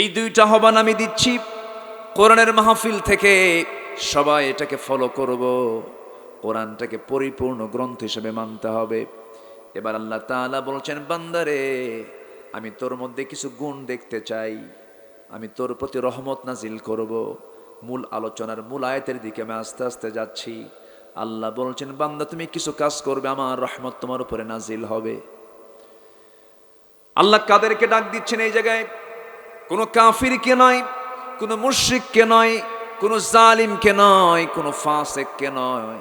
এই দুইটা আহ্বান আমি দিচ্ছি কোরআনের মাহফিল থেকে। সবাই এটাকে ফলো করব, কোরআনটাকে পরিপূর্ণ গ্রন্থ হিসেবে মানতে হবে। এবার আল্লাহ তাআলা বলছেন, বান্দারে আমি তোর মধ্যে কিছু গুণ দেখতে চাই, আমি তোর প্রতি রহমত নাজিল করব। মূল আলোচনার মূল আয়াতের দিকে আমি আস্তে আস্তে যাচ্ছি। আল্লাহ বলছেন, বান্দা তুমি কিছু কাজ করবে, আমার রহমত তোমার উপরে নাজিল হবে। আল্লাহ কাদেরকে ডাক দিচ্ছেন এই জায়গায়? কোনো কাফিরকে নয়, কোনো মুশরিককে নয়, কোনো জালিমকে নয়, কোনো ফাসিককে নয়,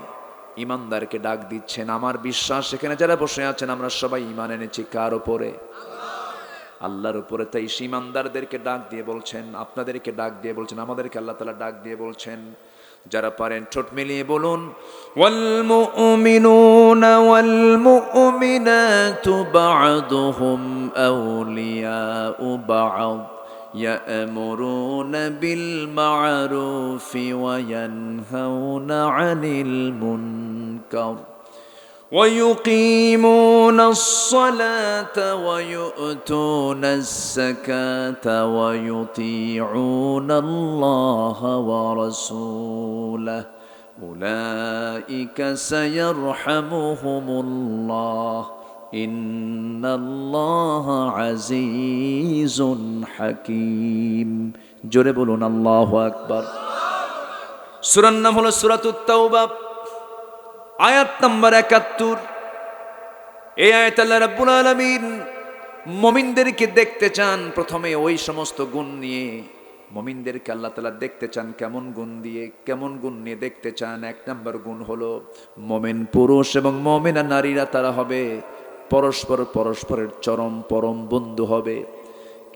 ইমানদারকে ডাক দিচ্ছেন। আমার বিশ্বাস এখানে যারা বসে আছেন আমরা সবাই ঈমান এনেছি কার উপরে? আল্লাহর উপরে। তাই ইমানদারদেরকে ডাক দিয়ে বলছেন, আপনাদেরকে ডাক দিয়ে বলছেন, আমাদেরকে আল্লাহ তাআলা ডাক দিয়ে বলছেন, যারা পারেন ঠোঁট মিলিয়ে বলুন, ওয়াল মুমিনুনা ওয়াল মুমিনাতু বা'দুহুম আউলিয়াউ বা'দ ইয়া'মুরুনা বিল মা'রুফি ওয়া ইয়ানহাউনা আনিল মুনকার ويقيمون الصلاة ويؤتون الزكاة ويطيعون الله ورسوله أولئك سيرحمهم الله إن الله عزيز حكيم জোরে বলুন আল্লাহু আকবার। সূরার নাম হলো সূরাতুত তাওবা, আয়াত নাম্বার ৭১। এই আয়াত আল্লাহ রাব্বুল আলামিন মুমিনদেরকে দেখতে চান প্রথমে ওই সমস্ত গুণ নিয়ে। মুমিনদেরকে আল্লাহ তাআলা দেখতে চান কেমন গুণ দিয়ে, কেমন গুণ নিয়ে দেখতে চান? এক নাম্বার গুণ হলো মুমিন পুরুষ এবং মুমিনা নারীরা তারা হবে পরস্পরের পরম বন্ধু হবে।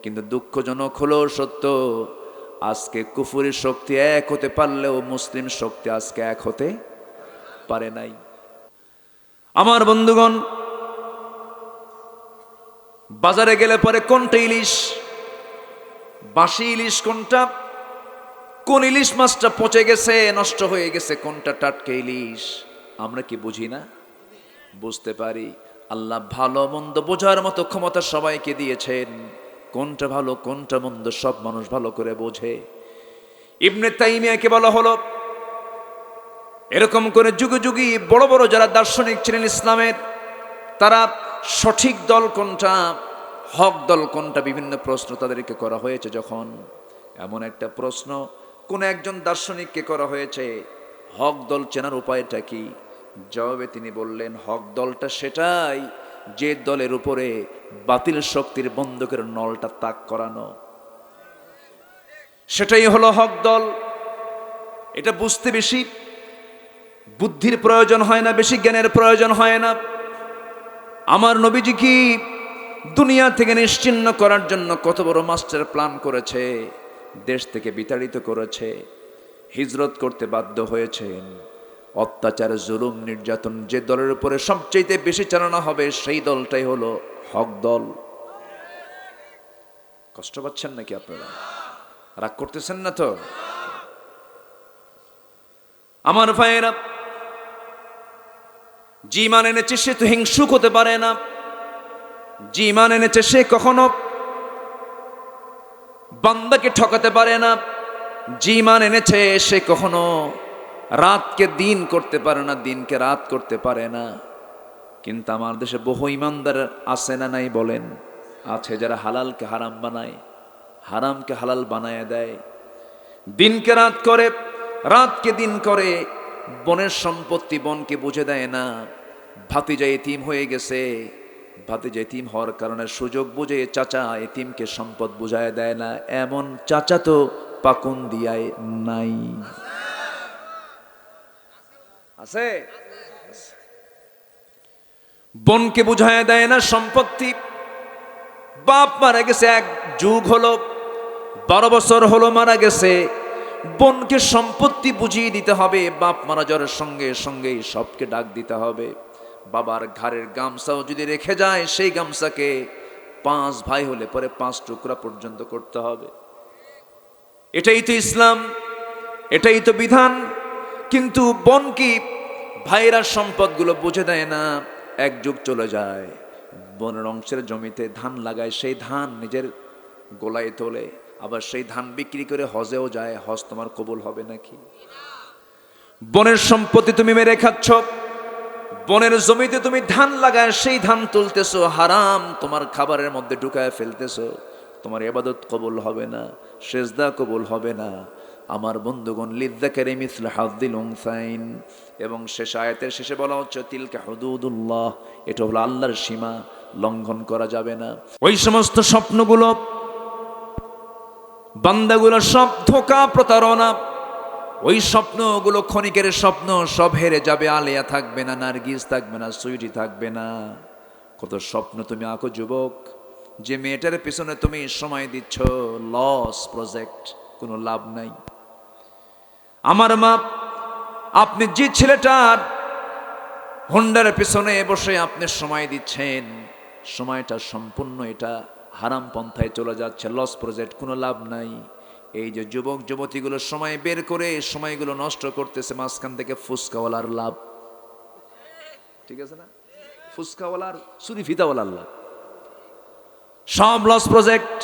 কিন্তু দুঃখজনক হলো সত্য, আজকে কুফুরের শক্তি এক হতে পারলেও মুসলিম শক্তি আজকে এক হতে পারে নাই। আমার বন্ধুগণ, বাজারে গেলে পরে কোনটা ইলিশ, বাসি ইলিশ কোনটা, কোন ইলিশ মাছটা পচে গেছে নষ্ট হয়ে গেছে, কোনটা টাটকা ইলিশ আমরা কি বুঝি না? বুঝতে পারি। আল্লাহ ভালো মন্দ বোঝার মতো ক্ষমতা সবাইকে দিয়েছেন। কোনটা ভালো কোনটা মন্দ সব মানুষ ভালো করে বোঝে। ইবনে তাইমিয়াকে বলা হলো, এরকম করে যুগে যুগে বড় বড় যারা দার্শনিক ছিলেন ইসলামের, তারা সঠিক দল কোনটা, হক দল কোনটা, বিভিন্ন প্রশ্ন তাদেরকে করা হয়েছে। যখন এমন একটা প্রশ্ন কোন একজন দার্শনিককে করা হয়েছে, হক দল চেনার উপায়টা কি? জবাবে তিনি বললেন, হক দলটা সেটাই যে দলের উপরে বাতিল শক্তির বন্দুকের নলটা তাক করানো, সেটাই হলো হক দল। এটা বুঝতে বেশি বুদ্ধির প্রয়োজন হয় না, বেশি জ্ঞানের প্রয়োজন হয় না। আমার নবীজি কি দুনিয়া থেকে নিশ্চিহ্ন করার জন্য কত বড় মাস্টার প্ল্যান করেছে, দেশ থেকে বিতাড়িত করেছে, হিজরত করতে বাধ্য হয়েছেন। অত্যাচার জুলুম নির্যাতন যে দলের উপরে সবচেয়ে বেশি চালানো হবে সেই দলটাই হলো হক দল। কষ্ট পাচ্ছেন নাকি আপনারা? রাগ করতেছেন না তো? আমার ভাইয়েরা, যে ঈমান এনেছে সে তো হিংসুক হতে পারে না। যে ঈমান এনেছে সে কখনো বান্দাকে ঠকাতে পারে না। যে ঈমান এনেছে সে কখনো রাতকে দিন করতে পারে না, দিনকে রাত করতে পারে না। কিন্তু আমার দেশে বহু ঈমানদার আছে না নাই বলেন? আছে, যারা হালালকে হারাম বানায়, হারামকে হালাল বানায় দেয়, দিনকে রাত করে, রাতকে দিন করে, বনের সম্পত্তি বনকে বুঝে দেয় না। ভাতিজা এতিম হয়ে গেছে, ভাতিজা এতিম হওয়ার কারণে সুযোগ বুঝে চাচা এতিমকে সম্পদ বুঝায় দেয় না। এমন চাচা তো পাকুন দিয়ায় নাই, আছে? বোনকে বুঝায় দেয় না সম্পত্তি। বাপ মারা গেছে, এক যুগ হলো, 12 বছর হলো মারা গেছে, বোনকে সম্পত্তি বুঝিয়ে দিতে হবে। বাপ মারা যাওয়ার সঙ্গে সঙ্গেই সবকে ডাক দিতে হবে। বাবার ঘাড়ের গামছাও যদি রেখে যায়, সেই গামছাকে 5 ভাই হলে পরে 5 টুকরা পর্যন্ত করতে হবে। এটাই তো ইসলাম, এটাই তো বিধান। কিন্তু বোন কি ভাইরা সম্পদগুলো বুঝে দেয় না। এক যুগ চলে যায়, বোনের অংশের জমিতে ধান লাগায়, সেই ধান নিজের গোলায় তোলে, আবার সেই ধান বিক্রি করে হজেও যায়, হজ তোমার কবুল হবে নাকি? বনের সম্পত্তি তুমি মেরে খাচ্ছ, বনের জমিতে তুমি ধান লাগায় সেই ধান তুলতেছো, হারাম তোমার খাবারের মধ্যে ঢুকায় ফেলতেছো, তোমার ইবাদত কবুল হবে না, সেজদা কবুল হবে না। আমার বন্ধুগণ, লিযযাকারি মিসলু হাযযিল উনসাইন, এবং শেষ আয়াতের শেষে বলা হচ্ছে তিলকা হুদুদুল্লাহ, এটা হলো আল্লাহর সীমা, লঙ্ঘন করা যাবে না। ওই সমস্ত স্বপ্নগুলো, বান্দাগুলো সব ধোঁকা, প্রতারণা। ওই স্বপ্নগুলো ক্ষণিকের স্বপ্ন, সব হেরে যাবে। আলিয়া থাকবে না, নার্গিস থাকবে না, সুইটি থাকবে না। কত স্বপ্ন তুমি আঁকো যুবক, যে মেয়েটার পিছনে তুমি সময় দিচ্ছ, লস প্রজেক্ট, কোনো লাভ নাই। আমার মা, আপনি যে ছেলেটার হোন্ডার পিছনে বসে আপনি সময় দিচ্ছেন, সময়টা সম্পূর্ণ এটা হারাম পন্থায় চলে যাচ্ছে, লস প্রজেক্ট, কোনো লাভ নাই। এই যে যুবক যুবতীগুলো সময় বের করে সময়গুলো নষ্ট করতেছে, মাঝখান থেকে ফুসকাওয়ালার লাভ, ঠিক আছে না? ফুসকাওয়ালার, চুরি ফিতাওয়ালার লাভ, সব লস প্রজেক্ট।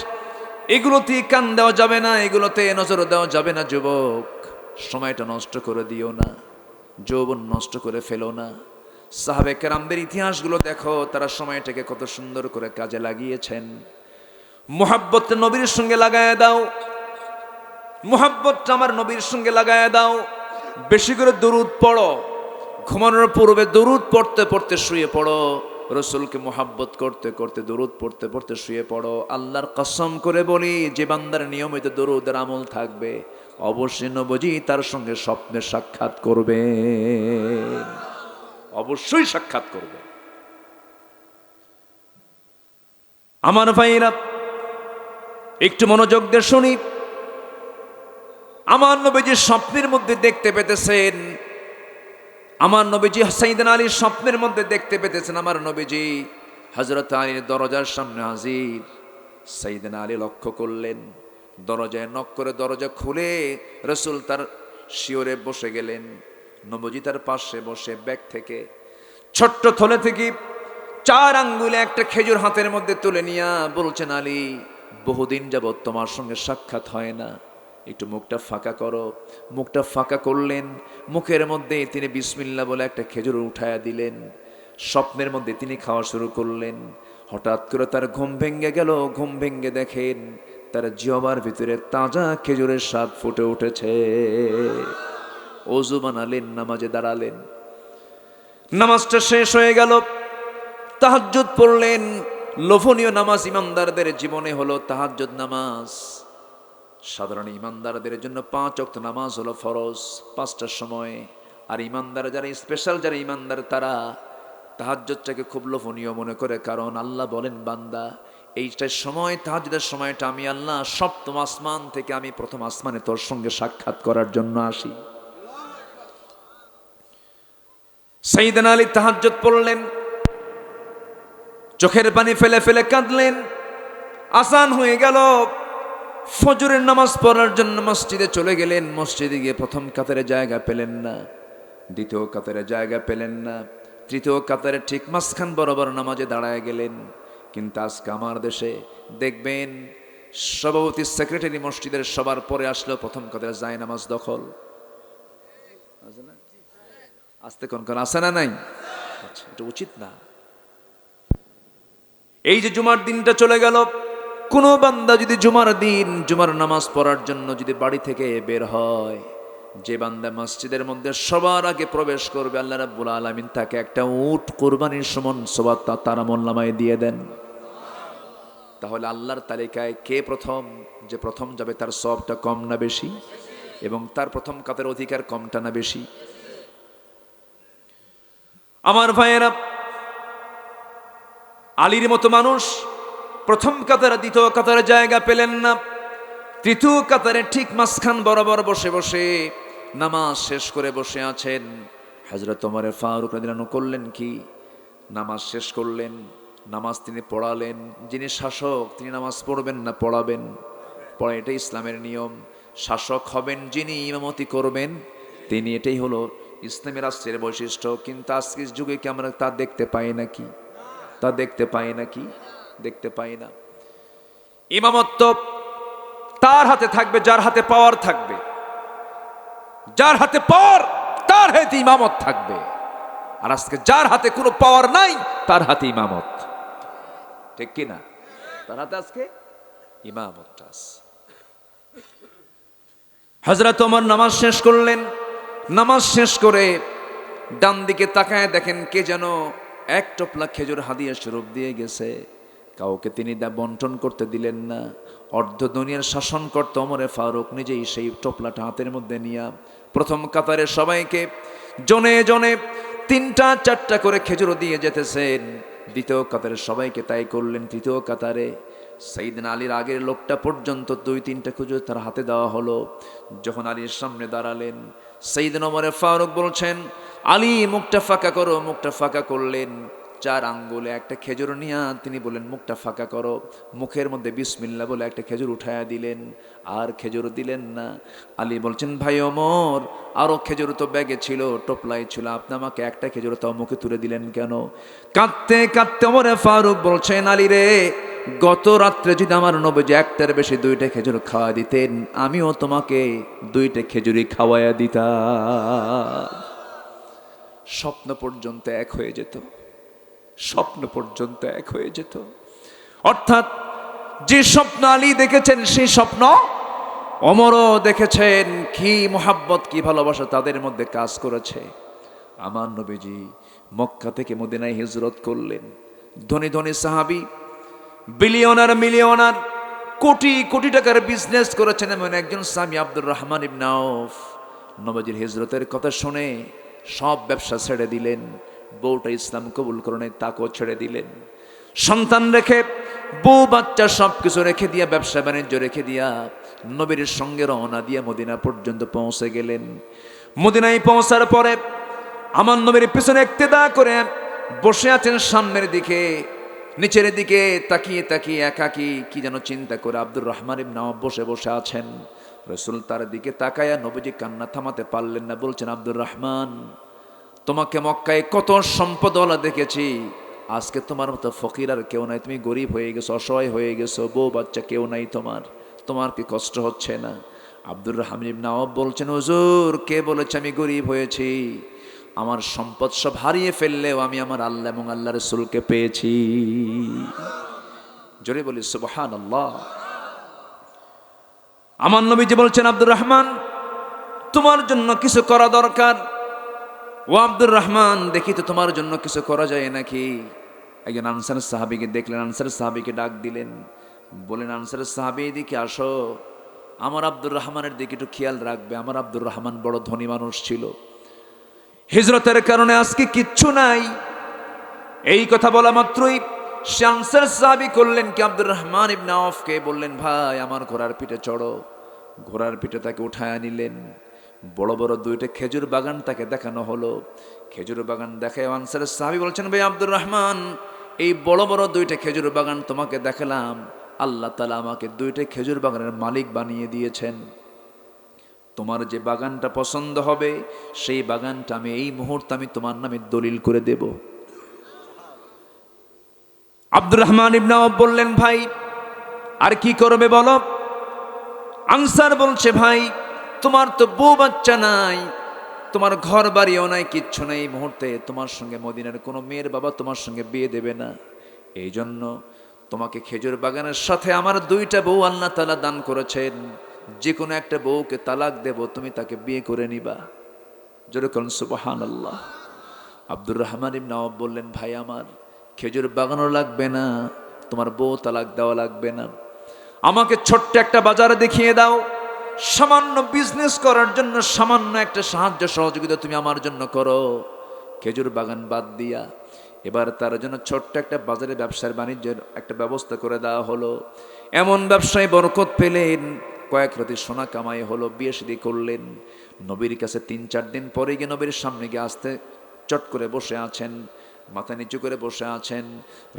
এগুলোতে কান দেওয়া যাবে না, এগুলোতে নজর দেওয়া যাবে না। যুবক, সময়টা নষ্ট করে দিও না, যৌবন নষ্ট করে ফেলো না। সাহাবে কেরামদের ইতিহাসগুলো দেখো, তারা সময়টাকে কত সুন্দর করে কাজে লাগিয়েছেন। মুহাব্বতটা নবীর সঙ্গে লাগায় দাও, মুহাব্বতটা আমার নবীর সঙ্গে লাগায় দাও। বেশি করে দরুদ পড়ো, ঘুমানোর পূর্বে দরুদ পড়তে পড়তে শুয়ে পড়ো, রসুলকে মুহাব্বত করতে করতে দরুদ পড়তে পড়তে শুয়ে পড়ো। আল্লাহর কসম করে বলি, যে বান্দার নিয়মিত দরুদের আমল থাকবে, অবশ্যই নবজি তার সঙ্গে স্বপ্নে সাক্ষাৎ করবে, অবশ্যই সাক্ষাৎ করবে। আমার ভাইরা, একটু মনোযোগ দিয়ে শুনি। আমার নবীজি স্বপ্নের মধ্যে দেখতে পেতেছেন, আমার নবীজি সাইয়েদনা আলীর স্বপ্নের মধ্যে দেখতে পেতেছেন, আমার নবীজি হযরত আলীর দরজার সামনে হাজির। সাইয়েদনা আলী লক্ষ্য করলেন, দরজায় নক করে দরজা খুলে রাসূল তার শিয়রে বসে গেলেন। নবীজি তার পাশে বসে ব্যাগ থেকে, ছোট্ট থলে থেকে 4 আঙ্গুলে একটা খেজুর হাতের মধ্যে তুলে নিয়া বলছেন, আলী, বহুদিন যাবৎ তোমার সঙ্গে সাক্ষাৎ হয় না, একটু মুখটা ফাঁকা করো। মুখটা ফাঁকা করলেন, মুখের মধ্যে তিনি বিসমিল্লাহ বলে একটা খেজুর উঠায়া দিলেন। স্বপ্নের মধ্যে তিনি খাওয়া শুরু করলেন। হঠাৎ করে তার ঘুম ভেঙে গেল। ঘুম ভেঙে দেখেন তার জিহ্বার ভিতরে তাজা খেজুরের স্বাদ ফুটে উঠেছে। ওযু বানালেন, নামাজে দাঁড়ালেন। নামাজটা শেষ হয়ে গেল, তাহাজ্জুদ পড়লেন। লোভনীয় নামাজ ইমানদারদের জীবনে হলো তাহাজ্জুদ নামাজ। সাধারণ ইমানদারদের জন্য 5 ওয়াক্ত নামাজ হলো ফরজ 5টার সময়। আর ইমানদার যারা, স্পেশাল যারা ইমানদার, তারা তাহাজ্জুদটাকে খুব লোভনীয় মনে করে। কারণ আল্লাহ বলেন, বান্দা, এইটার সময়, তাহাজ্জুদের সময়টা আমি আল্লাহ সপ্তম আসমান থেকে আমি প্রথম আসমানে তোর সঙ্গে সাক্ষাৎ করার জন্য আসি। সাইয়েদনা আলী তাহাজ্জুদ পড়লেন, চোখের পানি ফেলে ফেলে কাঁদলেন। আজান হয়ে গেল, ফজরের নামাজ পড়ার জন্য মসজিদে চলে গেলেন। মসজিদে গিয়ে প্রথম কাতারে জায়গা পেলেন না, দ্বিতীয় কাতারে জায়গা পেলেন না, তৃতীয় কাতারে ঠিক মাঝখান বরাবর নামাজে দাঁড়ায় গেলেন। কিন্তু আজকে আমার দেশে দেখবেন, সভাপতি, সেক্রেটারি মসজিদের সবার পরে আসলেও প্রথম কাতারে যায় নামাজ দখল। আস্তে কোন কোন আছে না নাই? আচ্ছা, এটা উচিত না। এই যে জুমার দিনটা চলে গেল, কোন বান্দা যদি জুমার দিন জুমার নামাজ পড়ার জন্য যদি বাড়ি থেকে বের হয়, যে বান্দা মসজিদের মধ্যে সবার আগে প্রবেশ করবে, আল্লাহ রাব্বুল আলামিন তাকে একটা উট কুরবানির সমান সওয়াব তার আমলনামায় দিয়ে দেন। তাহলে আল্লাহর তালিকায় কে প্রথম? যে প্রথম যাবে তার সওয়াবটা কম না বেশি? এবং তার প্রথম কাতের অধিকার কমটা না বেশি? আমার ভাইয়েরা, আলীর মতো মানুষ প্রথম কাতারে, দ্বিতীয় কাতারে জায়গা পেলেন না। তৃতীয় কাতারে ঠিক মাঝখান বরাবর বসে বসে নামাজ শেষ করে বসে আছেন। হযরত ওমর ফারুক রাদিয়াল্লাহু আনহু করলেন কি? নামাজ শেষ করলেন, নামাজ তিনি পড়ালেন। যিনি শাসক, তিনি নামাজ পড়বেন না পড়াবেন? পড়া, এটাই ইসলামের নিয়ম। শাসক হবেন যিনি, ইমামতি করবেন তিনি, এটাই হলো ইসলামী রাষ্ট্রের বৈশিষ্ট্য। কিন্তু আজকের যুগে কি আমরা তা দেখতে পাই নাকি? তা দেখতে পাই নাকি? দেখতে পাই না। ইমামত্ব তার হাতে থাকবে যার হাতে পাওয়ার থাকবে, যার হাতে পাওয়ার তার হাতে ইমামত থাকবে। আর আজকে যার হাতে কোনো পাওয়ার নাই তার হাতে ইমামত, ঠিক কিনা? তার হাতে আজকে ইমামতটা আছে। হযরত ওমর নামাজ শেষ করলেন, নামাজ শেষ করে ডান দিকে তাকায় দেখেন কে যেন এক টপলা খেজুর হাদিয়া স্বরূপ দিয়ে গেছে। কাউকে তিনি বন্টন করতে দিলেন না। অর্ধ দুনিয়ার শাসন করতে ওমরে ফারুক নিজেই সেই টপলাটা হাতের মধ্যে নিয়ে প্রথম কাতারে সবাইকে জনে জনে 3টা 4টা করে খেজুর দিয়ে যেতেছেন। দ্বিতীয় কাতারে সবাইকে তাই করলেন। তৃতীয় কাতারে সাইয়েদনা আলীর আগের লোকটা পর্যন্ত 2-3টা খেজুর তার হাতে দেওয়া হলো। যখন আলীর সামনে দাঁড়ালেন, সাইয়েদনা ওমরে ফারুক বলছেন, আলী মুখটা ফাঁকা করো। মুখটা ফাঁকা করলেন। 4 আঙ্গুলে একটা খেজুর নিয়ে তিনি বললেন, মুখটা ফাঁকা করো। মুখের মধ্যে বিসমিল্লাহ বলে একটা খেজুর উঠায়া দিলেন, আর খেজুর দিলেন না। আলী বলছেন, ভাই ওমর, আরো খেজুর তো ব্যাগে ছিল, টোপলাই ছিল, আপনি আমাকে একটা খেজুর তাও মুখে তুলে দিলেন কেন? কাঁদতে কাঁদতে ওমরে ফারুক বলছেন, আলী রে, গত রাত্রে যদি আমার নবীজি একটার বেশি 2টা খেজুর খাওয়া দিতেন, আমিও তোমাকে 2টা খেজুরই খাওয়াইয়া দিতাম। স্বপ্ন পর্যন্ত এক হয়ে যেত, স্বপ্ন পর্যন্ত এক হয়ে যেত। অর্থাৎ যে স্বপ্ন আলী দেখেছেন সেই স্বপ্ন ওমরও দেখেছেন। কি মোহাব্বত, কি ভালোবাসা তাদের মধ্যে কাজ করেছে। আমার নবীজি মক্কা থেকে মদিনায় হিজরত করলেন। ধনী ধনী সাহাবী, বিলিয়নার মিলিয়নার, কোটি কোটি টাকার বিজনেস করেছেন এমন একজন সাহাবী আব্দুর রহমান ইবনে আউফ নবীজির হিজরতের কথা শুনে সব ব্যবসা ছেড়ে দিলেন। বউটা ইসলাম কবুল করে নাই, তাকেও ছেড়ে দিলেন। সন্তান রেখে, বউ বাচ্চা সবকিছু রেখে দিয়া, ব্যবসা বাণিজ্য রেখে দিয়া নবীর সঙ্গে রওনা দিয়ে মদিনা পর্যন্ত পৌঁছে গেলেন। মদিনায় পৌঁছার পরে আমার নবীর পিছনে ইক্তেদা করে বসে আছেন সামনের দিকে, নিচের দিকে তাকিয়ে তাকিয়ে একাকী কি যেন চিন্তা করে আব্দুর রহমান ইবনে আউফ বসে বসে আছেন। রাসূল তার দিকে তাকায়া নবীজি কান্না থামাতে পারলেন না। বলছেন, আব্দুর রহমান, তোমাকে মক্কায় কত সম্পদওয়ালা দেখেছি, আজকে তোমার মতো ফকির আর কেউ নাই। তুমি গরিব হয়ে গেছো, অসহায় হয়ে গেছো, বউ বাচ্চা কেউ নাই তোমার, তোমার কি কষ্ট হচ্ছে না? আব্দুর রহমান ইবনে আউফ বলছেন, হুজুর, কে বলেছে আমি গরিব হয়েছি? আমার সম্পদ সব হারিয়ে ফেললেও আমি আমার আল্লাহ এবং আল্লাহ রাসূলকে পেয়েছি। জোরে বলি সুবহানাল্লাহ। আমার নবীজি বলছেন, আব্দুর রহমান, তোমার জন্য কিছু করা দরকার। ও আব্দুর রহমান, দেখি তো তোমার জন্য কিছু করা যায় নাকি? একজন আনসার সাহাবীকে দেখলেন, আনসার সাহাবীকে ডাক দিলেন, বলেন, আনসার সাহাবী, এদিকে আসো, আমার আব্দুর রহমানের দিকে একটু খেয়াল রাখবে। আমার আব্দুর রহমান বড় ধনী মানুষ ছিল, হিজরতের কারণে আজকে কিচ্ছু নাই। এই কথা বলা মাত্রই সে আনসার সাহাবী করলেন কি, আব্দুর রহমান ইবনে আউফকে বললেন, ভাই, আমার ঘোড়ার পিঠে চড়ো। ঘোড়ার পিঠে তাকে উঠায় নিলেন। বড় বড় 2টা খেজুর বাগান তাকে দেখানো হলো। খেজুর বাগান দেখায় আনসার সাহাবী বলছেন, ভাই আব্দুর রহমান, এই বড় বড় 2টা খেজুর বাগান তোমাকে দেখালাম, আল্লাহ তাআলা আমাকে 2টা খেজুর বাগানের মালিক বানিয়ে দিয়েছেন। তোমার যে বাগানটা পছন্দ হবে সেই বাগানটা আমি এই মুহূর্তে আমি তোমার নামে দলিল করে দেব। আব্দুর রহমান ইবনে আউফ বললেন, ভাই আর কি করবে বলো? আনসার বলছে, ভাই, তোমার তো বউ বাচ্চা নাই, তোমার ঘর বাড়িও নাই, কিচ্ছু নাই। এই মুহূর্তে তোমার সঙ্গে মদিনার কোনো মেয়ের বাবা তোমার সঙ্গে বিয়ে দেবে না। এই জন্য তোমাকে খেজুর বাগানের সাথে আমার 2টা বউ আল্লাহ তাআলা দান করেছেন। যে কোনো একটা বউকে তালাক দেব, তুমি তাকে বিয়ে করে নিবা। জোরে বলুন সুবহানাল্লাহ। আব্দুর রহমান ইবনে আউফ বললেন, ভাই আমার খেজুর বাগানও লাগবে না, তোমার বউ তালাক দেওয়া লাগবে না, আমাকে ছোট্ট একটা বাজার দেখিয়ে দাও। সামান্য বিজনেস করার জন্য সামান্য একটা সাহায্য সহযোগিতা তুমি আমার জন্য করো। খেজুর বাগান বাদ দিয়া এবার তার জন্য ছোট্ট একটা বাজারে ব্যবসার বাণিজ্যের একটা ব্যবস্থা করে দেওয়া হলো। এমন ব্যবসায় বরকত পেলেন, কয়েক রাতে সোনা কামাই হলো, বিয়ে শাদী করলেন। নবীর কাছে 3-4 দিন পরে গিয়ে নবীর সামনে গিয়ে আসতে চট করে বসে আছেন, মাথা নিচু করে বসে আছেন।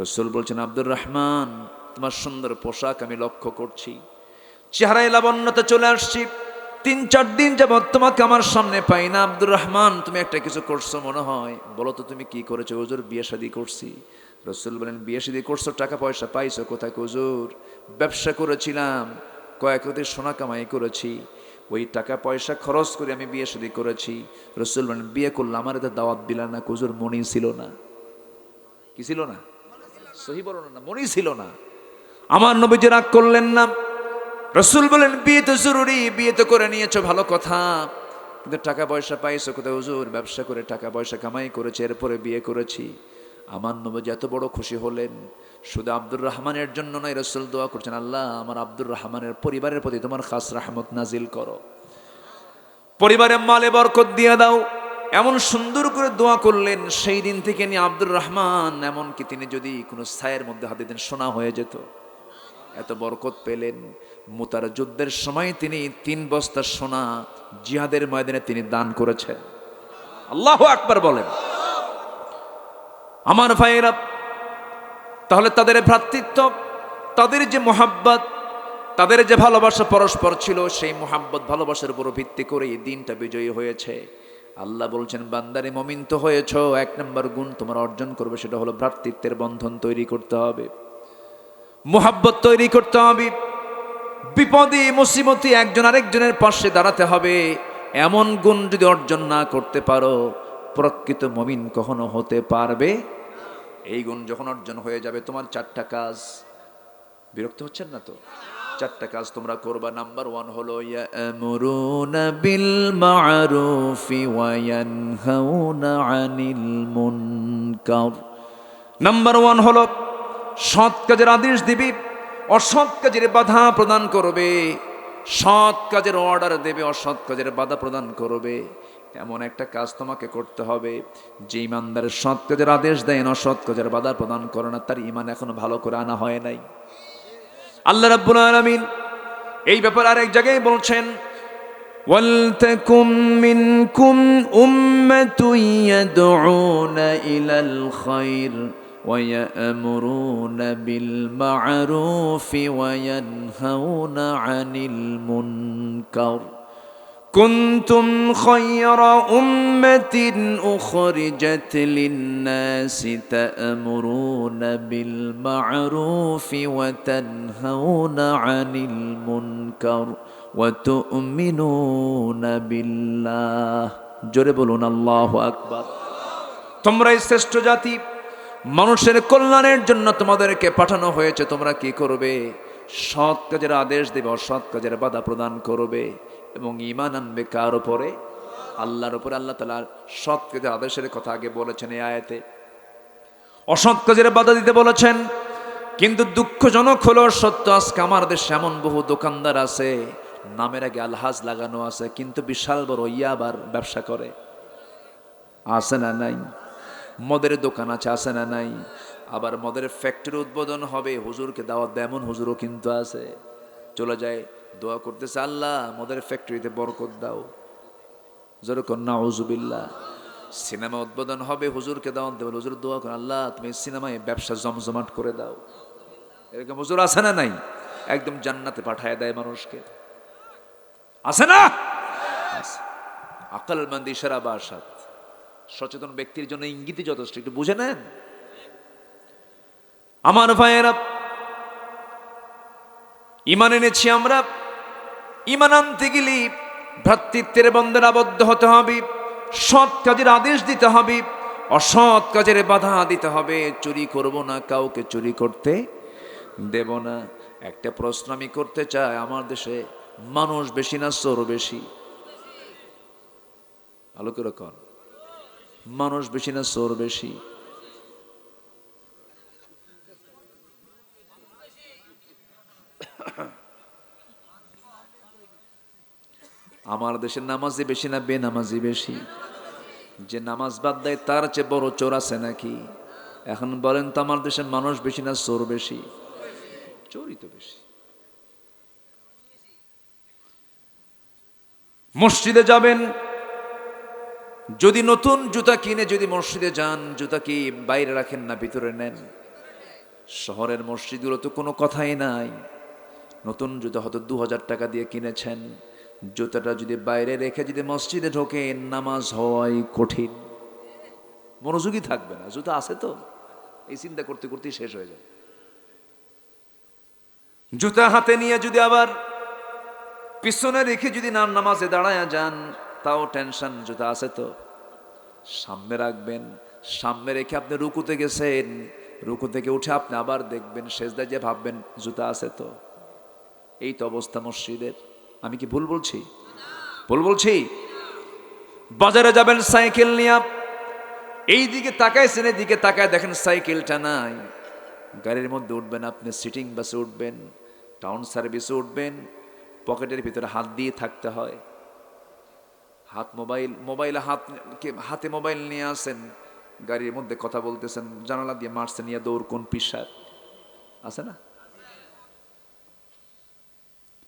রাসূল বলছেন, আব্দুর রহমান, তোমার সুন্দর পোশাক আমি লক্ষ্য করছি, চেহারায় লাবণ্যতা চলে আসছি, 3-4 দিন যাবৎ তোমাকে আমার সামনে পাই না। আব্দুর রহমান, তুমি একটা কিছু করছো মনে হয়, বলো তো তুমি কি করেছো? হুজুর, বিয়ে শাদী করছি। রাসূল বলেন, বিয়ে শাদী করছো, টাকা পয়সা পাইছো কোথায়? হুজুর, ব্যবসা করেছিলাম, কয়েক রাতে সোনা কামাই করেছি, ওই টাকা পয়সা খরচ করে আমি বিয়ে শাদী করেছি। রাসূল বলেন, বিয়ে করলে আমার এতে দাওয়াত দিলা না? হুজুর মনি ছিল না। কি ছিল না? সহি বলো না, মনি ছিল না। আমার নবীজি রাগ করলেন না। রাসূল বলেন, বিয়ে তো জরুরি, বিয়ে তো করে নিয়েছো, ভালো কথা, কিন্তু টাকা পয়সা পাইছো কোথায়? হুজুর ব্যবসা করে টাকা পয়সা কামাই করেছে, এরপরে বিয়ে করেছি। আমার নবীজি এত বড় খুশি হলেন, শুধু আব্দুর রহমানের জন্য নয়, রাসূল দোয়া করছেন, আল্লাহ আমার আব্দুর রহমানের পরিবারের প্রতি তোমার খাস রহমত নাজিল করো, পরিবারের মালে বরকত দিয়ে দাও। এমন সুন্দর করে দোয়া করলেন। সেই দিন থেকে নিয়ে আব্দুর রহমান এমনকি তিনি যদি কোনো ছায়ের মধ্যে হাত দিতেন সোনা হয়ে যেত, এত বরকত পেলেন। মুতার যুদ্ধের সময় তিনি 3 বস্তা সোনা জিহাদের ময়দানে তিনি দান করেছেন। আল্লাহু আকবার বলেন। আমার ভাইয়েরা, তাহলে তাদের ভ্রাতৃত্ব, তাদের যে মোহাব্বত, তাদের যে ভালোবাসা পরস্পর ছিল, সেই মোহাব্বত ভালোবাসার উপর ভিত্তি করে এই দিনটা বিজয়ী হয়েছে। আল্লাহ বলছেন, বান্দারে মুমিন তো হয়েছ, 1 নম্বর গুণ তোমার অর্জন করবে, সেটা হলো ভ্রাতৃত্বের বন্ধন তৈরি করতে হবে, মোহাব্বত তৈরি করতে হবে। বিপদে মুসিবতে একজন আরেকজনের পাশে দাঁড়াতে হবে। এমন গুণ যদি অর্জন না করতে পারো, প্রকৃত মুমিন কখনো হতে পারবে। এই গুণ যখন অর্জন হয়ে যাবে, তোমার 4টা কাজ, বিরক্ত হচ্ছেন না তো? 4টা কাজ তোমরা করবা। নাম্বার 1 হলো ইয়ামুরুনা বিল মা'রুফি ওয়া ইয়ানহাউনা আনিল মুনকার। নাম্বার 1 হলো সৎ কাজের আদেশ দিবি, অসৎ কাজের বাধা প্রদান করবে। সৎ কাজের অর্ডার দেবে, অসৎ কাজের বাধা প্রদান করবে। এমন একটা কাজ তোমাকে করতে হবে, যে ইমানদার সৎ কাজের আদেশ দেয়, অসৎ কাজের বাধা প্রদান করে না, তার ঈমান এখনো ভালো করে আনা হয় নাই। আল্লাহ রাব্বুল আলামিন এই ব্যাপারে আরেক জায়গায় বলছেন, ওয়ালতাকুম মিনকুম উম্মাতুন ইয়াদউনা ইলাল খায়র ওয়া ইয়ামুরুনা বিল মা'রুফি ওয়া ইয়ানহাউনা আনিল মুনকার কুনতুম খায়রা উম্মাতিন উখরিজাত লিন-নাসি তা'মুরুনা বিল মা'রুফি ওয়া তানহাউনা আনিল মুনকার ওয়া তু'মিনুনা বিল্লাহ। জোরে বলুন আল্লাহু আকবার। তোমরা শ্রেষ্ঠ জাতি, মানুষের কল্যাণের জন্য তোমাদেরকে পাঠানো হয়েছে। তোমরা কি করবে? সৎ কাজের আদেশ দেবে, অসৎ কাজের বাধা প্রদান করবে এবং ঈমান আনবে কার উপরে? আল্লাহর উপরে। আল্লাহ তাআলা সৎ কাজের আদেশের কথা আগে বলেছেন এই আয়াতে, অসৎ কাজের বাধা দিতে বলেছেন। কিন্তু দুঃখজনক হলো সত্য, আজকে আমার দেশে এমন বহু দোকানদার আছে, নামের আগে আলহাজ লাগানো আছে, কিন্তু বিশাল বড় ইয়াবার ব্যবসা করে। আছে না নাই? মদের দোকান আছে, আছে না নাই? আবার মদের ফ্যাক্টরি উদ্বোধন হবে, হুজুরকে দাওয়াত দেয় এমন হুজুরও কিন্তু আছে। চলে যায়, দোয়া করতেছে, আল্লাহ মদের ফ্যাক্টরিতে বরকত দাও। যেরকম নাউজুবিল্লাহ। সিনেমা উদ্বোধন হবে, হুজুরকে দাওয়াত দেবে, হুজুর দোয়া করেন, আল্লাহ তুমি সিনেমায় ব্যবসা জমজমাট করে দাও। এরকম হুজুর আছে না নাই? একদম জান্নাতে পাঠায় দেয় মানুষকে, আছে না? আকলমন্দ ইশারা বাসাত, সচেতন ব্যক্তির জন্য ইঙ্গিতই যথেষ্ট, একটু বুঝে নেন। আমার ভাইয়েরা, ঈমান এনেছি আমরা, ঈমান আনতে গেলে ভ্রাতৃত্বের বন্ধনে আবদ্ধ হতে হবে, সৎ কাজের আদেশ দিতে হবে, অসৎ কাজের বাধা দিতে হবে। চুরি করব না, কাউকে চুরি করতে দেব না। একটা প্রশ্ন আমি করতে চাই, আমার দেশে মানুষ বেশি না চোর বেশি? ভালো করে কর, মানুষ বেশি না চোর বেশি? আমার দেশের নামাজি বেশি না বেনামাজি বেশি? যে নামাজ বাদ দেয় তার চেয়ে বড় চোর আছে নাকি? এখন বলেন তো, আমার দেশের মানুষ বেশি না চোর বেশি? চোরই তো বেশি। মসজিদে যাবেন, যদি নতুন জুতা কিনে যদি মসজিদে যান, জুতা কি বাইরে রাখেন না ভিতরে নেন? শহরের মসজিদগুলো তো কোনো কথাই নাই। নতুন জুতা হয়তো 2000 টাকা দিয়ে কিনেছেন, জুতাটা যদি বাইরে রেখে যদি মসজিদে ঢোকেন, নামাজ হওয়াই কঠিন, মনোযোগী থাকবে না। জুতা আছে তো, এই চিন্তা করতে করতেই শেষ হয়ে যায়। জুতা হাতে নিয়ে যদি আবার পিছনে রেখে যদি না নামাজে দাঁড়ায়া যান তাও টেনশন, জুতা আছে তো। সামনে রাখবেন, সামনে রেখে আপনি রুকুতে গেছেন, রুকু থেকে উঠে আপনি আবার দেখবেন, সেজদায় যে ভাববেন জুতা আছে তো। এই তো অবস্থা মসজিদের। আমি কি ভুল বলছি? ভুল বলছি? বাজারে যাবেন সাইকেল নিয়ে, এই দিকে তাকাইছেন, এদিকে তাকায় দেখেন সাইকেলটা নাই। গাড়ির মধ্যে উঠবেন, আপনি সিটিং বাসে উঠবেন, টাউন সার্ভিসে উঠবেন, পকেটের ভিতরে হাত দিয়ে থাকতে হয়। হাতে মোবাইল নিয়ে আসেন, গাড়ির মধ্যে কথা বলতেছেন, জানালা দিয়ে মারছেন, ইয়া দৌড় কোন পিসার আছে না?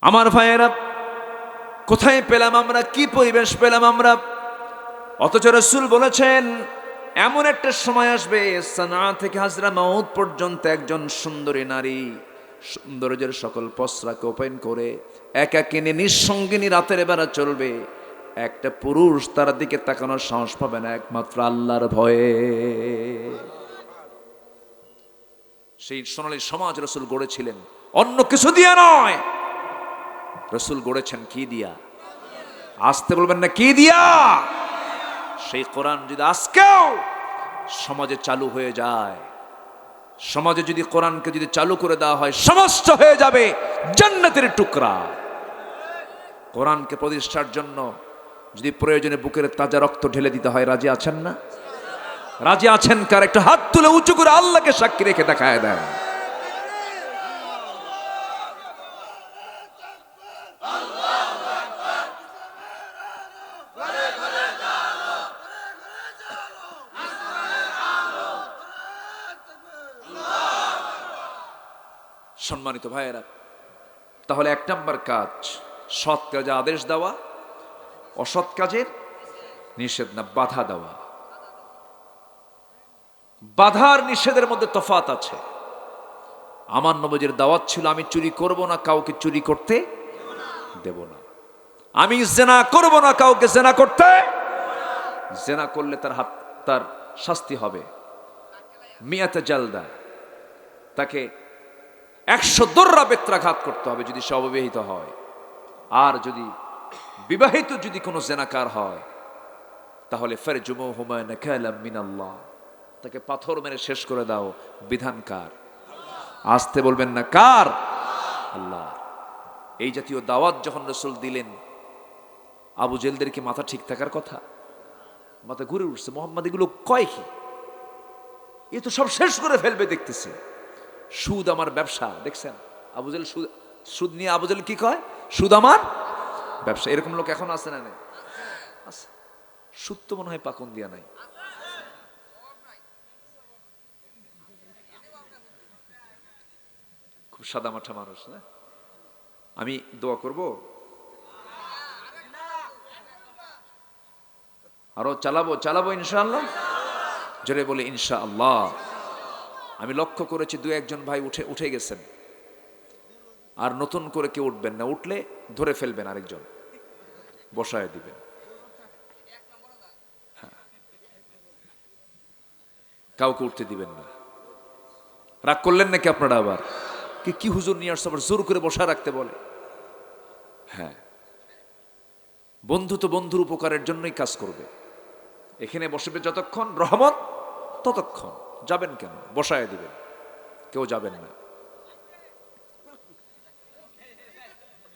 আমার ভাইয়েরা, কোথায় পেলাম আমরা, কি পরিবেশ পেলাম আমরা? অথচ রাসূল বলেছেন এমন একটা সময় আসবে সানা থেকে হাজরা মাউত পর্যন্ত একজন সুন্দরী নারী সৌন্দর্যের সকল পসরাকে ওপেন করে একাকিনী নিঃসঙ্গিনী রাতের বেলা চলবে। একটা পুরুষ তার দিকে তাকানোর সাহস পাবে না, একমাত্র আল্লাহর ভয়ে। সেই সোনালী সমাজ রাসূল গড়েছিলেন অন্য কিছু দিয়ে নয়, রাসূল গড়েছেন কি দিয়া? আসতে বলবেন না, কি দিয়া? সেই কোরআন যদি আজকেও সমাজে চালু হয়ে যায়, সমাজে যদি কোরআনকে যদি চালু করে দেওয়া হয়, সমস্ত হয়ে যাবে জান্নাতের টুকরা। কোরআনকে প্রতিষ্ঠার জন্য যদি প্রয়োজনে বুকের তাজা রক্ত ঢেলে দিতে হয়, রাজি আছেন না? রাজি আছেন? কার একটা হাত তুলে উঁচু করে আল্লাহকে সাক্ষী রেখে দেখায় দেয়। সম্মানিত ভাইয়েরা, তাহলে এক নম্বর কাজ সৎ কাজে আদেশ দেওয়া, অসৎ কাজের নিষেধ না, বাধা দেওয়া। বাধার নিষেধের মধ্যে তফাৎ আছে। আমার নবীর দাওয়াত ছিল আমি চুরি করব না, কাউকে চুরি করতে দেব না। আমি জেনা করব না, কাউকে জেনা করতে। জেনা করলে তার শাস্তি হবে মিয়াতে জালদা, তাকে 100 দররা বেত্রাঘাত করতে হবে যদি সে অবিবাহিত হয়। আর যদি বিবাহিত যদি কোনো জেনাকার হয় তাহলে ফারজুমুহুমা নাকালাম মিনাল্লাহ, তাকে পাথর মেরে শেষ করে দাও। বিধানকার? আসতে বলবেন না, কার? আল্লাহ। এই জাতীয় দাওয়াত যখন রাসূল দিলেন, আবু জেলদের কি মাথা ঠিক থাকার কথা? মাথা ঘুরে উঠছে, মোহাম্মদ এগুলো কয় কি? এ তো সব শেষ করে ফেলবে দেখতেছে। সুদ আমার ব্যবসা, দেখছেন আবু জেল সুদ নিয়ে আবু জেল কি কয়? সুদ আমার ব্যবসা। এরকম লোক এখন আছে না? নেই? আছে। সুদ তো মনে হয় পাকন দিয়া নাই। খুব সাদা মাঠা মানুষ না? আমি দোয়া করব, আরো চালাবো ইনশাআল্লাহ। জোরে বলে ইনশাআল্লাহ। আমি লক্ষ্য করেছি 2-1 ভাই উঠে গেছেন, আর নতুন করে কেউ উঠবেন না। উঠলে ধরে ফেলবেন, আরেকজন বসায় দিবেন। কাউকে উঠতে দিবেন না। রাগ করলেন নাকি আপনারা? আবার কি হুজুর নিয়ে আসছে, আবার জোর করে বসায় রাখতে বলে? হ্যাঁ, বন্ধু তো বন্ধুর উপকারের জন্যই কাজ করবে। এখানে বসবে যতক্ষণ রহমত, ততক্ষণ। যাবেন কেন? বসায় দিবেন, কেউ যাবেন না।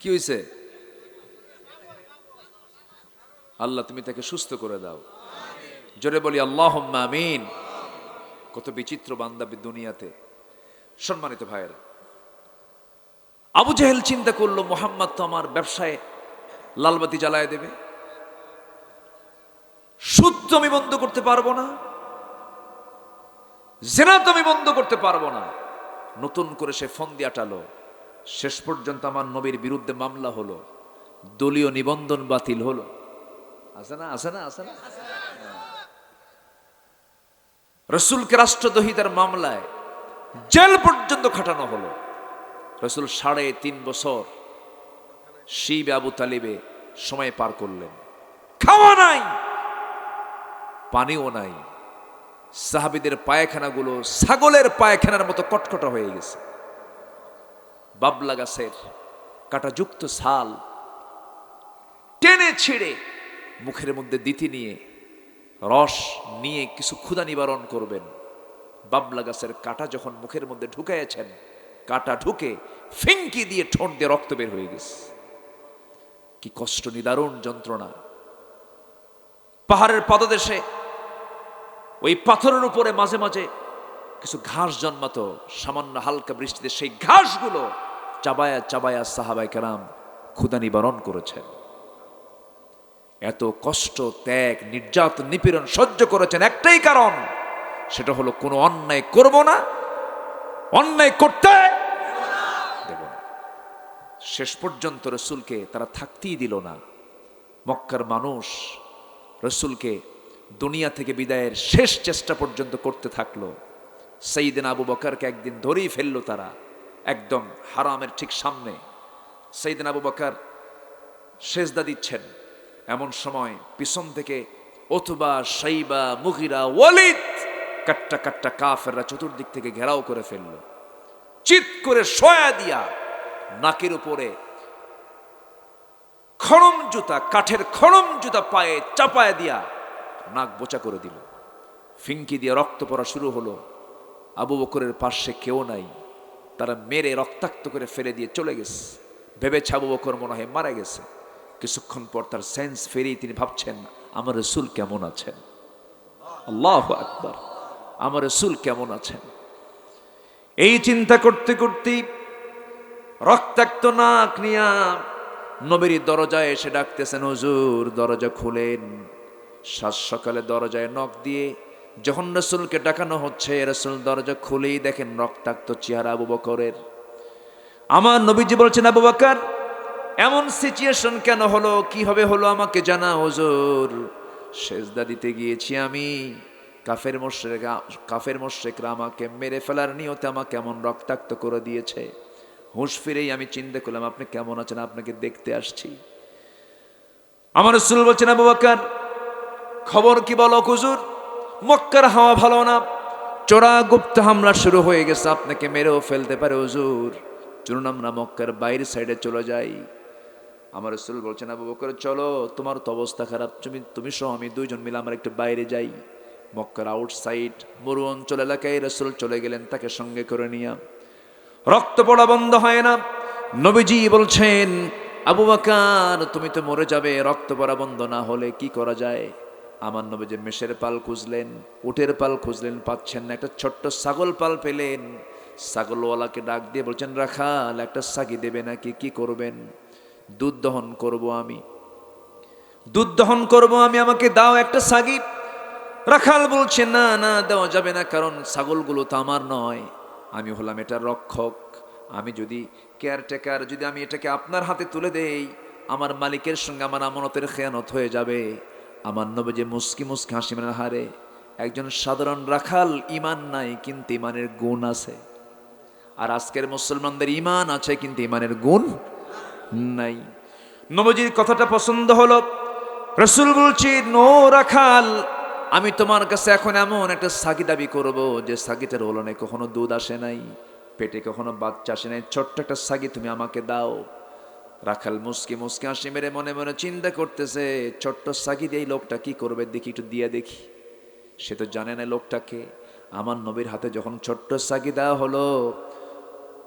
কি হয়েছে? আল্লাহ তুমি তাকে সুস্থ করে দাও। জোরে বলি আল্লাহুম্মা আমিন। কত বিচিত্র বান্দা দুনিয়াতে। সম্মানিত ভাইয়েরা, আবু জাহেল চিন্তা করলো মুহাম্মদ তো আমার ব্যবসায় লালবাতি জ্বালায় দেবে, সুদ তো আমি বন্ধ করতে পারবো না, জেনা তো আমি বন্ধ করতে পারবো না। নতুন করে সে ফন্দি আটালো। শেষ পর্যন্ত আমার নবীর বিরুদ্ধে মামলা হলো, দলীয় নিবন্ধন বাতিল হলো। আছে না? রাসূলকে রাষ্ট্রদ্রোহিতার মামলায় জেল পর্যন্ত খাটানো হলো। রাসূল 3.5 বছর শিবে আবু তালিবে সময় পার করলেন। খাওয়া নাই, পানিও নাই। সাহাবীদের পায়খানাগুলো ছাগলের পায়খানার মতো কটকটা হয়ে গেছে। বাবলা গাছের কাঁটাযুক্ত ছাল টেনে ছিঁড়ে মুখের মধ্যে দিতে নিয়ে রস নিয়ে কিছু ক্ষুধা নিবারণ করবেন। বাবলা গাছের কাঁটা যখন মুখের মধ্যে ঢুকাইয়াছেন, কাঁটা ঢুকে ফিঙ্কি দিয়ে ঠোঁট দিয়ে রক্ত বের হয়ে গেছে। কি কষ্ট, নিদারুণ যন্ত্রণা। পাহাড়ের পদদেশে ওই পাথরের উপরে মাঝে মাঝে কিছু ঘাস জন্মাতো, সামান্য হালকা বৃষ্টিতে সেই ঘাসগুলো চাবায়া চাবায়া সাহাবায়ে কেরাম ক্ষুধা নিবারণ করেছেন। এত কষ্ট, ত্যাগ, নির্যাতন, নিপীড়ন সহ্য করেছেন একটাই কারণ, সেটা হলো কোনো অন্যায় করব না, অন্যায় করতে দেব না। শেষ পর্যন্ত রসুলকে তারা থাকতেই দিল না। মক্কার মানুষ রসুলকে দুনিয়া থেকে বিদায়ের শেষ চেষ্টা পর্যন্ত করতে থাকলো। সাইয়েদনা আবু বকরকে একদিন ধরেই ফেললো তারা, একদম হারামের ঠিক সামনে। সাইয়েদনা আবু বকর সেজদা দিচ্ছেন, এমন সময় পিছন থেকে উতবা, শাইবা, মুগিরা, ওয়ালিদ, কাট্টা কাট্টা কাফেররা চতুর্দিক থেকে ঘেরাও করে ফেললো। চিৎ করে সয়া দিয়া নাকের উপরে খড়ম জুতা, কাঠের খড়ম জুতা পায়ে চাপায় দিয়া নাক বোচা করে দিল। ফিঙ্কি দিয়ে রক্ত পড়া শুরু হলো। আবু বকরের পাশে কেউ নাই, তারা মেরে রক্তাক্ত করে ফেলে দিয়ে চলে গেছে। ভেবেছে আবু বকর মনে হয় মারা গেছে। কিছুক্ষণ পর তার সেন্স ফেরেই তিনি ভাবছেন, আমার রাসূল কেমন আছেন? আল্লাহু আকবার, আমার রাসূল কেমন আছেন? এই চিন্তা করতে করতে রক্তাক্ত নাক নিয়া নবীর দরজায় এসে ডাকতেছেন, হুজুর দরজা খুলেন। সাত সকালে দরজায় নক দিয়ে যখন রাসূলকে ডাকানো হচ্ছে, রাসূল দরজা খুলেই দেখেন রক্তাক্ত চেহারা আবু বকরের। আমার নবীজি বলছেন, আবু বকর এমন সিচুয়েশন কেন হলো, কিভাবে হলো আমাকে জানা হুজুর। সেজদা দিতে গিয়েছি আমি, কাফের মুশরিকরা আমাকে মেরে ফেলার নিয়তে আমাকে এমন রক্তাক্ত করে দিয়েছে। হুঁশ ফিরেই আমি চিন্তা করলাম আপনি কেমন আছেন, আপনাকে দেখতে আসছি। আমার রাসূল বলছেন, আবু বকর খবর কি বলো হুজুর? মক্কার হাওয়া ভালো না, চোরা গুপ্ত হামলা শুরু হয়ে গেছে, আপনাকে মেরেও ফেলতে পারে হুজুর। চলুন আমরা মক্কার বাইরের সাইডে চলে যাই। আমার রাসূল বলছেন, আবু বকর চলো, তোমার তো অবস্থা খারাপ, তুমি সহ আমি দুইজন মিলে আমরা একটু বাইরে যাই। মক্কার আউটসাইড মরু অঞ্চল এলাকায় রাসূল চলে গেলেন তাকে সঙ্গে করে নিয়ে। রক্ত পড়া বন্ধ হয় না। নবীজি বলছেন, আবু বকর তুমি তো মরে যাবে, রক্ত পড়া বন্ধ না হলে কি করা যায়? আমার নবীজি মেষের পাল খুঁজলেন, উটের পাল খুঁজলেন, পাচ্ছেন না। একটা ছোট্ট ছাগল পাল পেলেন। ছাগলওয়ালাকে ডাক দিয়ে বলছেন, রাখাল একটা সাগি দেবে নাকি? কি করবেন? দুধ দহন করব আমি, দুধ দহন করব আমি, আমাকে দাও একটা সাগি। রাখাল বলছে, না না দেওয়া যাবে না, কারণ ছাগলগুলো তো আমার নয়, আমি হলাম এটার রক্ষক। আমি যদি কেয়ারটেকার, যদি আমি এটাকে আপনার হাতে তুলে দেই, আমার মালিকের সঙ্গে আমার আমানতের খেয়ানত হয়ে যাবে। আমার নবীজি মুস্কি মুস্কি হাসি মানে, হারে একজন সাধারণ রাখাল, ইমান নাই কিন্তু ইমানের গুণ আছে। আর আজকের মুসলমানদের ইমান আছে কিন্তু ইমানের গুণ নাই। নবীজির কথাটা পছন্দ হলো। রাসূল বলছি, নো রাখাল, আমি তোমার কাছে এখন এমন একটা সাগি দাবি করব যে সাগিটার ওলনে কখনো দুধ আসে নাই, পেটে কখনো বাচ্চা আসে নাই, ছোট্ট একটা সাগি তুমি আমাকে দাও। রাখাল মুস্কি মুস্কি হাসি মেরে মনে মনে চিন্তা করতেছে, ছোট্ট সাগি দিয়ে এই লোকটা কি করবে, দেখি একটু দিয়ে দেখি। সে তো জানে না লোকটাকে। আমার নবীর হাতে যখন ছোট্ট সাগি দেওয়া হলো,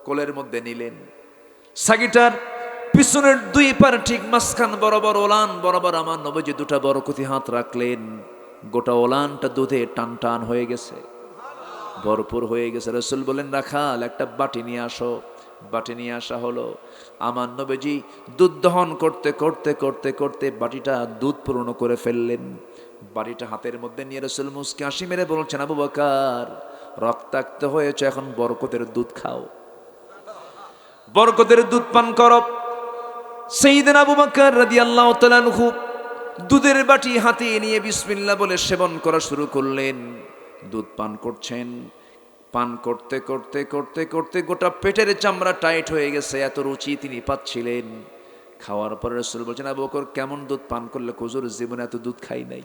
কোলের মধ্যে নিলেন। সাগিটার পিছনের দুই পার ঠিক মাঝখান বরাবর, ওলান বরাবর আমার নবীজি দুটা বরকতি হাত রাখলেন। গোটা ওলানটা দুধে টান টান হয়ে গেছে, ভরপুর হয়ে গেছে। রাসূল বলেন, রাখাল একটা বাটি নিয়ে আসো। বাটি নিয়ে আসা হলো। আমার নবীজি দুধ দহন করতে করতে করতে করতে বাটিটা দুধ পূর্ণ করে ফেললেন। বাটিটা হাতের মধ্যে নিয়ে রাসূল মুস্কি হাসি মেরে বলছেন, আবু বকর রক্তাক্ত হয়েছে, এখন বরকতের দুধ খাও, বরকতের দুধ পান করো। সাইয়েদনা আবু বকর রাদিয়াল্লাহু তাআলা আনহু দুধের বাটি হাতে নিয়ে বিসমিল্লাহ বলে সেবন করা শুরু করলেন। দুধ পান করছেন। পান করতে করতে করতে করতে গোটা পেটের চামড়া টাইট হয়ে গেছে, এত রুচি তিনি পাচ্ছিলেন। খাওয়ার পরে রাসূল বলছেন, আবু বকর কেমন দুধ পান করলে? হুজুর জীবনে এত দুধ খাই নাই,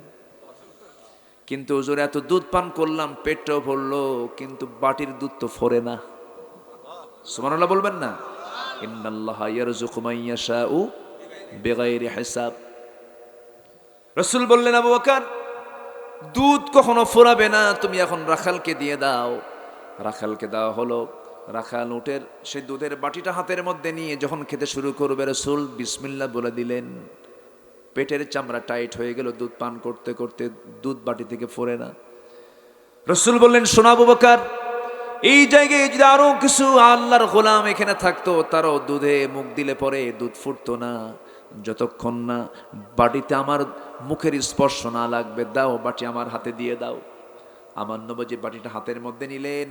কিন্তু হুজুর এত দুধ পান করলাম, পেটটাও ভরলো, কিন্তু বাটির দুধ তো ফোরে না। সুবহানাল্লাহ বলবেন না? ইন্নাল্লাহা ইয়ারযুকু মান ইয়াশাউ বিগাইরি হিসাব। রাসূল বললেন, আবু বকর দুধ কখনো ফুরাবে না, তুমি এখন রাখালকে দিয়ে দাও। রাখালকে দেওয়া হলো। রাখাল উটের সেই দুধের বাটিটা হাতের মধ্যে নিয়ে যখন খেতে শুরু করবে, রাসূল বিসমিল্লাহ বলে দিলেন। পেটের চামড়া টাইট হয়ে গেল, দুধ পান করতে করতে দুধ বাটি থেকে ফোরে না। রাসূল বললেন, শোনো আবু বকর, এই জায়গায় যদি আরো কিছু আল্লাহর গোলাম এখানে থাকতো, তারাও দুধে মুখ দিলে পরে দুধ ফুটতো না, যতক্ষণ না বাটিতে আমার মুখের স্পর্শ না লাগবে। দাও, বাটি আমার হাতে দিয়ে দাও। আমার নবী বাটিটা হাতের মধ্যে নিলেন।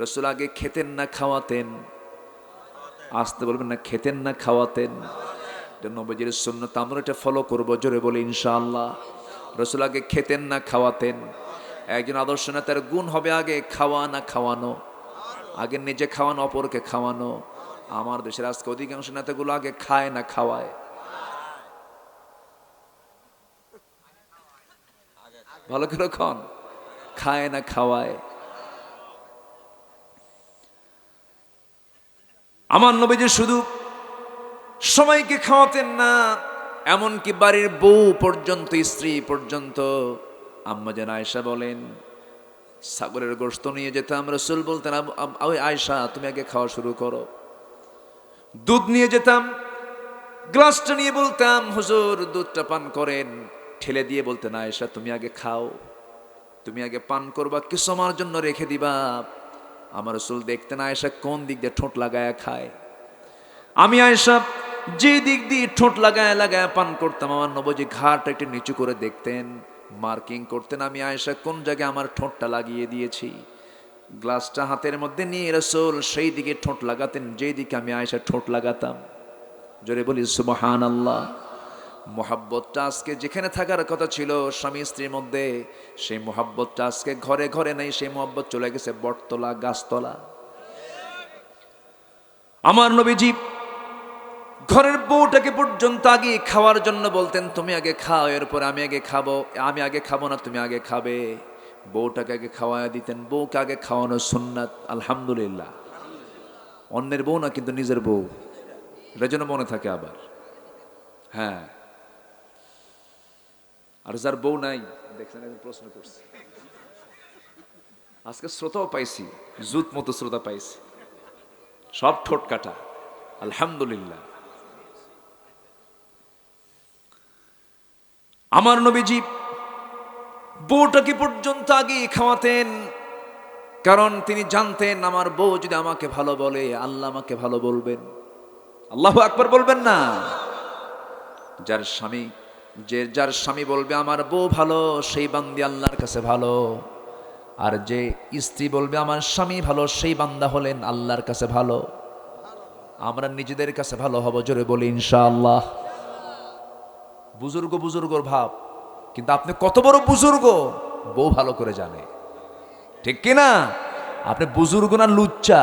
রাসূল আগে খেতেন না খাওয়াতেন? আসতে বলবেন না, খেতেন না খাওয়াতেন? নবীজির সুন্নাত, আমরা এটা ফলো করবো, জোরে বলে ইনশাআল্লাহ। রাসূল আগে খেতেন না খাওয়াতেন? একজন আদর্শ নেতার গুণ হবে আগে খাওয়া না খাওয়ানো, আগে নিজে খাওয়ানো, অপরকে খাওয়ানো। আমার দেশের আজকে অধিকাংশ নেতাগুলো আগে খায় না খাওয়ায়। ভালো করে খন, খায় না খাওয়ায়। আমার নবীজি শুধু সবাইকে খাওয়াতেন না, এমনকি বাড়ির বউ পর্যন্ত, স্ত্রী পর্যন্ত। আম্মা জান আয়েশা বলেন, ছাগলের গোশত নিয়ে যেতাম, রাসূল বলতেন, ওই আয়েশা তুমি আগে খাওয়া শুরু করো। দুধ নিয়ে যেতাম, গ্লাসটা নিয়ে বলতাম, হুজুর দুধটা পান করেন। ঠেলে দিয়ে বলতেন, আয়েশা তুমি আগে খাও, তুমি আগে পান করবা, কিছু আমার জন্য রেখে দিবা। আমার রাসূল দেখতেন আয়েশা কোন দিক দিয়ে ঠোঁট লাগায়া খায়। আমি আয়েশা যে দিক দিয়ে ঠোঁট লাগায় লাগায় পান করতাম, আমার নবীজি ঘাড়টা একটু নিচু করে দেখতেন, মার্কিং করতেন আমি আয়েশা কোন জায়গায় আমার ঠোঁটটা লাগিয়ে দিয়েছি। গ্লাসটা হাতের মধ্যে নিয়ে রাসূল সেই দিকে ঠোঁট লাগাতেন যেই দিকে আমি আয়েশা ঠোঁট লাগাতাম। জোরে বলি সুবহানাল্লাহ। মোহাব্বতটা আজকে যেখানে থাকার কথা ছিল স্বামী স্ত্রীর মধ্যে, সেই মোহাব্বতটা আজকে ঘরে ঘরে নেই, সেই মোহাব্বত চলে গেছে বটতলা গাছতলা। আমার নবীজি ঘরের বউটাকে পর্যন্ত আগে খাওয়ার জন্য বলতেন, তুমি আগে খাও, এরপর আমি আগে খাবো। আমি আগে খাবো না, তুমি আগে খাবে। বউটাকে আগে খাওয়ায় দিতেন। বউকে আগে খাওয়ানো সুন্নাত, আলহামদুলিল্লাহ। অন্যের বউ না, কিন্তু নিজের বউ, এটা যেন মনে থাকে আবার। হ্যাঁ, আর যার বউ নাই, দেখছেন প্রশ্ন করছে, আজকে শ্রোতাও পাইছি, জুত মতো শ্রোতা পাইছি, সব ঠোঁট কাটা, আলহামদুলিল্লাহ। আমার নবীজি বউটাকে পর্যন্ত আগে খাওয়াতেন, কারণ তিনি জানতেন আমার বউ যদি আমাকে ভালো বলে, আল্লাহ আমাকে ভালো বলবেন। আল্লাহু আকবার বলবেন না? যার স্বামী বলবে আমার বউ ভালো, সেই বান্দি আল্লাহর কাছে ভালো। আর যে স্ত্রী বলবে আমার স্বামী ভালো, সেই বান্দা হলেন আল্লাহর কাছে ভালো। আমরা নিজেদের কাছে ভালো হব, জোরে বলি ইনশাআল্লাহ। বুজুর্গ বুজুর্গর ভাব, কিন্তু আপনি কত বড় বুজুর্গ বউ ভালো করে জানে, ঠিক কিনা? আপনি বুজুর্গ না লুচ্চা,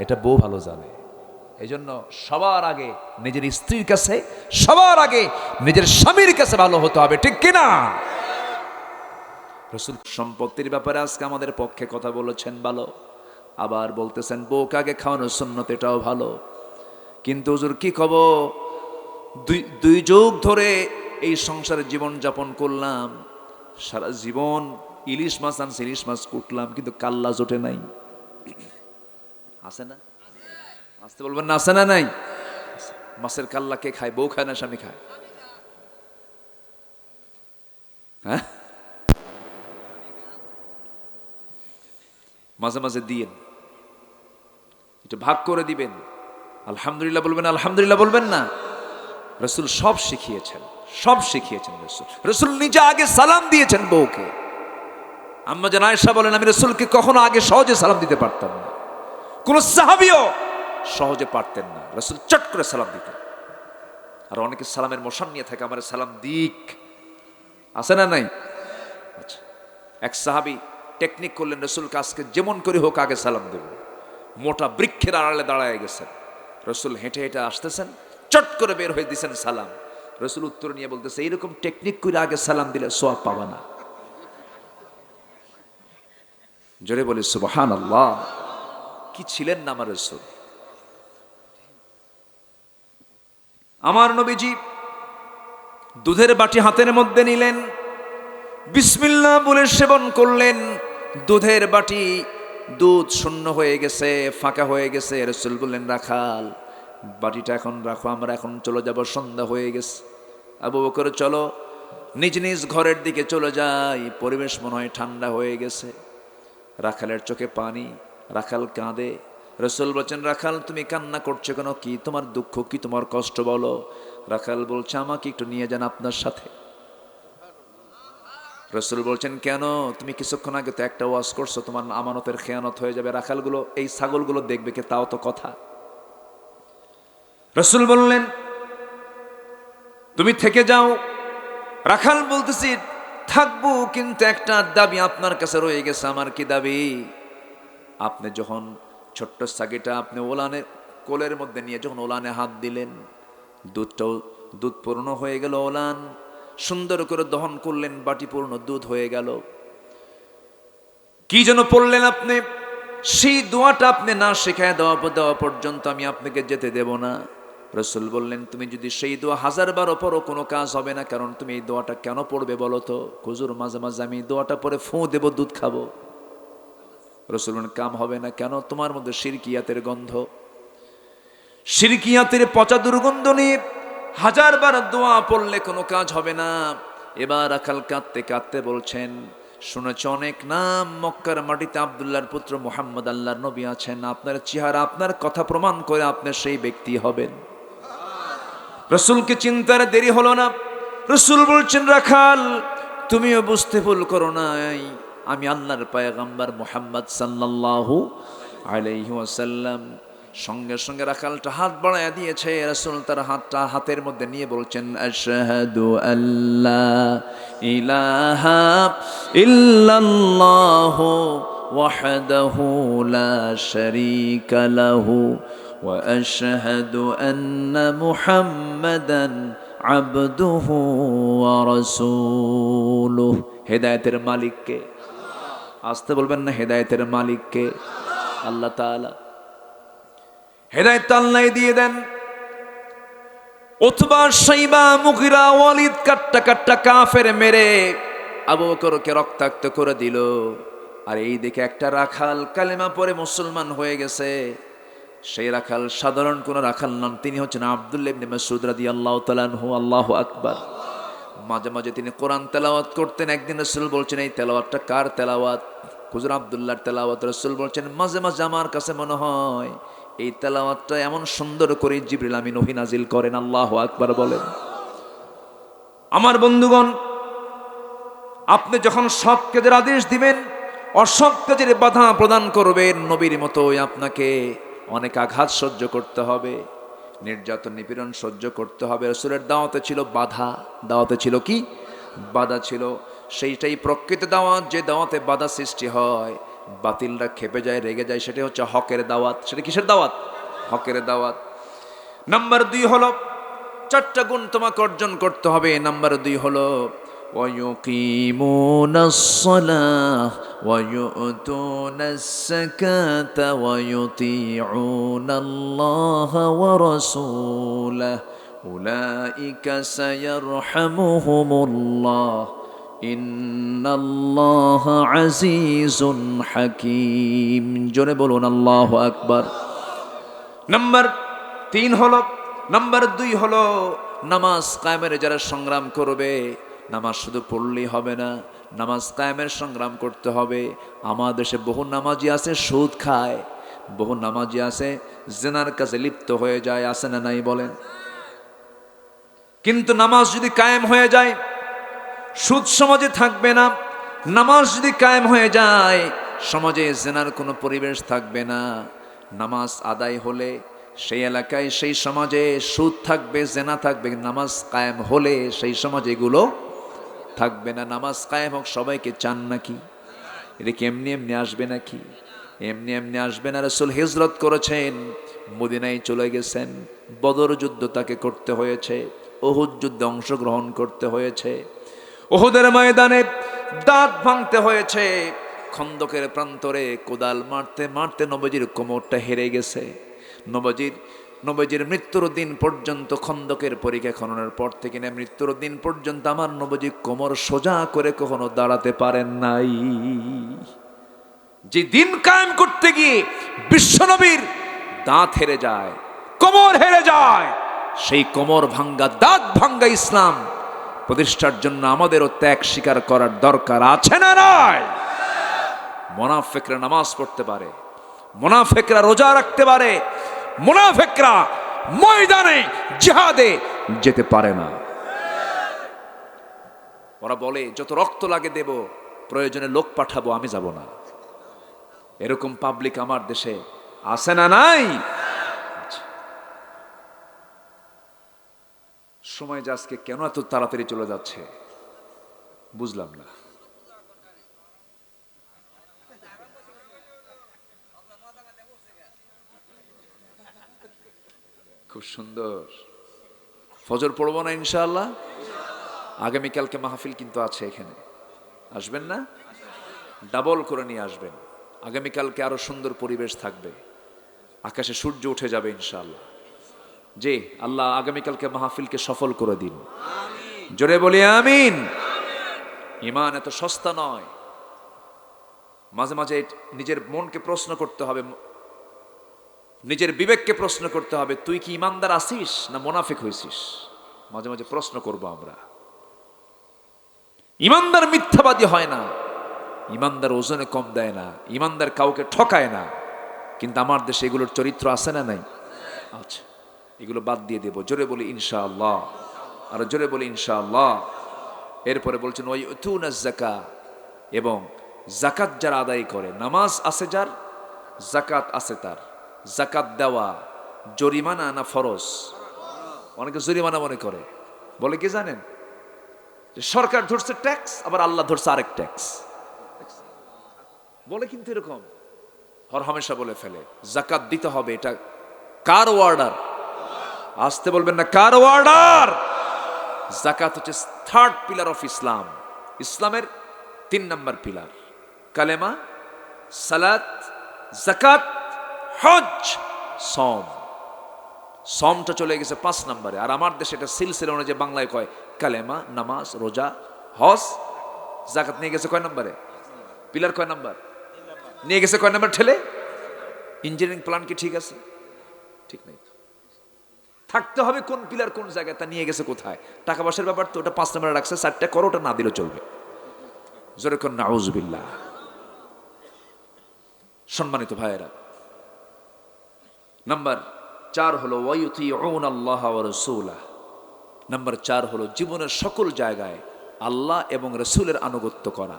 এটা বউ ভালো জানে। এই জন্য সবার আগে নিজের স্ত্রীর কাছে, সবার আগে নিজের স্বামীর কাছে ভালো হতে হবে, ঠিক কিনা? রাসূল সম্পত্তির ব্যাপারে আজকে আমাদের পক্ষে কথা বলেছেন ভালো, আবার বলতেছেন বউকে আগে খাওয়ানোর সুন্নত, এটাও ভালো। কিন্তু হুজুর কি খবর, দুই যুগ ধরে এই সংসারে জীবন যাপন করলাম, সারা জীবন ইলিশ মাছ আনছে, ইলিশ মাছ কুটলাম, কিন্তু কাল্লা জোটে নাই। আছে না? আসতে বলবেন না, আছে না নাই? মাছের কাল্লা কে খায়? বউ খায় না স্বামী খায়? হ্যাঁ, মাঝে মাঝে দিয়েন, এটা ভাগ করে দিবেন। আলহামদুলিল্লাহ বলবেন, আলহামদুলিল্লাহ বলবেন না? রাসূল সব শিখিয়েছেন, সব শিখিয়েছেন। রাসূল নিজে আগে সালাম দিয়েছেন বউকে। আম্মা জান আয়েশা বলেন, আমি রাসূলকে কখনো আগে সহজে সালাম দিতে পারতাম না, কোন সাহাবীও সহজে পারতেন না। রাসূল চট করে সালাম দিতেন। আর অনেকে সালামের মোশন নিয়ে থাকে, আমার সালাম দিক, আছে না নাই? আচ্ছা, এক সাহাবী টেকনিক করলেন, রাসূলকে আজকে যেমন করে হোক আগে সালাম দেব। মোটা বৃক্ষের আড়ালে দাঁড়ায় গেছেন, রাসূল হেঁটে হেঁটে আসতেছেন, চট করে বের হয়ে দিয়েছেন সালাম। রাসূল উত্তর নিয়ে বলতেছে, এইরকম টেকনিক করে আগে সালাম দিলে সওয়াব পাবা না। জোরে বলি সুবহানাল্লাহ। কি ছিলেন না আমার রাসূল! আমার নবীজি দুধের বাটি হাতের মধ্যে নিলেন, বিসমিল্লাহ বলে সেবন করলেন। দুধের বাটি, দুধ শূন্য হয়ে গেছে, ফাঁকা হয়ে গেছে। রাসূল বললেন, রাখাল বাটিটা এখন রাখো, আমরা এখন চলে যাব, সন্ধ্যা হয়ে গেছে। আবু বকর, চলো নিজ নিজ ঘরের দিকে চলে যাই, পরিবেশ মনে হয় ঠান্ডা হয়ে গেছে। রাখালের চোখে পানি, রাখাল কাঁদে। রাসূল বলছেন, রাখাল তুমি কান্না করছো কেন? কি তোমার দুঃখ, কি তোমার কষ্ট বলো? রাখাল বলছে, আমাকে একটু নিয়ে যান আপনার সাথে। রাসূল বলছেন, কেন? তুমি কিছুক্ষণ আগে তো একটা ওয়াজ করছো, তোমার আমানতের খেয়ানত হয়ে যাবে। রাখালগুলো, এই ছাগলগুলো দেখবে কে? তাও তো কথা। রাসূল বললেন, তুমি থেকে যাও। রাখাল বলতেছি, থাকবো, কিন্তু একটা দাবি আপনার কাছে রয়ে গেছে। আমার কি দাবি? আপনি যখন ছোট্ট ছাগিটা আপনি ওলানে কোলের মধ্যে নিয়ে যখন ওলানে হাত দিলেন, দুধ পূর্ণ হয়ে গেল। ওলান সুন্দর করে দহন করলেন, বাটি পূর্ণ দুধ হয়ে গেল। কি যেন পড়লেন আপনি? সেই দোয়াটা আপনি না শেখায় দেওয়া পর্যন্ত আমি আপনাকে যেতে দেব না। রাসূল বললেন, তুমি যদি সেই দোয়া 1000 বার পড়ো কোনো কাজ হবে না। কারণ তুমি এই দোয়াটা কেন পড়বে বলো তো? হুজুর, মাঝে মাঝে আমি দোয়াটা পরে ফু দেব, দুধ খাবো। রাসূল বললেন, কাম হবে না। কেন? তোমার মধ্যে শিরকিয়াতের গন্ধ, শিরকিয়াতের পচা দুর্গন্ধ নিয়ে 1000 বার দোয়া পড়লে কোনো কাজ হবে না। এবার রাখাল কাঁদতে কাঁদতে বলছেন, শুনেছ অনেক নাম, মক্কার মাটিতে আব্দুল্লাহর পুত্র মুহাম্মদ আল্লাহর নবী আছেন। আপনার চেহারা, আপনার কথা প্রমাণ করে আপনি সেই ব্যক্তি হবেন। রাসূলকে চিন্তার দেরি হলো না। রাসূল বলছেন, রাখাল তুমিও বুঝতে ভুল করো নাই, আমি আল্লাহর পয়গম্বর মুহাম্মদ সাল্লাল্লাহু আলাইহি ওয়াসাল্লাম। সঙ্গে সঙ্গে রাখালটা হাত বাড়ায় দিয়েছে। রাসূল তার হাতটা হাতের মধ্যে নিয়ে বলছেন, আশহাদু আল্লা ইলাহা ইল্লাল্লাহু ওয়াহদাহু লা শারীকা লাহু ওয়া আশহাদু আন্না মুহাম্মাদান আবদুহু ওয়া রাসূলুহু। হেদায়েতের মালিক কে? আসতে বলবেন না, হেদায়েতের মালিক কে? আল্লাহ তাআলা। হেদায়েত আল্লাহ দিয়ে দেন। উতবা, শাইবা, মুগিরা, ওয়ালিদ কাট্টা কাট্টা কাফের মেরে আবু বকরকে রক্তাক্ত করে দিল। আর এই দিকে একটা রাখাল কালেমা পড়ে মুসলমান হয়ে গেছে। সেই রাখাল সাধারণ কোন রাখাল নন, তিনি হচ্ছেন আব্দুল্লাহ ইবনে মাসউদ রাদিয়াল্লাহু তাআলা আনহু। আল্লাহু আকবার। মাঝে মাঝে তিনি কোরআন তেলাওয়াত করতেন। একদিন রাসূল বলছেন, এই তেলাওয়াতটা কার তেলাওয়াত? হুজুর আব্দুল্লাহর তেলাওয়াত। রাসূল বলছেন, মাঝে মাঝে আমার কাছে মনে হয় এই তেলাওয়াতটা এমন সুন্দর করে জিবরিল আমিন ওহী নাজিল করেন। আল্লাহু আকবার বলেন। আমার বন্ধুগণ, আপনি যখন সৎ কাজের আদেশ দিবেন, অসৎ কাজের বাধা প্রদান করবেন, নবীর মতোই আপনাকে অনেক আঘাত সহ্য করতে হবে, নির্যাতন নিপীড়ন সহ্য করতে হবে। রাসূলের দাওয়াতে ছিল বাধা। দাওয়াতে ছিল কি? বাধা ছিল। সেইটাই প্রকৃত দাওয়াত। যে দাওয়াতে বাধা সৃষ্টি হয়, বাতিলরা খেপে যায়, রেগে যায়, সেটা হচ্ছে হকের দাওয়াত। সেটা কিসের দাওয়াত? হকের দাওয়াত। নাম্বার 2 হলো, 4টা গুণ তোমাকে অর্জন করতে হবে। নাম্বার 2 হলো وَيُقِيمُونَ الصَّلَاةَ وَيُؤْتُونَ الزَّكَاةَ وَيُطِيعُونَ اللَّهَ وَرَسُولَهُ أُولَئِكَ سَيَرْحَمُهُمُ اللَّهُ إِنَّ اللَّهَ عَزِيزٌ حَكِيمٌ। জোরে বলুন আল্লাহু আকবার। নাম্বার 3 হলো, নাম্বার 2 হলো, নামাজ কায়েমের যারা সংগ্রাম করবে, নামাজ শুধু পড়লেই হবে না, নামাজ কায়েমের সংগ্রাম করতে হবে। আমাদের দেশে বহু নামাজি আছে সুদ খায়, বহু নামাজি আছে জিনার কাছে লিপ্ত হয়ে যায়। আছে না নাই বলেন? কিন্তু নামাজ যদি কায়েম হয়ে যায়, সুদ সমাজে থাকবে না। নামাজ যদি কায়েম হয়ে যায়, সমাজে জিনার কোনো পরিবেশ থাকবে না। নামাজ আদায় হলে সেই এলাকায়, সেই সমাজে সুদ থাকবে, জেনা থাকবে। নামাজ কায়েম হলে সেই সমাজে এগুলো থাকবে না। নামাজ কায়েম হোক, সবাইকে চান নাকি? এটা কি এমনি এমনি আসবে নাকি? এমনি এমনি আসবে না। রাসূল হিজরত করেছেন, মদিনায় চলে গেছেন। বদর যুদ্ধ তাকে করতে হয়েছে, উহুদ যুদ্ধে অংশগ্রহণ করতে হয়েছে, উহুদের ময়দানে দাঁত ভাঙতে হয়েছে, খন্দকের প্রান্তরে কোদাল মারতে মারতে নবীজির কোমরটা হেরে গেছে। নবীজির নবীজির মৃত্যুর দিন পর্যন্ত, খন্দকের পরীক্ষা খননের পর থেকে না মৃত্যুর দিন পর্যন্ত আমার নবীজি কোমর সোজা করে কখনো দাঁড়াতে পারেন নাই। যে দিন কায়েম করতে গিয়ে বিশ্বনবীর দাঁত হেরে যায়, কোমর হেরে যায়, সেই কোমর ভাঙ্গা, দাঁত ভাঙ্গা ইসলাম প্রতিষ্ঠার জন্য আমাদেরও ত্যাগ স্বীকার করার দরকার আছে না নাই? মুনাফিকরা নামাজ পড়তে পারে, মুনাফিকরা রোজা রাখতে পারে, মুনাফিকরা ময়দানে জিহাদে যেতে পারে না। ওরা বলে যত রক্ত লাগে দেব, প্রয়োজনে লোক পাঠাবো, আমি যাব না। এরকম পাবলিক আমার দেশে আছে না নাই? সময় যে আজকে কেন এত তাড়াতাড়ি চলে যাচ্ছে বুঝলাম না। খুব সুন্দর। ফজর পড়বো না ইনশাআল্লাহ? আগামীকালকে মাহফিল কিন্তু আছে, এখানে আসবেন না? ডাবল করে নিয়ে আসবেন। আগামীকালকে আরো সুন্দর পরিবেশ থাকবে, আকাশে সূর্য উঠে যাবে ইনশাআল্লাহ। জি, আল্লাহ আগামীকালকে মাহফিলকে সফল করে দিন, জোরে বলি আমিন। ঈমান এত সস্তা নয়। মাঝে মাঝে নিজের মনকে প্রশ্ন করতে হবে, নিজের বিবেককে প্রশ্ন করতে হবে, তুই কি ঈমানদার আছিস না মুনাফিক হইছিস? মাঝে মাঝে প্রশ্ন করব আমরা। ঈমানদার মিথ্যাবাদী হয় না, ঈমানদার ওজনে কম দেয় না, ঈমানদার কাউকে ঠকায় না। কিন্তু আমার দেশে এগুলোর চরিত্র আছে না নাই? আচ্ছা, এগুলো বাদ দিয়ে দেব। জোরে বলি ইনশাআল্লাহ, আর জোরে বলি ইনশাআল্লাহ। এরপরে বলছেন ওয়ায়ুতুনা যাকাত, এবং যাকাত যারা আদায় করে, নামাজ আছে যার, যাকাত আছে তার। যাকাত দেওয়া জরিমানা না ফরজ? অনেকে জরিমানা মনে করে, বলে কি জানেন, যে সরকার ধরছে ট্যাক্স, আবার আল্লাহ ধরছে আরেক ট্যাক্স বলে। কিন্তু এরকম হরহামেশা বলে ফেলে। যাকাত দিতে হবে, এটা কার অর্ডার? আসতে বলবেন না, কার অর্ডার? যাকাত হচ্ছে থার্ড পিলার অফ ইসলাম, ইসলামের 3 নম্বর পিলার। কালেমা, সালাত, যাকাত, হজ, সম। সমটা চলে গেছে 5 নম্বরে। আর আমার দেশে এটা সিলসিলা অনুযায়ী বাংলায় কয় কালেমা, নামাজ, রোজা, হজ, যাকাত নিয়ে গেছে কয় নম্বরে? পিলার কয় নাম্বার নিয়ে গেছে? কয় নাম্বার ঠেলে? ইঞ্জিনিয়ারিং প্ল্যান কি ঠিক আছে? ঠিক নাই। থাকতে হবে কোন পিলার কোন জায়গায়, তা নিয়ে গেছে কোথায়? টাকা পয়সার ব্যাপার তো, ওটা 5 নম্বরে রাখছে, 4টা করো, ওটা না দিলেও চলবে। জোরে কোন নাউজুবিল্লাহ। সম্মানিত ভাইয়েরা, নাম্বার 4 হলো ওয়ায়ুতিউনাল্লাহ ওয়া রাসূলাহ। নাম্বার 4 হলো জীবনের সকল জায়গায় আল্লাহ এবং রাসূলের আনুগত্য করা।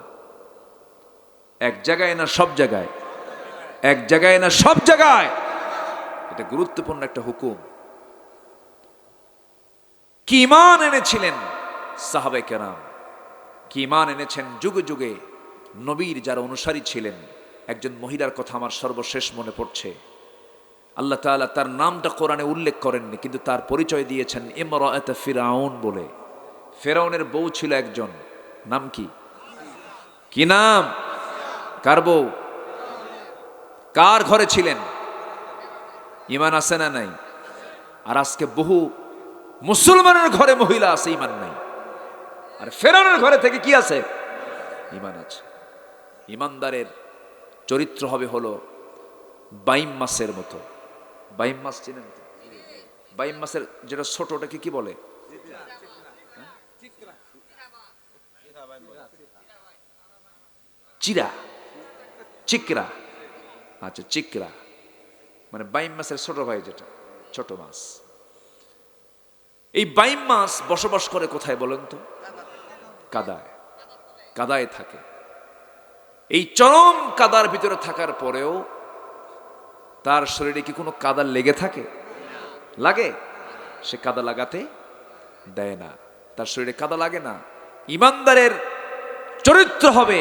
এক জায়গায় না সব জায়গায়? এক জায়গায় না সব জায়গায়? এটা গুরুত্বপূর্ণ একটা হুকুম। কি ঈমান এনেছিলেন সাহাবায়ে কেরাম, কি ঈমান এনেছেন যুগে যুগে নবীর যারা অনুসারী ছিলেন। একজন মহিলার কথা আমার সর্বশেষ মনে পড়ছে। আল্লাহ তাআলা তার নামটা কোরআনে উল্লেখ করেননি, কিন্তু তার পরিচয় দিয়েছেন ইমরাআত ফিরাউন বলে। ফেরাউনের বউ ছিল একজন, নাম কি? কি নাম? কার বউ? কার ঘরে ছিলেন? ঈমান আছে না নাই? আর আজকে বহু মুসলমানের ঘরে মহিলা আছে, ঈমান নাই। আর ফেরাউনের ঘরে থেকে কি আছে? ঈমান আছে। ঈমানদারের চরিত্র হবে হলো বাইম মাছের মতো। বাইম মাছ চিনেন তো? বাইম মাছের যেটা ছোট, ওটাকে কি বলে? চিরা, চিকরা। আচ্ছা, চিকরা মানে বাইম মাছের ছোট ভাই, যেটা ছোট মাছ। এই বাইম মাছ বসবাস করে কোথায় বলেন তো? কাদায়। কাদায় থাকে। এই চরম কাদার ভিতরে থাকার পরেও তার শরীরে কি কোনো কাদা লেগে থাকে? লাগে? সে কাদা লাগাতে দেয় না, তার শরীরে কাদা লাগে না। ঈমানদারের চরিত্র হবে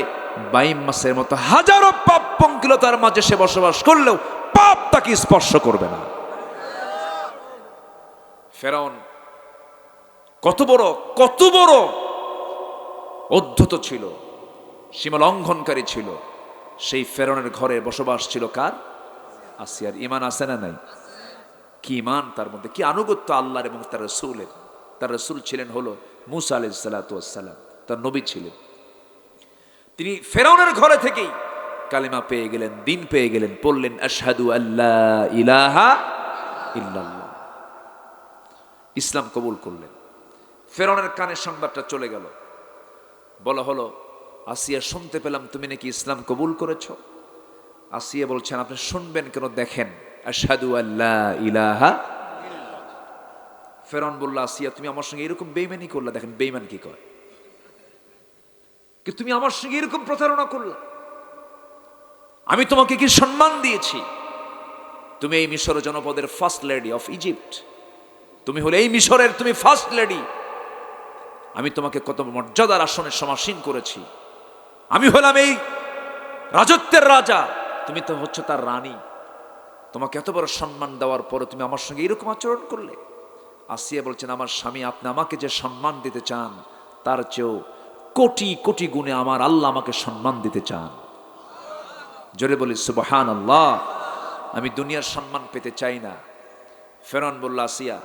বাইম মাছের মতো। হাজারো পাপ পঙ্কিলতার মাঝে সে বসবাস করলেও পাপ তাকে স্পর্শ করবে না। ফেরাউন কত বড় অদ্ভুত ছিল, সীমা লঙ্ঘনকারী ছিল। সেই ফেরাউনের ঘরে বসবাস ছিল কার? আসিয়ার। ঈমান আছে না নাই? কি ঈমান তার মধ্যে, কি আনুগত্য আল্লাহর এবং তার রাসূলের। তার রাসূল ছিলেন হলো মূসা আলাইহিস সালাতু ওয়াস সালাম, তার নবী ছিলেন। তিনি ফেরাউনের ঘরে থেকেই কালেমা পেয়ে গেলেন, দিন পেয়ে গেলেন, পড়লেন আশহাদু আল্লা ইলাহা ইল্লাল্লাহ, ইসলাম কবুল করলেন। ফেরাউনের কানে সংবাদটা চলে গেল, বলা হলো আসিয়া শুনতে পেলাম তুমি নাকি ইসলাম কবুল করেছো। আসিয়া বলছেন আপনি শুনবেন কেন, দেখেন আশহাদু আল্লা ইলাহা। ফেরাউন বলল আসিয়া তুমি আমার সঙ্গে এরকম বেঈমানি করলা, দেখেন বেঈমান কি কয়, কি তুমি আমার সঙ্গে এরকম প্রতারণা করলা, আমি তোমাকে কি সম্মান দিয়েছি, তুমি এই মিশর জনপদের ফার্স্ট লেডি অফ ইজিপ্ট, তুমি হলে এই মিশরের তুমি ফার্স্ট লেডি, আমি তোমাকে কত মর্যাদার আসনে সমাসীন করেছি, আমি হলাম এই রাজত্বের রাজা, তুমি তো হচ্ছে তার রানী, তোমাকে এত বড় সম্মান দেওয়ার পরে তুমি আমার সঙ্গে এরকম আচরণ করলে। আসিয়া বলছেন আমার স্বামী আপনি আমাকে যে সম্মান দিতে চান তার চেয়েও কোটি কোটি গুণে আমার আল্লাহ আমাকে সম্মান দিতে চান। জোরে বলি সুবহানাল্লাহ। আমি দুনিয়ার সম্মান পেতে চাই না। ফেরাউন বলল আসিয়া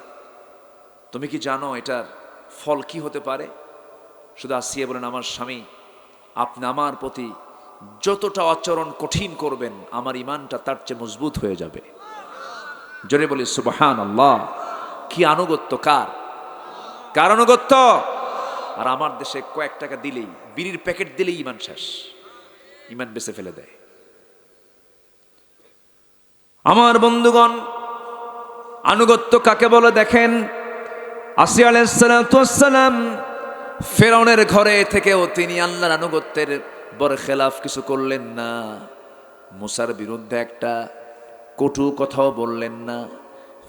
তুমি কি জানো এটার ফল কি হতে পারে? শুধু আসিয়া বলেন আমার স্বামী আপনি আমার প্রতি যতটা আচরণ কঠিন করবেন আমার ঈমানটা তার চেয়ে মজবুত হয়ে যাবে। জোরে বলি সুবহানাল্লাহ। কি আনুগত্য, কার আনুগত্য? আর আমার দেশে কয়েক টাকা দিলেই, বিড়ির প্যাকেট দিলেই ঈমান শেষ, ঈমান বেঁচে ফেলে দেয়। আমার বন্ধুগণ আনুগত্য কাকে বলে দেখেন, আসিয়া আলাইহিস সালাতু ওয়াস সালাম ফেরাউনের ঘরে থেকেও তিনি আল্লাহর আনুগত্যের বরখেলাফ কিছু করলেন না। মুসার বিরুদ্ধে একটা কটু কথাও বললেন না।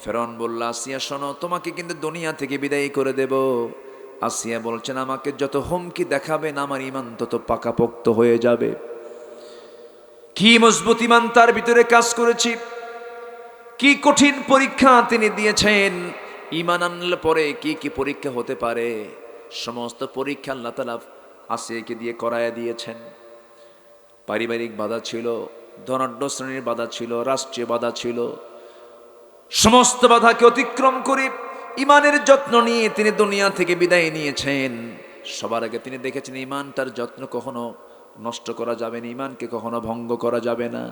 ফেরাউন বলল আসিয়া শোনো তোমাকে কিন্তু দুনিয়া থেকে বিদায় করে দেব। আসিয়া বলছেন আমাকে যত হুমকি দেখাবেন আমার ঈমান তত পাকাপোক্ত হয়ে যাবে। কি মজবুত ঈমান তার ভিতরে কাজ করেছি, কি কঠিন পরীক্ষা তিনি দিয়েছেন। ঈমান আনলে পরে কি কি পরীক্ষা হতে পারে সমস্ত পরীক্ষা আল্লাহ তাআলা আসিয়াকে দিয়ে করায়া দিয়েছেন। পারিবারিক বাধা ছিল, ধনাঢ্য শ্রেণীর বাধা ছিল, রাষ্ট্রীয় বাধা ছিল, সমস্ত বাধাকে অতিক্রম করে ঈমানের যত্ন নিয়ে তিনি দুনিয়া থেকে বিদায় নিয়েছেন। সবার আগে তিনি দেখেছেন ঈমানটার যত্ন কখনো নষ্ট করা যাবে না, ঈমানকে কখনো ভঙ্গ করা যাবে না।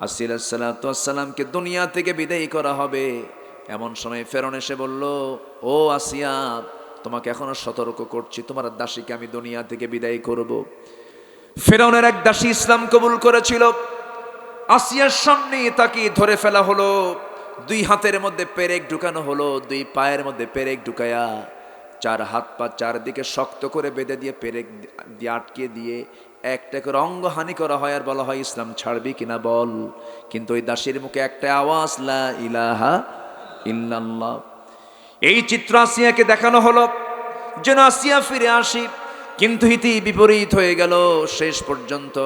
আসিয়া আলাইহিস সালাতু ওয়াস সালামকে দুনিয়া থেকে বিদায় করা হবে। এমন সময় ফেরাউন এসে বলল ও আসিয়া তোমাকে এখনো সতর্ক করছি, তোমার দাসীকে আমি দুনিয়া থেকে বিদায় করব। ফেরাউনের এক দাসী ইসলাম কবুল করেছিল, আসিয়ার সামনে তাকে ধরে ফেলা হলো, দুই হাতের মধ্যে পেরেক ঢুকানো হলো, দুই পায়ের মধ্যে পেরেক ঢুকায়া চার হাত পা চারদিকে শক্ত করে বেঁধে দিয়ে পেরেক দিয়ে আটকে দিয়ে একটা করে অঙ্গহানি করা হয় আর বলা হয় ইসলাম ছাড়বি কিনা বল। কিন্তু ওই দাসীর মুখে একটা আওয়াজ লা ইলাহা ইল্লাল্লাহ। এই চিত্র আসিয়াকে দেখানো হলো যেন আসিয়া ফিরে আসি, কিন্তু ইতি বিপরীত হয়ে গেল। শেষ পর্যন্ত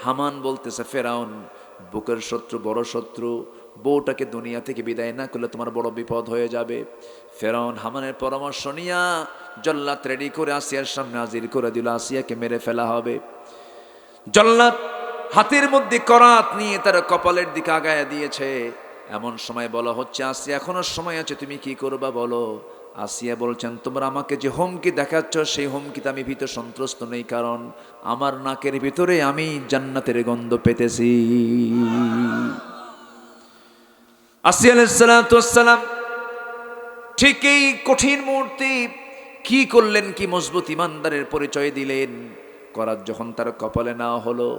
হামান বলতেছে ফেরাউন বুকের শত্রু বড় শত্রু, বউটাকে দুনিয়া থেকে বিদায় না করলে তোমার বড় বিপদ হয়ে যাবে। ফেরাউন হামানের পরামর্শ নিয়া জল্লাদ রেডি করে আসিয়ার সামনে হাজির করে দিল, আসিয়াকে মেরে ফেলা হবে। জল্লাদ হাতের মধ্যে করাত নিয়ে তার কপালের দিকে আগায়া দিয়েছে। এমন সময় বলা হচ্ছে আসিয়া এখনো সময় আছে, তুমি কি করবা বলো। আসিয়া বলছেন তোমরা আমাকে যে হুমকি দেখাচ্ছ সেই হুমকিতে আমি ভীত সন্ত্রস্ত নেই, কারণ আমার নাকের ভিতরে আমি জান্নাতের গন্ধ পেতেছি। আসিয়া আলাইহিস সালাতু ওয়াস সালাম ঠিক এই কঠিন মুহূর্তে কি করলেন, কি মজবুত ইমানদারের পরিচয় দিলেন। করাত যখন তার কপালে নেওয়া হলো,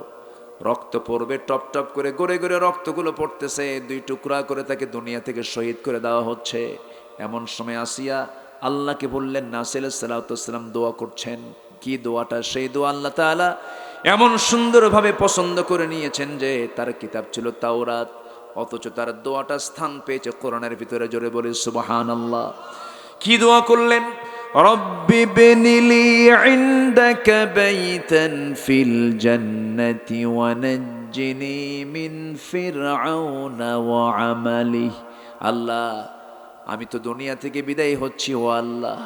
রক্ত পড়বে টপ টপ করে, গড়ে গড়ে রক্তগুলো পড়তেছে, দুই টুকরা করে তাকে দুনিয়া থেকে শহীদ করে দেওয়া হচ্ছে। এমন সময় আসিয়া আল্লাহকে বললেন, আসিয়া আলাইহিস সালাতু ওয়াস সালাম দোয়া করছেন। কি দোয়াটা? সেই দোয়া আল্লাহ তাআলা এমন সুন্দরভাবে পছন্দ করে নিয়েছেন যে তার কিতাব ছিল তাওরাত, অথচ তার দোয়াটা স্থান পেয়েছে কোরআনের ভিতরে। জোরে বলি সুবহানাল্লাহ। কি দোয়া করলেন? রব্বি বিনিলি ইনদাকা বাইতান ফিল জান্নাতি ওয়া নাজ্জিনি মিন ফিরআউনা ওয়া আমালিহি। আল্লাহ আমি তো দুনিয়া থেকে বিদায় হচ্ছি, ও আল্লাহ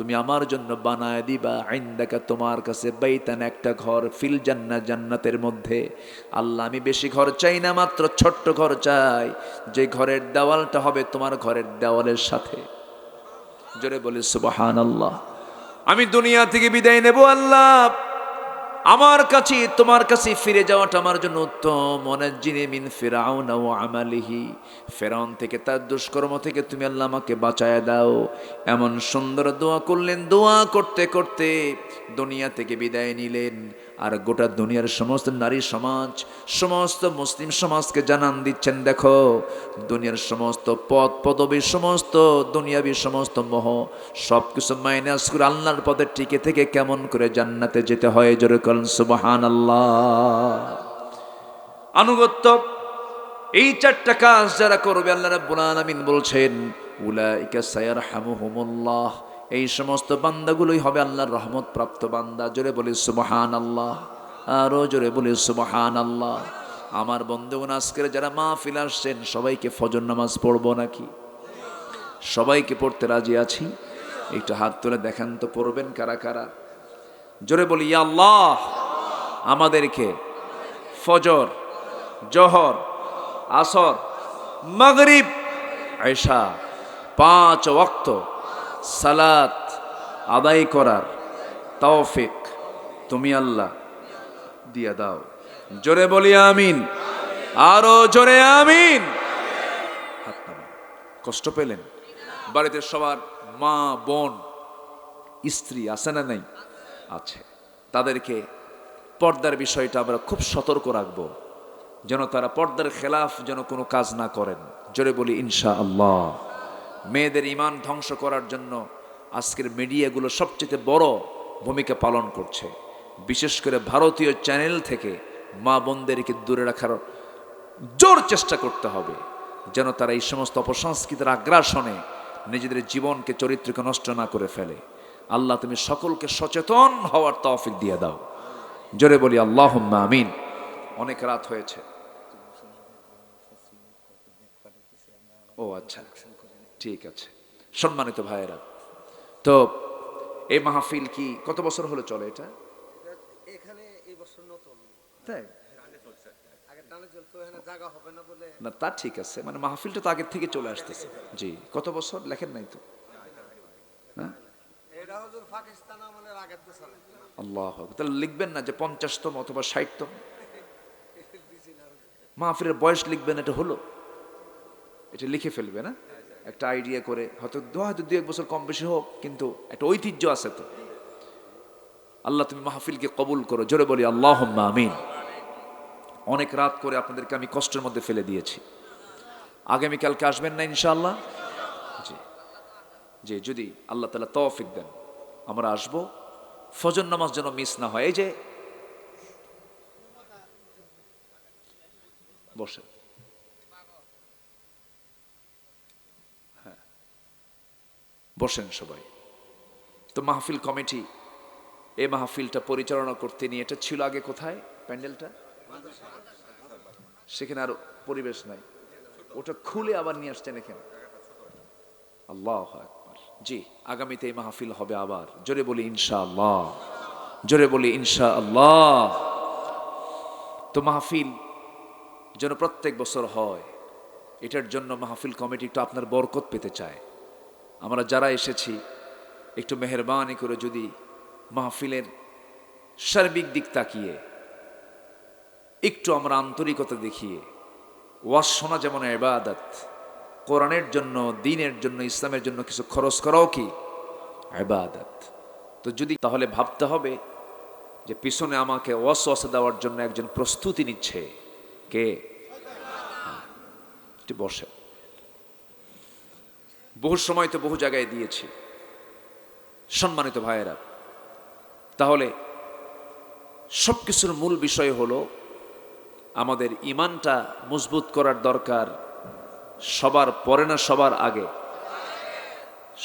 তুমি আমার জন্য বানায় দিবা ইনদাকা তোমার কাছে বাইতান একটা ঘর ফিল জান্নাত জান্নাতের মধ্যে। আল্লাহ আমি বেশি ঘর চাই না, মাত্র ছোট্ট ঘর চাই, যে ঘরের দেওয়ালটা হবে তোমার ঘরের দেওয়ালের সাথে। জোরে বলে সুবহানাল্লাহ। আমি দুনিয়া থেকে বিদায় নেব আল্লাহ, আমার কাছে তোমার কাছে ফিরে যাওয়াটা আমার জন্য উত্তম। ওয়ানাজ্জিনি মিন ফিরআউনা ওয়া আমালিহি, ফিরআউন থেকে তার দুষ্কর্ম থেকে তুমি আল্লাহ আমাকে বাঁচায় দাও। এমন সুন্দর দোয়া করলেন, দোয়া করতে করতে দুনিয়া থেকে বিদায় নিলেন। আর গোটা দুনিয়ার সমস্ত নারী সমাজ, সমস্ত মুসলিম সমাজকে জানান দিচ্ছেন, দেখো দুনিয়ার সমস্ত পদ পদবী, সমস্ত দুনিয়াবী সমস্ত মোহ সব কিছু মাইনাস করে আল্লাহর পথে টিকে থেকে কেমন করে জান্নাতে যেতে হয়। জোরে বলেন সুবহানাল্লাহ। আনুগত্য, এই চারটা কাজ যারা করবে আল্লাহ রাব্বুল আলামিন বলছেন উলাইকা সায়ারহামুহুমুল্লাহ, এই সমস্ত বান্দাগুলোই হবে আল্লাহর রহমত প্রাপ্ত বান্দা। জোরে বলি সুবহানাল্লাহ, আরো জোরে বলি সুবহানাল্লাহ। আমার বন্ধুগণ, আজকের যারা মাহফিল আসছেন সবাইকে ফজর নামাজ পড়বো নাকি? সবাইকে পড়তে রাজি আছি? একটু হাত তুলে দেখান তো, পড়বেন কারা কারা? জোরে বলি ইয়া আল্লাহ, আমাদেরকে ফজর, জোহর, আসর, মাগরিব, ইশা 5 ওয়াক্ত সালাত আদায় করার তৌফিক তুমি আল্লাহ দিয়া দাও। জোরে বলি আমিন, আরো জোরে আমিন। হাত নামান। কষ্ট পেলেন? বাড়িতে সবার মা বোন স্ত্রী আছে না নাই? আছে। তাদেরকে পর্দার বিষয়টা আমরা খুব সতর্ক রাখবো, যেন তারা পর্দার খেলাফ যেন কোনো কাজ না করেন। জোরে বলি ইনশাআল্লাহ। মেয়েদের ঈমান ধ্বংস করার জন্য আজকের মিডিয়াগুলো সবচেয়ে বড় ভূমিকা পালন করছে। বিশেষ করে ভারতীয় চ্যানেল থেকে মা বোনদেরকে দূরে রাখার জোর চেষ্টা করতে হবে, যেন তারা এই সমস্ত অপসংস্কৃতির আগ্রাসনে নিজেদের জীবনকে, চরিত্রকে নষ্ট না করে ফেলে। আল্লাহ তুমি সকলকে সচেতন হওয়ার তৌফিক দিয়ে দাও। জোরে বলি আল্লাহুম্মা আমিন। অনেক রাত হয়েছে। ও আচ্ছা, ঠিক আছে। সম্মানিত ভাইয়েরা, তো এই মাহফিল কি কত বছর হলো চলে? এটা এখানে এই বছর নতুন, তাই আগে টানে চলতো, এখানে জায়গা হবে না বলে। না, তা ঠিক আছে, মানে মাহফিলটা তো আগের থেকে চলে আসতেছে। জি, কত বছর লেখেন নাই তো? হ্যাঁ, এটা হুজুর পাকিস্তান আমলের আগের তো চলে। আল্লাহ, তাহলে লিখবেন না যে 50তম অথবা 60তম মাহফিলের বয়স লিখবেন, এটা হলো, এটা লিখে ফেলবে না একটা আইডিয়া করে, হয়তো 2-1 বছর কম বেশি হোক, কিন্তু একটা ঐতিহ্য আছে তো। আল্লাহ তুমি মাহফিলকে কবুল করো। জোরে বলি আল্লাহুম্মা আমিন। অনেক রাত করে আপনাদেরকে আমি কষ্টের মধ্যে ফেলে দিয়েছি। আগামীকালকে আসবেন না ইনশাআল্লাহ? জি জি, যদি আল্লাহ তাআলা তৌফিক দেন আমরা আসব। ফজর নামাজ যেন মিস না হয়। এই যে বসে, হ্যাঁ বসেন সবাই। তো মাহফিল কমিটি এই মাহফিলটা পরিচালনা করতে নিয়ে, এটা ছিল আগে কোথায় প্যান্ডেলটা? সেখানে আর পরিবেশ নাই, ওটা খুলে আবার নিয়ে আসছেন এখানে। আল্লাহু আকবার। জি, আগামীতে এই মাহফিল হবে আবার। জোরে বলি ইনশাআল্লাহ, জোরে বলি ইনশাআল্লাহ। তো মাহফিল যেন প্রত্যেক বছর হয়, এটার জন্য মাহফিল কমিটি একটু আপনার বরকত পেতে চায়। আমরা যারা এসেছি একটু মেহেরবানি করে যদি মাহফিলের সার্বিক দিক তাকিয়ে একটু আমরা আন্তরিকতা দেখিয়ে, ওয়াজ শোনা যেমন ইবাদত, কোরআনের জন্য, দ্বীনের জন্য, ইসলামের জন্য কিছু খরচ করাও কি ইবাদত। তো যদি তাহলে ভাবতে হবে যে পিছনে আমাকে ওয়াসওয়াসা দেওয়ার জন্য একজন প্রস্তুতি নিচ্ছে, কে? একটু বসে। বহু সময় তো বহু জায়গায় দিয়েছি সম্মানিত ভাইয়েরা। তাহলে সবকিছুর মূল বিষয় হলো আমাদের ঈমানটা মজবুত করার দরকার। সবার পরে না সবার আগে?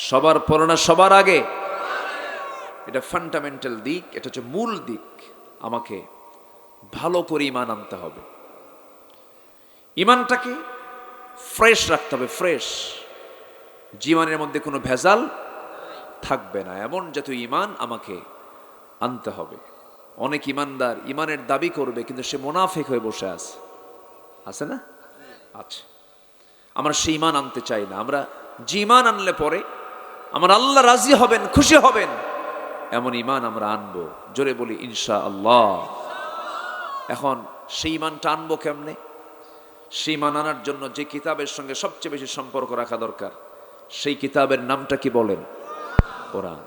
সবার পরে না সবার আগে? এটা ফান্ডামেন্টাল দিক, এটা হচ্ছে মূল দিক। আমাকে ভালো করে ঈমান আনতে হবে, ঈমানটাকে ফ্রেশ রাখতে হবে, ফ্রেশ। জীবনের মধ্যে কোনো ভেজাল থাকবে না, এমন জাতীয় ঈমান আমাকে আনতে হবে। অনেক ঈমানদার ঈমানের দাবি করবে কিন্তু সে মুনাফিক হয়ে বসে আছে না? আচ্ছা, আমরা সেই ঈমান আনতে চাই না। আমরা যে ঈমান আনলে পরে আমার আল্লাহ রাজি হবেন, খুশি হবেন, এমন ঈমান আমরা আনবো। জোরে বলি ইনশাআল্লাহ। এখন সেই ঈমানটা আনবো কেমনে? সেই ঈমান আনার জন্য যে কিতাবের সঙ্গে সবচেয়ে বেশি সম্পর্ক রাখা দরকার, সেই কিতাবের নামটা কি বলেন? কোরআন।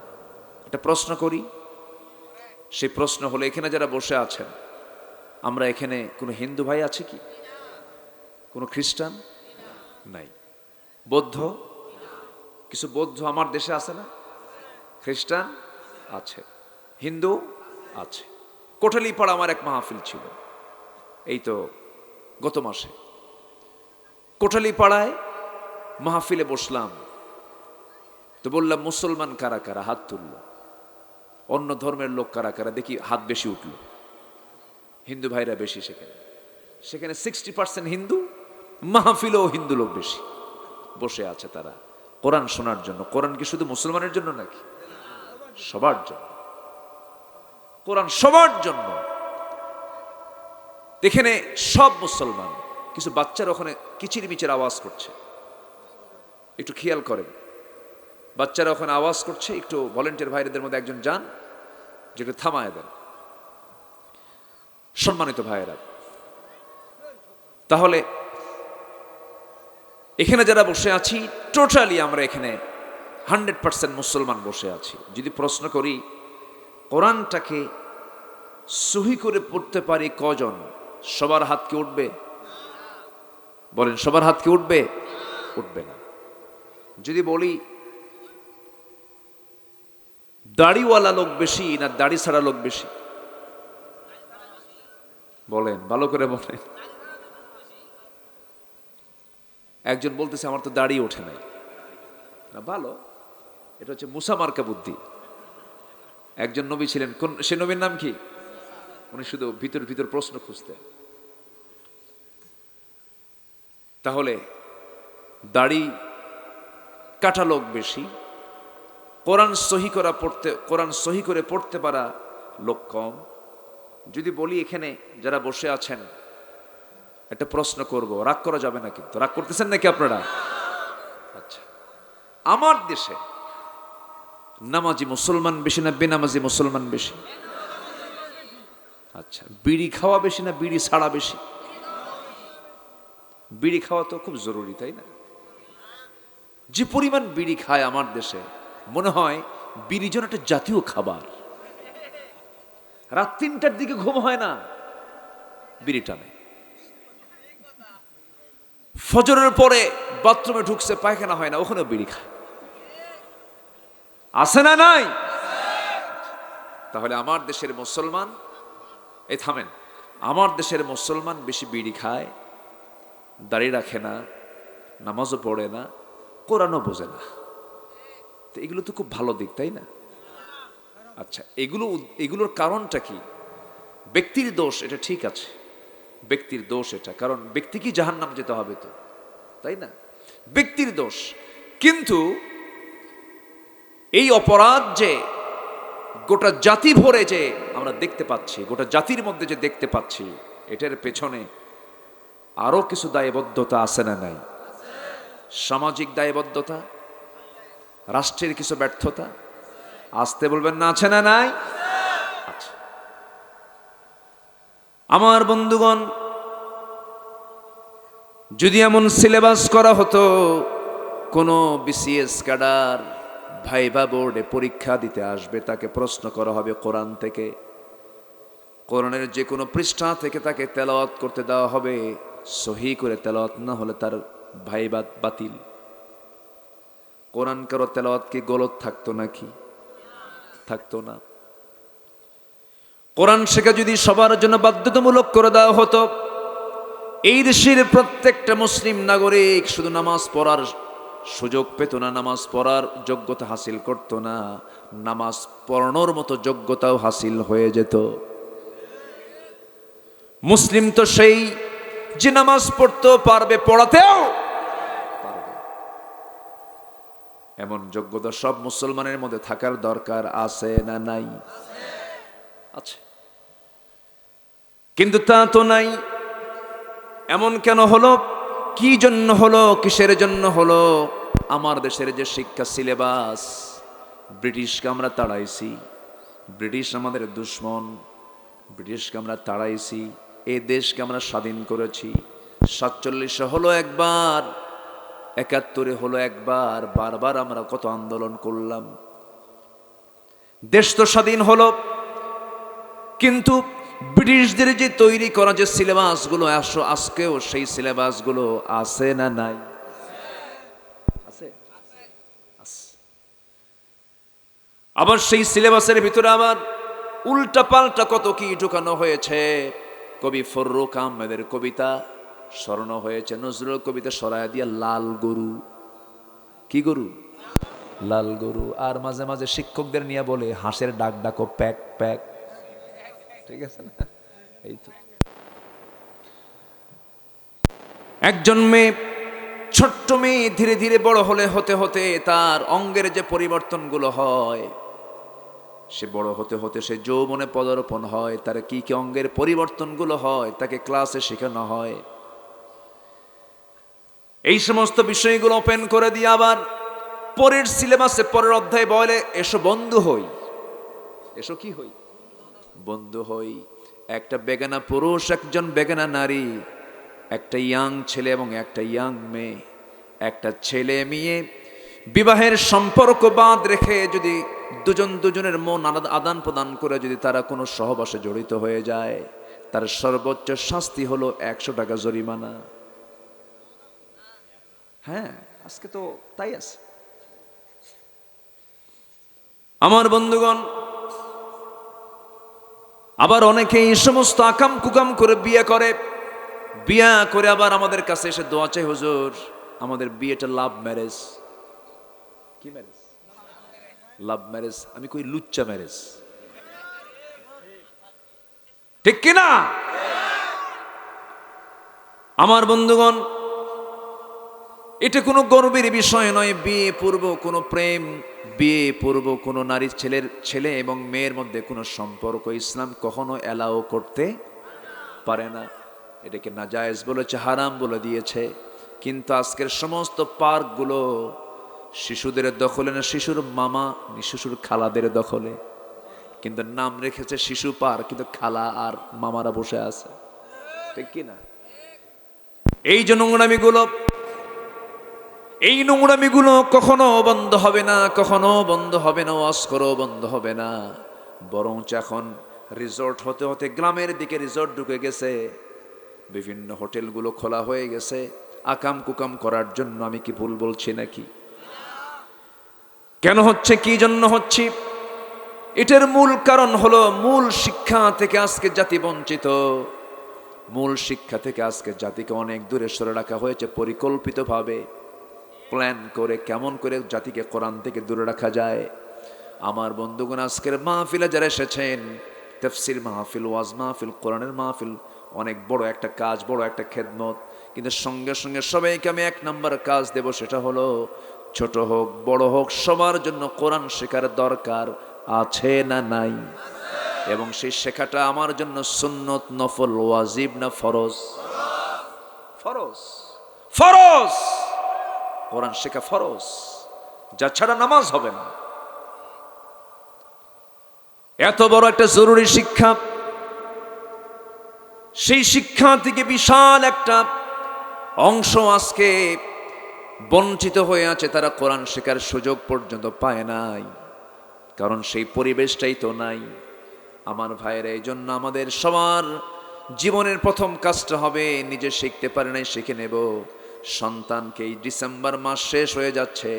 একটা প্রশ্ন করি, সেই প্রশ্ন হলো, এখানে যারা বসে আছেন, আমরা এখানে কোনো হিন্দু ভাই আছে কি? কোনো খ্রিস্টান নাই? বৌদ্ধ? কিছু বৌদ্ধ আমার দেশে আছে না? খ্রিস্টান আছে, হিন্দু আছে। কোটালীপাড়া আমার এক মাহফিল ছিল, এই তো গত মাসে। কোটালীপাড়ায় মাহফিলে বসলাম, তো বললাম মুসলমান কারা কারা, হাত তুলল। অন্য ধর্মের লোক কারা কারা, দেখি হাত বেশি উঠল। হিন্দু ভাইরা বেশি সেখানে 60% হিন্দু, মাহফিলেও হিন্দু লোক বেশি বসে আছে। তারা কোরআন শোনার জন্য। কোরআন কি শুধু মুসলমানের জন্য নাকি? সবার জন্য কোরআন, সবার জন্য। এখানে সব মুসলমান, কিছু বাচ্চারা ওখানে কিচির মিচির আওয়াজ করছে, একটু খেয়াল করেন। বাচ্চারা ওখানে আওয়াজ করছে, একটু ভলেন্টিয়ার ভাইদের মধ্যে একজন যান, যেটা থামায় দেন। সম্মানিত ভাইয়েরা, তাহলে এখানে যারা বসে আছি, টোটালি আমরা এখানে 100% মুসলমান বসে আছি। যদি প্রশ্ন করি কোরআনটাকে সহি করে পড়তে পারি কজন, সবার হাত কি উঠবে? বলেন, সবার হাত কি উঠবে? উঠবে না। যদি বলি দাড়িওয়ালা লোক বেশি না দাড়ি ছাড়া লোক বেশি? বলেন, ভালো করে বলেন। একজন বলতেছে আমার তো দাড়ি ওঠে নাই। না, ভালো, এটা হচ্ছে মুসা মার্কা বুদ্ধি। একজন নবী ছিলেন, কোন সে নবীর নাম কি? উনি শুধু ভিতর ভিতর প্রশ্ন খুঁজতেন। তাহলে দাড়ি কাটা লোক বেশি, কোরআন সহি করে পড়তে পারা লোক কম। যদি বলি এখানে যারা বসে আছেন, একটা প্রশ্ন করব, রাগ করা যাবে না কিন্তু। রাগ করতেছেন নাকি আপনারা? আচ্ছা, আমার দেশে নামাজি মুসলমান বেশি না বেনামাজি মুসলমান বেশি? আচ্ছা, বিড়ি খাওয়া বেশি না বিড়ি ছাড়া বেশি? বিড়ি খাওয়া তো খুব জরুরি, তাই না? যে পরিমাণ বিড়ি খায় আমার দেশে, মনে হয় বিড়ি যেন একটা জাতীয় খাবার। রাত 3টার দিকে ঘুম হয় না, বিড়ি টানে। ফজরের পরে বাথরুমে ঢুকছে, পায়খানা হয় না, ওখানেও বিড়ি খায়। আছে না নাই? তাহলে আমার দেশের মুসলমান, এই থামেন, আমার দেশের মুসলমান বেশি বিড়ি খায়, দাড়ি রাখে না, নামাজও পড়ে না, কোরআনও বোঝে না। তো এগুলো তো খুব ভালো দিক, তাই না? আচ্ছা, এগুলোর কারণটা কি? ব্যক্তির দোষ, এটা ঠিক আছে, ব্যক্তির দোষ এটা, কারণ ব্যক্তি কি জাহান্নাম যেতে হবে তো, তাই না? ব্যক্তির দোষ। কিন্তু এই অপরাধ যে গোটা জাতি ভরে যে আমরা দেখতে পাচ্ছি, গোটা জাতির মধ্যে যে দেখতে পাচ্ছি, এটার পেছনে আরো কিছু দায়বদ্ধতা আছে না নাই? সামাজিক দায়বদ্ধতা, রাষ্ট্রের কিছু ব্যর্থতা। আসতে বলবেন না, আছে না নাই? আচ্ছা, আমার বন্ধুগণ, যদি এমন সিলেবাস করা হতো, কোনো বিসিএস ক্যাডার ভাইভা বোর্ডে পরীক্ষা দিতে আসবে, তাকে প্রশ্ন করা হবে কোরআন থেকে, কোরআনের যে কোনো পৃষ্ঠা থেকে তাকে তেলাওয়াত করতে দেওয়া হবে। সহি করে তেলাওয়াত না হলে তার ভাইভা বাতিল। কোরআন কারো তেলাওয়াত কি গলত থাকতো নাকি? থাকতো না। কোরআন শেখা যদি সবার জন্য বাধ্যতামূলক করে দেওয়া হতো, এই দেশের প্রত্যেকটা মুসলিম নাগরিক শুধু নামাজ পড়ার সুযোগ পেত না, নামাজ পড়ার যোগ্যতা হাসিল করত না, নামাজ পড়ানোর মতো যোগ্যতাও হাসিল হয়ে যেত। মুসলিম তো সেই যে নামাজ পড়তেও পারবে, পড়াতেও পারবে। এমন যোগ্যতা সব মুসলমানের মধ্যে থাকার দরকার আছে না নাই? আছে, কিন্তু তা তো নাই। এমন কেন হলো? কি জন্য হলো? কিসের জন্য হলো? আমার দেশের যে শিক্ষা সিলেবাস, ব্রিটিশকে আমরা তাড়াইছি, ব্রিটিশ আমাদের দুশ্মন, ব্রিটিশকে আমরা তাড়াইছি, এই দেশকে আমরা স্বাধীন করেছি। 47 হলো একবার, 71 হলো একবার, বারবার আমরা কত আন্দোলন করলাম। দেশ তো স্বাধীন হলো, কিন্তু ব্রিটিশদের যে তৈরি করা যে সিলেবাসগুলো আজকেও সেই সিলেবাসগুলো আছে না নাই? আছে। আবার সেই সিলেবাসের ভিতরে আবার উল্টা পাল্টা কত কি ঢুকানো হয়েছে। কবি ফররুখ আহমেদের কবিতা স্মরণ হয়েছে, নজরুল কবিতা সরায় দিয়া লাল গরু। কি গরু? লাল গরু। আর মাঝে মাঝে শিক্ষকদের নিয়ে বলে হাঁসের ডাক ডাকো প্যাক প্যাক। ঠিক আছে না? এই তো একজন মেয়ে, ছোট্ট মেয়ে ধীরে ধীরে বড় হতে হতে তার অঙ্গের যে পরিবর্তনগুলো হয়, সে বড় হতে হতে সে যৌবনে পদার্পণ হয়, তার কি কি অঙ্গের পরিবর্তনগুলো হয় তাকে ক্লাসে শেখানো হয়। এই সমস্ত বিষয়গুলো ওপেন করে দিয়ে আবার পরের সিলেবাসে পরের অধ্যায় বলে এসো বন্ধু হই। এসো কি হই? বন্ধু হই। একটা বেগানা পুরুষ, একজন বেগানা নারী, একটা ইয়াং ছেলে এবং একটা ইয়াং মেয়ে, একটা ছেলে মেয়ে বিবাহের সম্পর্ক বাদ রেখে যদি দুজনের মন আদান প্রদান করে যদি তারা কোনো সহবাসে জড়িত হয়ে যায়, তার সর্বোচ্চ শাস্তি হলো 100 টাকা জরিমানা। হ্যাঁ, আজকে তো তাই আছে। আমার বন্ধুগণ, আবার অনেকে এই সমস্ত আকাম কুকাম করে বিয়ে করে আবার আমাদের কাছে এসে দোয়া চাই, হুজুর আমাদের বিয়েটা লাভ ম্যারেজ। কি ম্যারেজ? Love marriage. আমি কই লুচ্চা ম্যারেজ। ঠিক কিনা? আমার বন্ধুগণ, এটা কোনো গর্বের বিষয় নয়। বিয়ে পূর্ব কোনো প্রেম, বিয়ে পূর্ব কোনো নারী ছেলে এবং মেয়ের মধ্যে কোনো সম্পর্ক ইসলাম কখনো অ্যালাউ করতে পারে না। এটাকে নাজায়েজ বলেছে, হারাম বলে দিয়েছে। কিন্তু আজকের সমস্ত পার্কগুলো শিশুদের দখলে না, শিশুর মামা শিশুর খালাদের দখলে। কিন্তু নাম রেখেছে শিশু পার্ক, কিন্তু খালা আর মামারা বসে আছে। ঠিক কিনা? এই যে নোংরামিগুলো কখনো বন্ধ হবে না, কখনো বন্ধ হবে না, ওয়াজ করো বন্ধ হবে না। বরঞ্চ এখন রিসোর্ট হতে হতে গ্রামের দিকে রিসোর্ট ঢুকে গেছে, বিভিন্ন হোটেলগুলো খোলা হয়ে গেছে আকাম কুকাম করার জন্য। আমি কি ভুল বলছি নাকি? কেন হচ্ছে? কি জন্য হচ্ছে? এটার মূল কারণ হলো মূল শিক্ষা থেকে আজকে জাতি বঞ্চিত। মূল শিক্ষা থেকে আজকে জাতিকে অনেক দূরে সরে রাখা হয়েছে পরিকল্পিতভাবে, প্ল্যান করে। কেমন করে জাতিকে কোরআন থেকে দূরে রাখা যায়? আমার বন্ধুগণ, আজকের মাহফিলে যারা এসেছেন, তাফসীর মাহফিল, ওয়াজ মাহফিল, কোরআনের মাহফিল, অনেক বড় একটা কাজ, বড় একটা খেদমত। কিন্তু সঙ্গে সঙ্গে সবাইকে আমি 1 নম্বর কাজ দেব, সেটা হলো ছোট হোক বড় হোক সবার জন্য কোরআন শেখার দরকার আছে না নাই? এবং সেই শেখাটা আমার জন্য সুন্নত, নফল, ওয়াজিব না ফরজ? ফরজ। ফরজ। কোরআন শেখা ফরজ, যা ছাড়া নামাজ হবে না। এত বড় একটা জরুরি শিক্ষা, সেই শিক্ষা থেকে বিশাল একটা অংশ আজকে বঞ্চিত হয়ে আছে। তারা কোরআন শেখার সুযোগ পর্যন্ত পায় নাই, কারণ সেই পরিবেশটাই তো নাই। আমার ভাইয়েরা, এই জন্য আমাদের সবার জীবনের প্রথম কাজটা হবে, নিজে শিখতে পারে নাই শিখে নেব। সন্তানকে, এই ডিসেম্বর মাস শেষ হয়ে যাচ্ছে,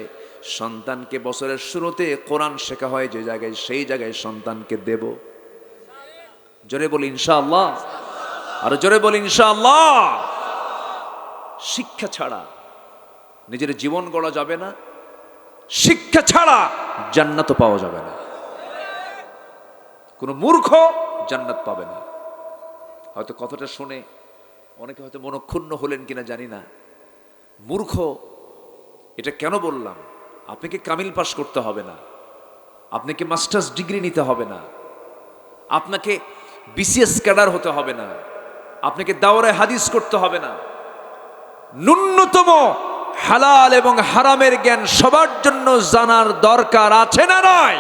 সন্তানকে বছরের শুরুতে কোরআন শেখা হয় যে জায়গায়, সেই জায়গায় সন্তানকে দেব। জোরে বলি ইনশাআল্লাহ। আর জোরে বলি ইনশাআল্লাহ। শিক্ষা ছাড়া নিজের জীবন গড়া যাবে না, শিক্ষা ছাড়া জান্নাতও পাওয়া যাবে না। কোনো মূর্খ জান্নাত পাবে না। হয়তো কথাটা শুনে অনেকে হয়তো মনক্ষুণ্ণ হলেন কিনা জানি না। মূর্খ এটা কেন বললাম? আপনাকে কামিল পাস করতে হবে না, আপনাকে মাস্টার্স ডিগ্রি নিতে হবে না, আপনাকে বিসিএস ক্যাডার হতে হবে না, আপনাকে দাওরায়ে হাদিস করতে হবে না। ন্যূনতম হালাল এবং হারামের জ্ঞান সবার জন্য জানার দরকার আছে না নাই?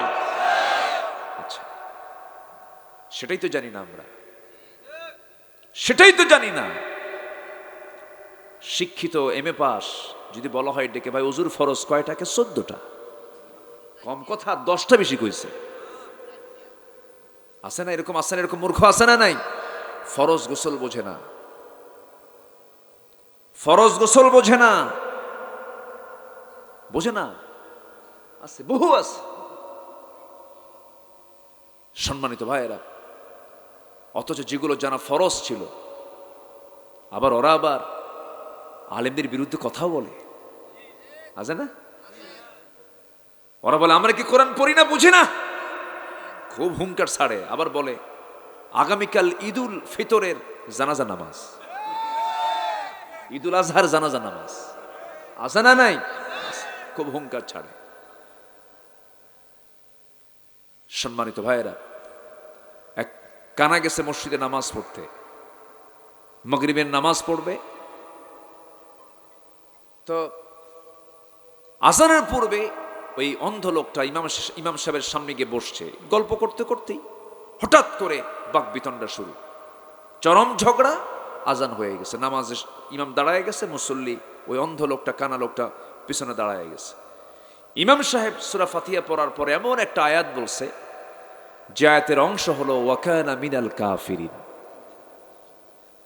আচ্ছা, সেটাই তো জানি না আমরা, সেটাই তো জানি না। শিক্ষিত এমএ পাস যদি বলা হয় ডেকে, ভাই ওযুর ফরজ কয়টাকে? 14টা। কম কথা 10টা বেশি কইছে। আছে না এরকম? আছে না এরকম মূর্খ? আছে না নাই? ফরজ গোসল বোঝে না, ফরজ গোসল বোঝে না, বোঝে না। আছে, বহু আছে। সম্মানিত ভাইয়েরা, অথচ যেগুলো জানা ফরজ ছিল, আবার ওরা আবার আলেমদের বিরুদ্ধে কথাও বলে। আছে না? ওরা বলে আমরা কি কোরআন পড়ি না, বুঝি না, খুব হুঙ্কার ছাড়ে। আবার বলে আগামীকাল ঈদুল ফিতরের জানাজা নামাজ, ঈদুল আজহার জানাজা নামাজ। আছে না নাই? খুব হুঙ্কার ছাড়ে। সম্মানিত ভাইয়েরা, এক কানা গেছে মসজিদে নামাজ পড়তে, মাগরিবের নামাজ পড়বে। তো আজানের পূর্বে ওই অন্ধ লোকটা ইমাম সাহেবের সামনে গিয়ে বসছে। গল্প করতে করতেই হঠাৎ করে বাকবিতণ্ডা শুরু, চরম ঝগড়া। আজান হয়ে গেছে, নামাজে ইমাম দাঁড়ায় গেছে, মুসল্লি ওই অন্ধ লোকটা, কানা লোকটা পিছনে দাঁড়ায় গেছে। ইমাম সাহেব সূরা ফাতিহা পড়ার পরে এমন একটা আয়াত বলছে, যে আয়াতের অংশ হলো ওয়াকানা মিনাল কাফিরিন।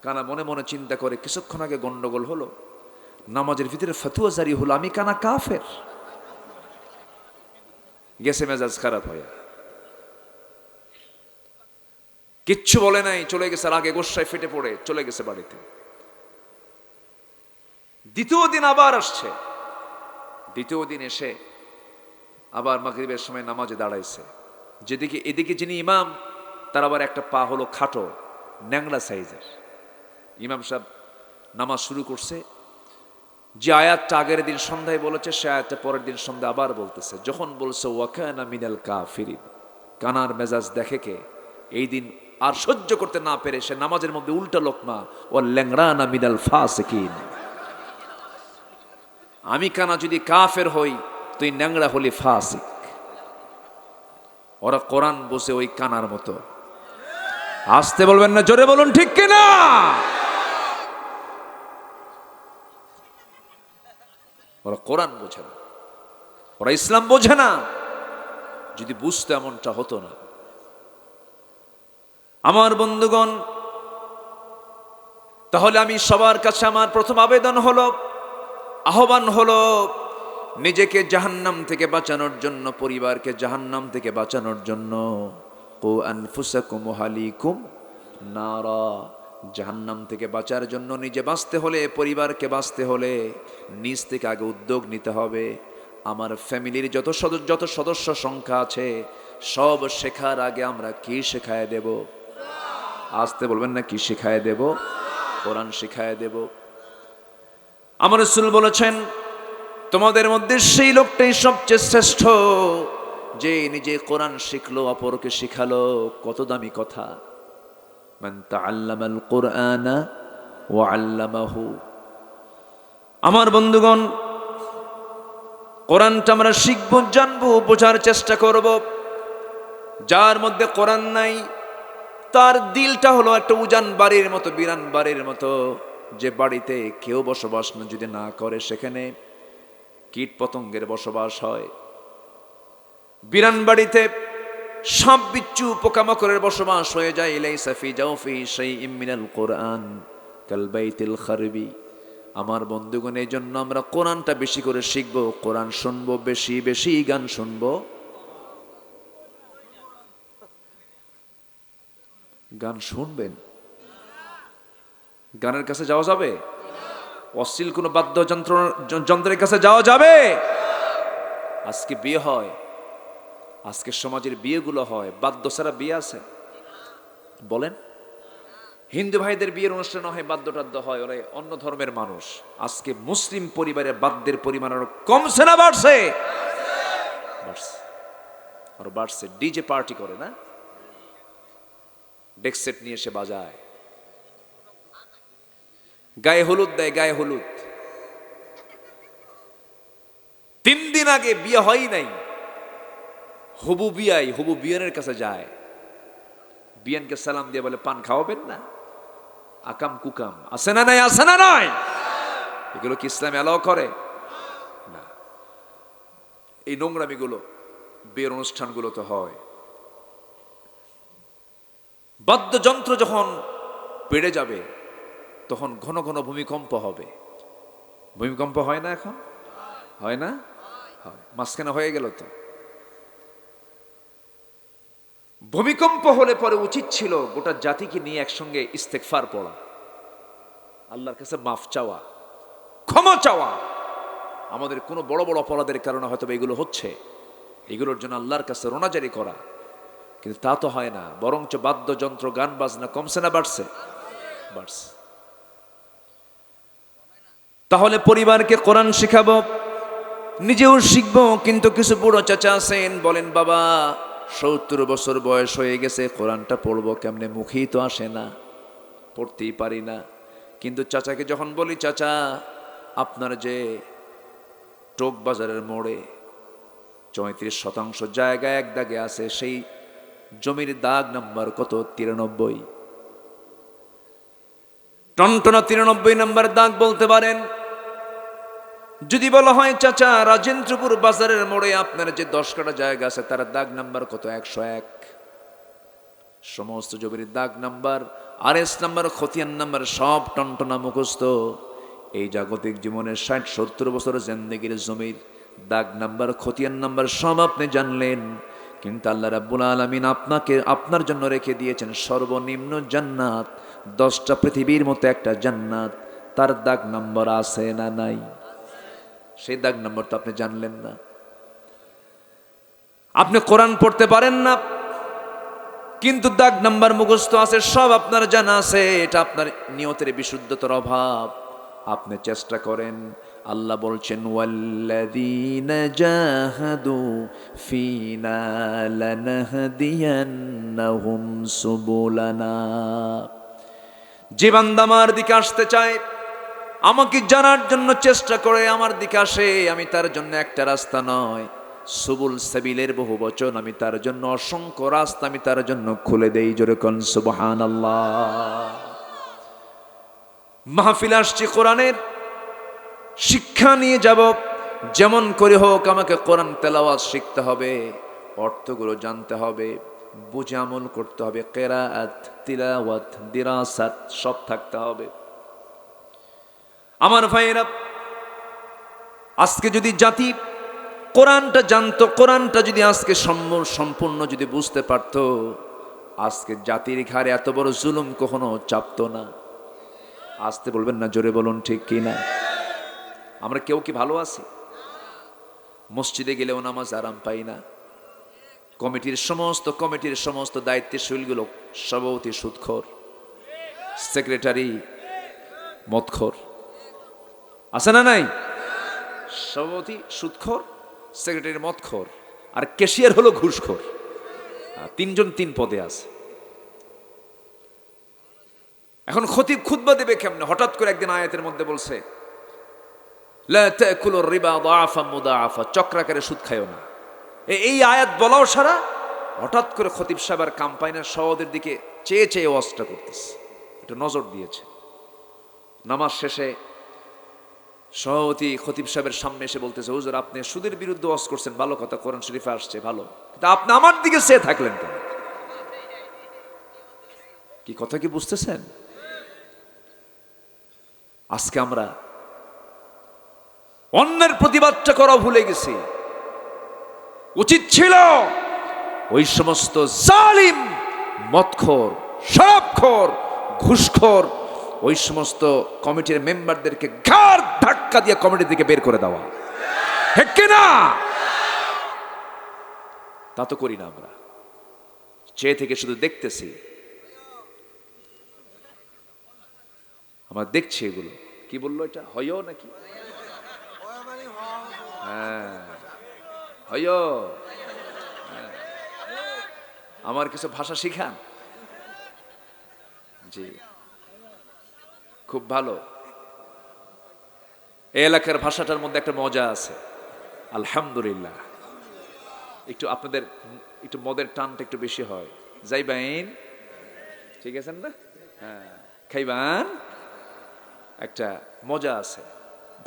কানা মনে মনে চিন্তা করে, কিছুক্ষণ আগে গন্ডগোল হলো, নামাজের ভিতরে ফতোয়া জারি হলো, আমি কানা কাফের। গেছে মেজাজ খারাপ হয়ে, কিচ্ছু বলে নাই, চলে গেছে। আর আগে গোসায় ফেটে পড়ে চলে গেছে বাড়িতে। দ্বিতীয় দিন আবার আসছে। দ্বিতীয় দিন এসে আবার মাগরিবের সময় নামাজে দাঁড়াইছে। যেদিকে এদিকে যিনি ইমাম, তার আবার একটা পা হলো খাটো, ন্যাংলা সাইজের। ইমাম সাহেব নামাজ শুরু করছে। যে আয়াতটা আগের দিন সন্ধ্যায় বলেছে, সে আয়াতটা পরের দিন সন্ধ্যা আবার বলতেছে। যখন বলছে ওয়াকানা মিনাল কাফিরিন, কানার মেজাজ দেখে কে, এই দিন আর সহ্য করতে না পেরে সে নামাজের মধ্যে উল্টা লোকমা ও ল্যাংরানা মিনাল ফাসিকিন। আমি কানা যদি কাফের হই, তুই ন্যাংরা হলি ফাসিক। ওরা কোরআন বসে ওই কানার মতো। আসতে বলবেন না, জোরে বলুন ঠিক কিনা? ওরা কোরআন বোঝে না, ওরা ইসলাম বোঝে না। যদি বুঝতে এমনটা হতো না। আমার বন্ধুগণ, তাহলে আমি সবার কাছে আমার প্রথম আবেদন হলো, আহ্বান হলো, নিজেকে জাহান্নাম থেকে বাঁচানোর জন্য, পরিবারকে জাহান্নাম থেকে বাঁচানোর জন্য কু আনফুসাকুম ওয়া আহলিকুম নারা, জাহান্নাম থেকে বাঁচার জন্য নিজে বাঁচতে হলে, পরিবারকে বাঁচতে হলে নিজ থেকে আগে উদ্যোগ নিতে হবে। আমার ফ্যামিলির যত সদস্য সংখ্যা আছে, সব শেখার আগে আমরা কি শেখায় দেব? আসতে বলবেন না, কি শেখায় দেব? কোরআন শেখায় দেব। আমার রাসূল বলেছেন, তোমাদের মধ্যে সেই লোকটাই সবচেয়ে শ্রেষ্ঠ যে নিজে কোরআন শিখলো, অপরকে শিখালো। কত দামি কথা! মান তাআল্লামাল কুরআনা ওয়া আল্লামাহু। আমার বন্ধুগণ, কোরআনটা আমরা শিখবো, জানবো, বোঝার চেষ্টা করব। যার মধ্যে কোরআন নাই, তার দিলটা হলো একটা উজান বাড়ির মতো, বিরান বাড়ির মতো। যে বাড়িতে কেউ বসবাস যদি না করে, সেখানে কীট পতঙ্গের বসবাস হয়। বিরান বাড়িতে সাপ বিচ্ছু পোকামাকড়ের বসবাস হয়ে যায়। লাইসা ফি জাওফি শাইইম মিনাল কুরআন কাল বাইতিল খারবি। আমার বন্ধুগণ, এই জন্য আমরা কোরআনটা বেশি করে শিখবো, কোরআন শুনবো, বেশি বেশি গান শুনবো। গান শুনবেন, গানের কাছে যাওয়া যাবে? অশ্লীল কোনো যন্ত্রের কাছে যাওয়া যাবে? আজকে বিয়ে হয়, আজকে সমাজের বিয়েগুলো হয়, বাদ্য ছাড়া বিয়ে আছে? বলেন। হিন্দু ভাইদের বিয়ের অনুষ্ঠান হয়, বাদ্য টাদ্য হয়, ওরা অন্য ধর্মের মানুষ। আজকে মুসলিম পরিবারের বাদ্যের পরিমাণ আরো কমছে না বাড়ছে? বাড়ছে, আরো বাড়ছে। ডিজে পার্টি করে না, ডেক সেট নিয়ে এসে বাজায়, গায়ে হলুদ দেয়, গায়ে হলুদ। 3 দিন আগে বিয়ে হয় নাই, হবু বিয়াই হবু বিয়ানের কাছে যায়, বিয়ানকে সালাম দিয়ে বলে পান খাওয়াবেন না? আকাম কুকাম আছে না নাই? আছে না নাই? এগুলো কি ইসলাম অ্যালাউ করে? না। এই নোংরামিগুলো বিয়ের অনুষ্ঠানগুলো তো হয়। বাদ্যযন্ত্র যখন বেড়ে যাবে তখন ঘন ঘন ভূমিকম্প হবে। ভূমিকম্প হয় না এখন? হয় না? হয়। মাঝখানে হয়ে গেল তো। ভূমিকম্প হলে পরে উচিত ছিল গোটা জাতিকে নিয়ে একসঙ্গে ইস্তেগফার পড়া, আল্লাহর কাছে মাফ চাওয়া, ক্ষমা চাওয়া। আমাদের কোনো বড় বড় অপরাধের কারণে হয়তো এগুলো হচ্ছে, এগুলোর জন্য আল্লাহর কাছে রোনাজারি করা। কিন্তু তা তো হয় না, বরঞ্চ বাদ্যযন্ত্র গান বাজনা কমছে না বাড়ছে? বাড়ছে। তাহলে পরিবারকে কোরআন শেখাবো, নিজেও শিখবো। কিন্তু কিছু বুড়ো চাচা আছেন, বলেন বাবা 70 বছর বয়স হয়ে গেছে, কোরআনটা পড়বো কেমনে, মুখেই তো আসে না, পড়তেই পারি না। কিন্তু চাচাকে যখন বলি, চাচা আপনার যে টোক বাজারের মোড়ে 34% জায়গা এক দাগে আছে, সেই জমির দাগ নাম্বার কত? 93। টনটনা 93 নাম্বার দাগ বলতে পারেন। যদি বলা হয় চাচা রাজেন্দ্রপুর বাজারের মোড়ে আপনার যে 10 কাঠা জায়গা আছে তার দাগ নাম্বার কত? 101। সমস্ত জমির দাগ নাম্বার, RS নাম্বার, খতিয়ান নাম্বার সব টনটনা মুখস্থ। এই জাগতিক জীবনের 60-70 বছরের জিন্দেগির জমির দাগ নাম্বার, খতিয়ান নাম্বার সব আপনি জানলেন, কিন্তু আল্লাহ রাব্বুল আলামিন আপনাকে আপনার জন্য রেখে দিয়েছেন সর্বনিম্ন জান্নাত, 10টা পৃথিবীর মতো একটা জান্নাত। তার দাগ নাম্বার আছে না নাই? সেই দাগ নাম্বার তো আপনি জানলেন না। আপনি কোরআন পড়তে পারেন না, কিন্তু দাগ নাম্বার মুখস্থ আছে, সব আপনার জানা আছে। এটা আপনার নিয়তের বিশুদ্ধতার অভাব। আপনি চেষ্টা করেন। আল্লাহ বলছেন ওয়াল্লাযীনা জাহাদু ফীনা লানাহদিয়ান্নাহুম সুবুলানা। যে বান্দা আমার দিকে আসতে চায়, আমাকে জানার জন্য চেষ্টা করে আমার দিকে আসে, আমি তার জন্য একটা রাস্তা নয়, সুবুল সাবিলের বহু বচন, আমি তার জন্য অসংখ্য রাস্তা আমি তার জন্য খুলে দেই। জোরে কোন সুবহানাল্লাহ। মাহফিল আসছি কোরআনের শিক্ষা নিয়ে যাব, যেমন করে হোক আমাকে কোরআন তেলাওয়াত শিখতে হবে, অর্থগুলো জানতে হবে, বুঝে আমল করতে হবে, কিরাআত, তিলাওয়াত, দিরাসাত সব থাকতে হবে। আমার ভাইয়েরা, আজকে যদি জাতি কোরআনটা জানতো, কোরআনটা যদি আজকে সম্পূর্ণ যদি বুঝতে পারতো, আজকে জাতির ঘাড়ে এত বড় জুলুম কখনো চাপতো না। আসতে বলবেন না, জোরে বলুন ঠিক কি না? আমরা কেউ কি ভালো আছি? মসজিদে গেলেও নামাজ আরাম পাই না। কমিটির সমস্ত দায়িত্বশীলগুলো সভাপতি সুদখোর, সেক্রেটারি মদখোর, আছে না নাই? সভাপতি সুদখোর, সেক্রেটারি মদখোর, আর ক্যাশিয়ার হলো ঘুষখোর। 3 জন 3 পদে আছে। এখন খতিব খুতবা দেবে কেমনে? হঠাৎ করে একদিন আয়াতের মধ্যে বলছে লা তাকুলুর রিবা দাআফা মুদাআফা, চক্রাকারে সুদ খায়ও না। এই আয়াত বলাও সারা, হঠাৎ করে খতিব সাহেব আর কাম্পাইনার সহদের দিকে চেয়ে চেয়ে ওয়াজটা করতেছে, একটু নজর দিয়েছে। নামাজ শেষে সভাপতি খতিব সাহেবের সামনে এসে বলতেছে, হুজুর আপনি সুদের বিরুদ্ধে ওয়াজ করছেন, ভালো কথা, কোরআন শরীফে আসছে ভালো, কিন্তু আপনি আমার দিকে চেয়ে থাকলেন কেন? কি কথা কি বুঝতেছেন? আজকে আমরা অন্যের প্রতিবাদটা করা ভুলে গেছি। উচিত ছিল ওই সমস্ত জালিম, মদখোর, শরাবখোর, ঘুষখোর ওই সমস্ত কমিটির মেম্বারদেরকে ঘাড় ধাক্কা দিয়ে কমিটি থেকে বের করে দেওয়া, ঠিক কিনা? তা তো করি না আমরা, চেয়ে থেকে শুধু দেখতেছি। আমরা দেখছি এগুলো। কি বললো এটা? হয়ও নাকি? হ্যাঁ, হইয়ো। আমার কিছু ভাষা শিখান। জি, খুব ভালো। এই এলাকার ভাষাটার মধ্যে একটা মজা আছে। আলহামদুলিল্লাহ। একটু আপনাদের একটু মদের টানটা একটু বেশি হয়। যাইবাইন, ঠিক আছেন না? হ্যাঁ, খাইবান, একটা মজা আছে।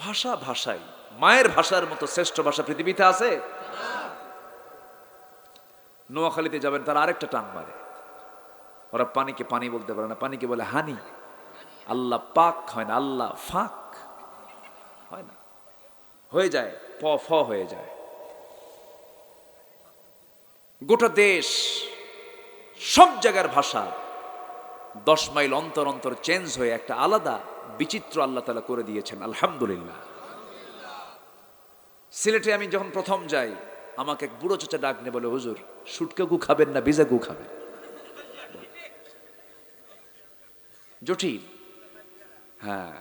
ভাষা ভাষাই, মায়ের ভাষার মতো শ্রেষ্ঠ ভাষা পৃথিবীতে আছে? নোয়াখালীতে যাবেন, তার আরেকটা টান মারে। ওরা পানিকে পানি বলতে পারে না, পানিকে বলে হানি। আল্লাহ পাক হয় না, আল্লাহ ফাক হয় না, হয়ে যায় প ফ হয়ে যায়। গোটা দেশ, সব জায়গার ভাষা 10 মাইল অন্তর অন্তর চেঞ্জ হয়ে একটা আলাদা বিচিত্র আল্লাহ তাআলা করে দিয়েছেন। আলহামদুলিল্লাহ। সিলেটে আমি যখন প্রথম যাই, আমাকে এক বুড়ো চাচা ডাক নিয়ে বলে, হুজুর শুটকা গু খাবেন না ভিজা গু খাবেন? জটিল। হ্যাঁ,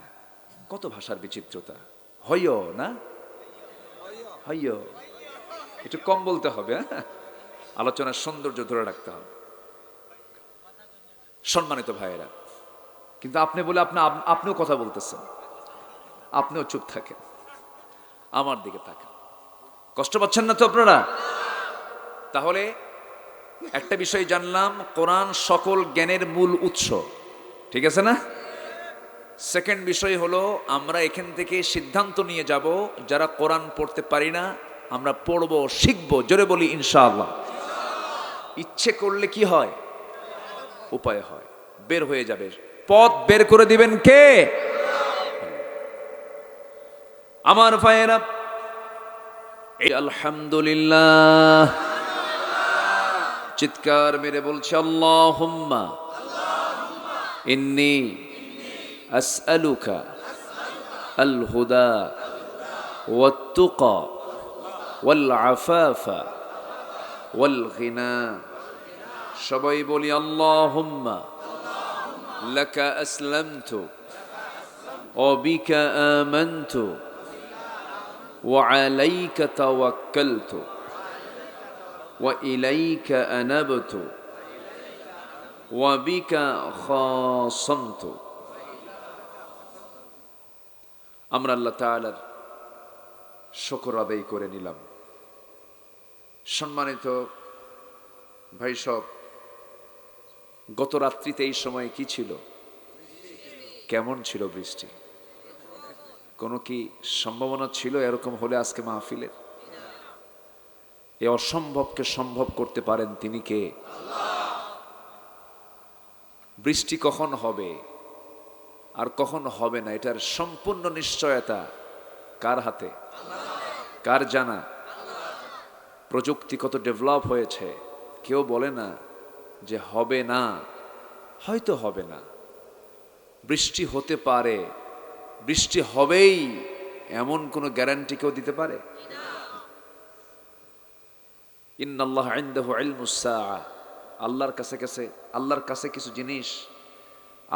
কত ভাষার বিচিত্রতা। হইও না, হইও, একটু কম বলতে হবে। হ্যাঁ, আলোচনার সৌন্দর্য ধরে রাখতে হবে। সম্মানিত ভাইয়েরা, কিন্তু আপনি বলে আপনিও কথা বলতেছেন, আপনিও চুপ থাকেন, আমার দিকে তাকান। কষ্ট পাচ্ছেন না তো আপনারা? তাহলে একটা বিষয় জানলাম, কোরআন সকল জ্ঞানের মূল উৎস, ঠিক আছে না? সেকেন্ড বিষয় হলো, আমরা এখান থেকে সিদ্ধান্ত নিয়ে যাব, যারা কোরআন পড়তে পারি না আমরা পড়বো, শিখবো। জোরে বলি ইনশাআল্লাহ। ইচ্ছে করলে কি হয়? উপায় হয়, বের হয়ে যাবে। পথ বের করে দিবেন কে? আমার ভাইয়েরা, আলহামদুলিল্লাহ চিৎকার মেরে বলছে, আল্লাহুম্মা ইন্নী আসআলুকা আল হুদা ওয়াত তুকা ওয়াল আফাফা ওয়াল গিনা। সবাই বলি আল্লাহুম্মা লাকা আসলামতু ওয়া বিকা আমানতু ওয়া আলাইকা তাওয়াক্কালতু ওয়া ইলাইকা আনাবতু ওয়া বিকা খাসামতু। আমরা আল্লাহ তাআলার শুকর আদায় করে নিলাম। সম্মানিত ভাই সব, গত রাত্রিতে এই সময় কি ছিল? কেমন ছিল বৃষ্টি? কোনো কি সম্ভাবনা ছিল এরকম হলে আজকে মাহফিলের? এই অসম্ভবকে সম্ভব করতে পারেন তিনি কে? বৃষ্টি কখন হবে আর কখন হবে না, এটার সম্পূর্ণ নিশ্চয়তা কার হাতে? কার জানা? প্রযুক্তি কত ডেভেলপ হয়েছে, কেউ বলে না যে হবে না, হয়তো হবে না। বৃষ্টি হতে পারে, বৃষ্টি হবেই এমন কোনো গ্যারান্টি কেউ দিতে পারে? ইন্নাল্লাহ ইনদাহু ইলমুস সাআ। আল্লাহর কাছে কিছু জিনিস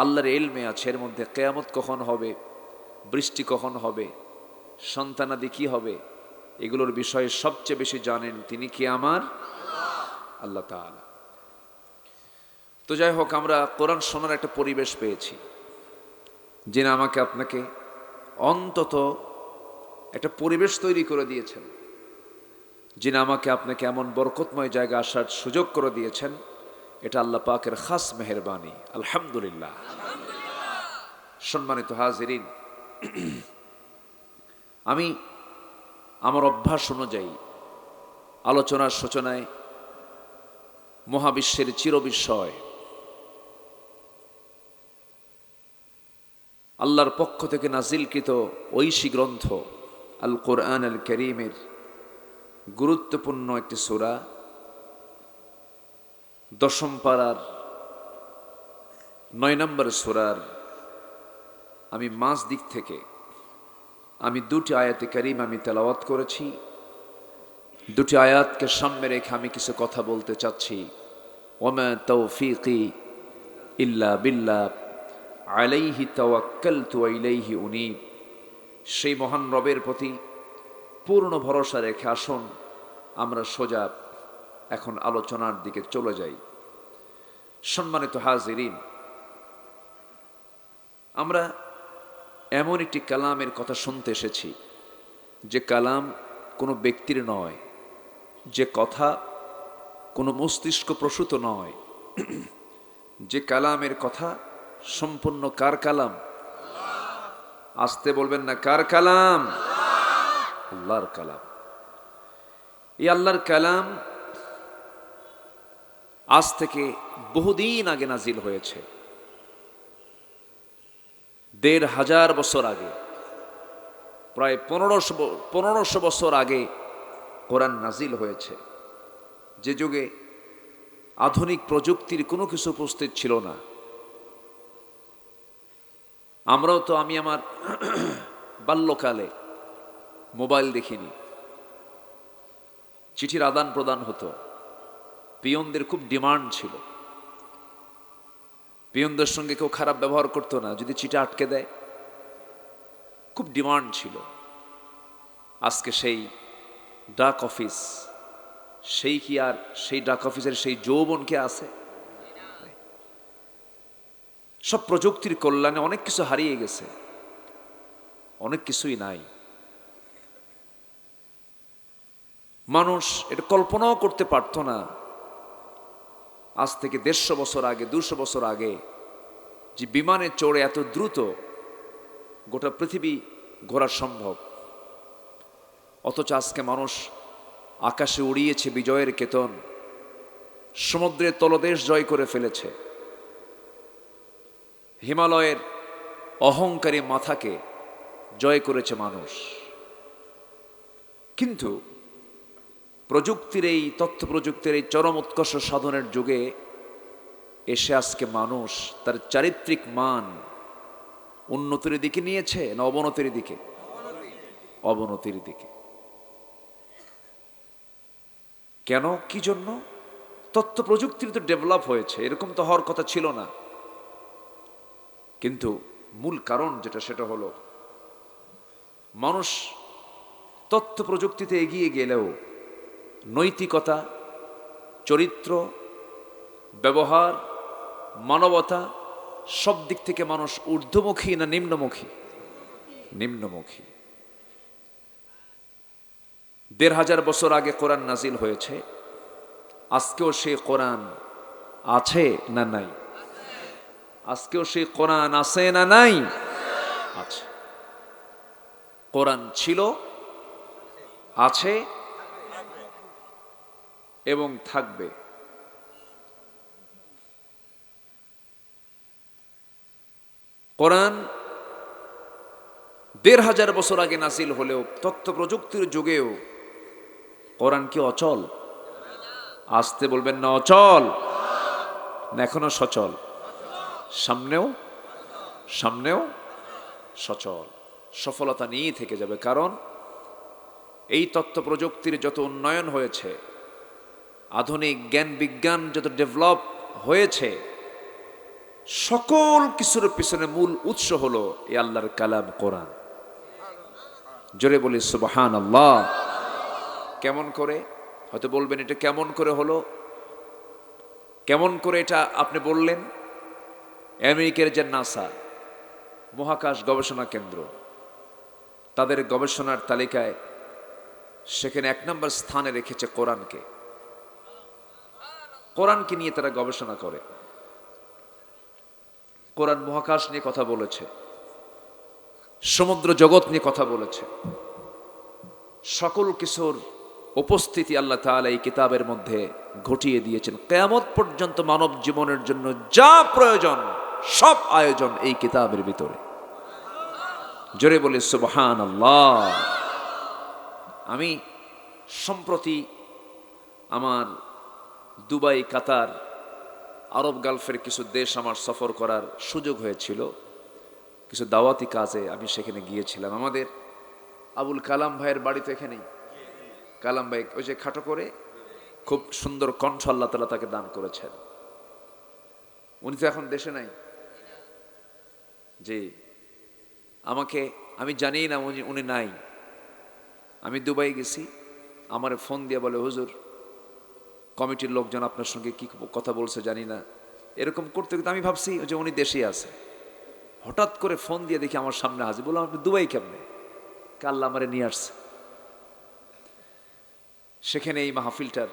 আল্লাহর ইলমে আছে, এর মধ্যে কিয়ামত কখন হবে, বৃষ্টি কখন হবে, সন্তানাদি কি হবে, এগুলোর বিষয়ে সবচেয়ে বেশি জানেন তিনি কি? আমার আল্লাহ তাআলা। তো যাই হোক, আমরা কোরআন শোনার একটা পরিবেশ পেয়েছি, যিনি আমাকে আপনাকে অন্তত একটা পরিবেশ তৈরি করে দিয়েছেন, যিনি আমাকে আপনাকে এমন বরকতময় জায়গা আসার সুযোগ করে দিয়েছেন, এটা আল্লাহ পাকের খাস মেহেরবানি। আলহামদুলিল্লাহ। সম্মানিত হাজিরিন, আমি আমার অভ্যাস অনুযায়ী আলোচনার সূচনায় মহাবিশ্বের চিরবিস্ময় আল্লাহর পক্ষ থেকে নাজিলকৃত ঐশী গ্রন্থ আল কোরআন আল কারীমের গুরুত্বপূর্ণ একটি সূরা, 10ম পারার 9 নম্বর সূরার আমি মাঝ দিক থেকে আমি 2টি আয়াতে কারীম আমি তেলাওয়াত করেছি। 2টি আয়াতকে সামনে রেখে আমি কিছু কথা বলতে চাচ্ছি। ওয়ামা তাওফীকি ইল্লা বিল্লাহ আলাইহি তাওয়াক্কালতু ওয়া ইলাইহি উনীব। সেই মহান রবের প্রতি পূর্ণ ভরসা রেখে আসুন আমরা সোজা এখন আলোচনার দিকে চলে যাই। সম্মানিত হাজিরিন, আমরা এমন একটি কালামের কথা শুনতে এসেছি যে কালাম কোনো ব্যক্তির নয়, যে কথা কোনো মস্তিষ্ক প্রসূত নয়, যে কালামের কথা সম্পূর্ণ কার কালাম? আসতে বলবেন না, কার কালাম? আল্লাহর কালাম। এই আল্লাহর কালাম আজ থেকে বহুদিন আগে নাজিল হয়েছে। ১৫০০ বছর আগে, প্রায় ১৫০০ বছর আগে কোরআন নাজিল হয়েছে, যে যুগে আধুনিক প্রযুক্তির কোনো কিছু উপস্থিত ছিল না। আমরাও তো, আমি আমার বাল্যকালে মোবাইল দেখিনি, চিঠির আদান প্রদান হতো, পিয়নদের খুব ডিমান্ড ছিল, পিয়নদের সঙ্গে কেউ খারাপ ব্যবহার করতো না, যদি চিঠি আটকে দেয় খুব ডিমান্ড ছিল। আজকে সেই ডাক অফিস, সেই কি আর সেই ডাক অফিসের সেই যৌবন কে আছে? সব প্রযুক্তির কল্যাণে অনেক কিছু হারিয়ে গেছে, অনেক কিছুই নাই। মানুষ এটা কল্পনাও করতে পারত না আজ থেকে ১৫০ বছর আগে, ২০০ বছর আগে, যে বিমানে চড়ে এত দ্রুত গোটা পৃথিবী ঘোরা সম্ভব। অথচ আজকে মানুষ আকাশে উড়িয়েছে বিজয়ের কেতন, সমুদ্রের তলদেশ জয় করে ফেলেছে, হিমালয়ের অহংকারী মাথাকে জয় করেছে মানুষ। কিন্তু প্রযুক্তির এই, তথ্য প্রযুক্তির এই চরম উৎকর্ষ সাধনের যুগে এসে আজকে মানুষ তার চারিত্রিক মান উন্নতির দিকে নিয়েছে না অবনতির দিকে? অবনতির দিকে। কেন, কি জন্য? তথ্য প্রযুক্তির তো ডেভেলপ হয়েছে, এরকম তো হওয়ার কথা ছিল না। কিন্তু মূল কারণ যেটা, সেটা হলো মানুষ তথ্য প্রযুক্তিতে এগিয়ে গেলেও নৈতিকতা, চরিত্র, ব্যবহার, মানবতা সব দিক থেকে মানুষ ঊর্ধ্বমুখী না নিম্নমুখী? নিম্নমুখী। ১৫০০ বছর আগে কোরআন নাজিল হয়েছে, আজকেও সেই কোরআন আছে না নাই? আজকেও সেই কোরআন আছে না নাই? আছে। কোরআন ছিল, আছে এবং থাকবে। কোরআন ১৫০০ বছর আগে নাজিল হলেও তথ্য প্রযুক্তির যুগেও কোরআন কি অচল? আসতে বলবেন না, অচল না এখনো সচল? সামনেও সামনেও সচল, সফলতা নিয়ে থেকে যাবে। কারণ এই তথ্য প্রযুক্তির যত উন্নয়ন হয়েছে, আধুনিক জ্ঞান বিজ্ঞান যত ডেভেলপ হয়েছে, সকল কিছুর পিছনে মূল উৎস হলো এই আল্লাহর কালাম কোরআন। জোরে বলি সুবহানাল্লাহ। কেমন করে? হয়তো বলবেন এটা কেমন করে হলো, কেমন করে এটা আপনি বললেন? আমেরিকার যে নাসা মহাকাশ গবেষণা কেন্দ্র, তাদের গবেষণার তালিকায় সেখানে ১ নম্বর স্থানে রেখেছে কোরআনকে। কোরআনকে নিয়ে তারা গবেষণা করে। কোরআন মহাকাশ নিয়ে কথা বলেছে, সমুদ্র জগৎ নিয়ে কথা বলেছে, সকল কিছুর উপস্থিতি আল্লাহ তাআলা এই কিতাবের মধ্যে ঘটিয়ে দিয়েছেন। কিয়ামত পর্যন্ত মানব জীবনের জন্য যা প্রয়োজন সব আয়োজন এই কিতাবের ভিতরে। জোরে বলি সুবহানাল্লাহ। আমি সম্প্রতি আমার দুবাই, কাতার, আরব গালফের কিছু দেশ আমার সফর করার সুযোগ হয়েছিল। কিছু দাওয়াতি কাজে আমি সেখানে গিয়েছিলাম। আমাদের আবুল কালাম ভাইয়ের বাড়ি তো এখানেই। কালাম ভাই ওই যে খাটো করে খুব সুন্দর কণ্ঠ আল্লাহ তাআলা তাকে দান করেছেন। উনি তো এখন দেশে নাই। জি, আমি জানি না উনি নাই। আমি দুবাই গেছি, আমারে ফোন দিয়ে বলে, হুজুর কমিটির লোকজন আপনার সঙ্গে কি কথা বলছে জানি না। এরকম করতে করতে আমি ভাবছি যে উনি দেশে আছে। হঠাৎ করে ফোন দিয়ে দেখি আমার সামনে হাজির। বললাম, আপনি দুবাই কেমনে? আল্লাহ আমারে নিয়ে আসছে। সেখানে এই মাহফিলটার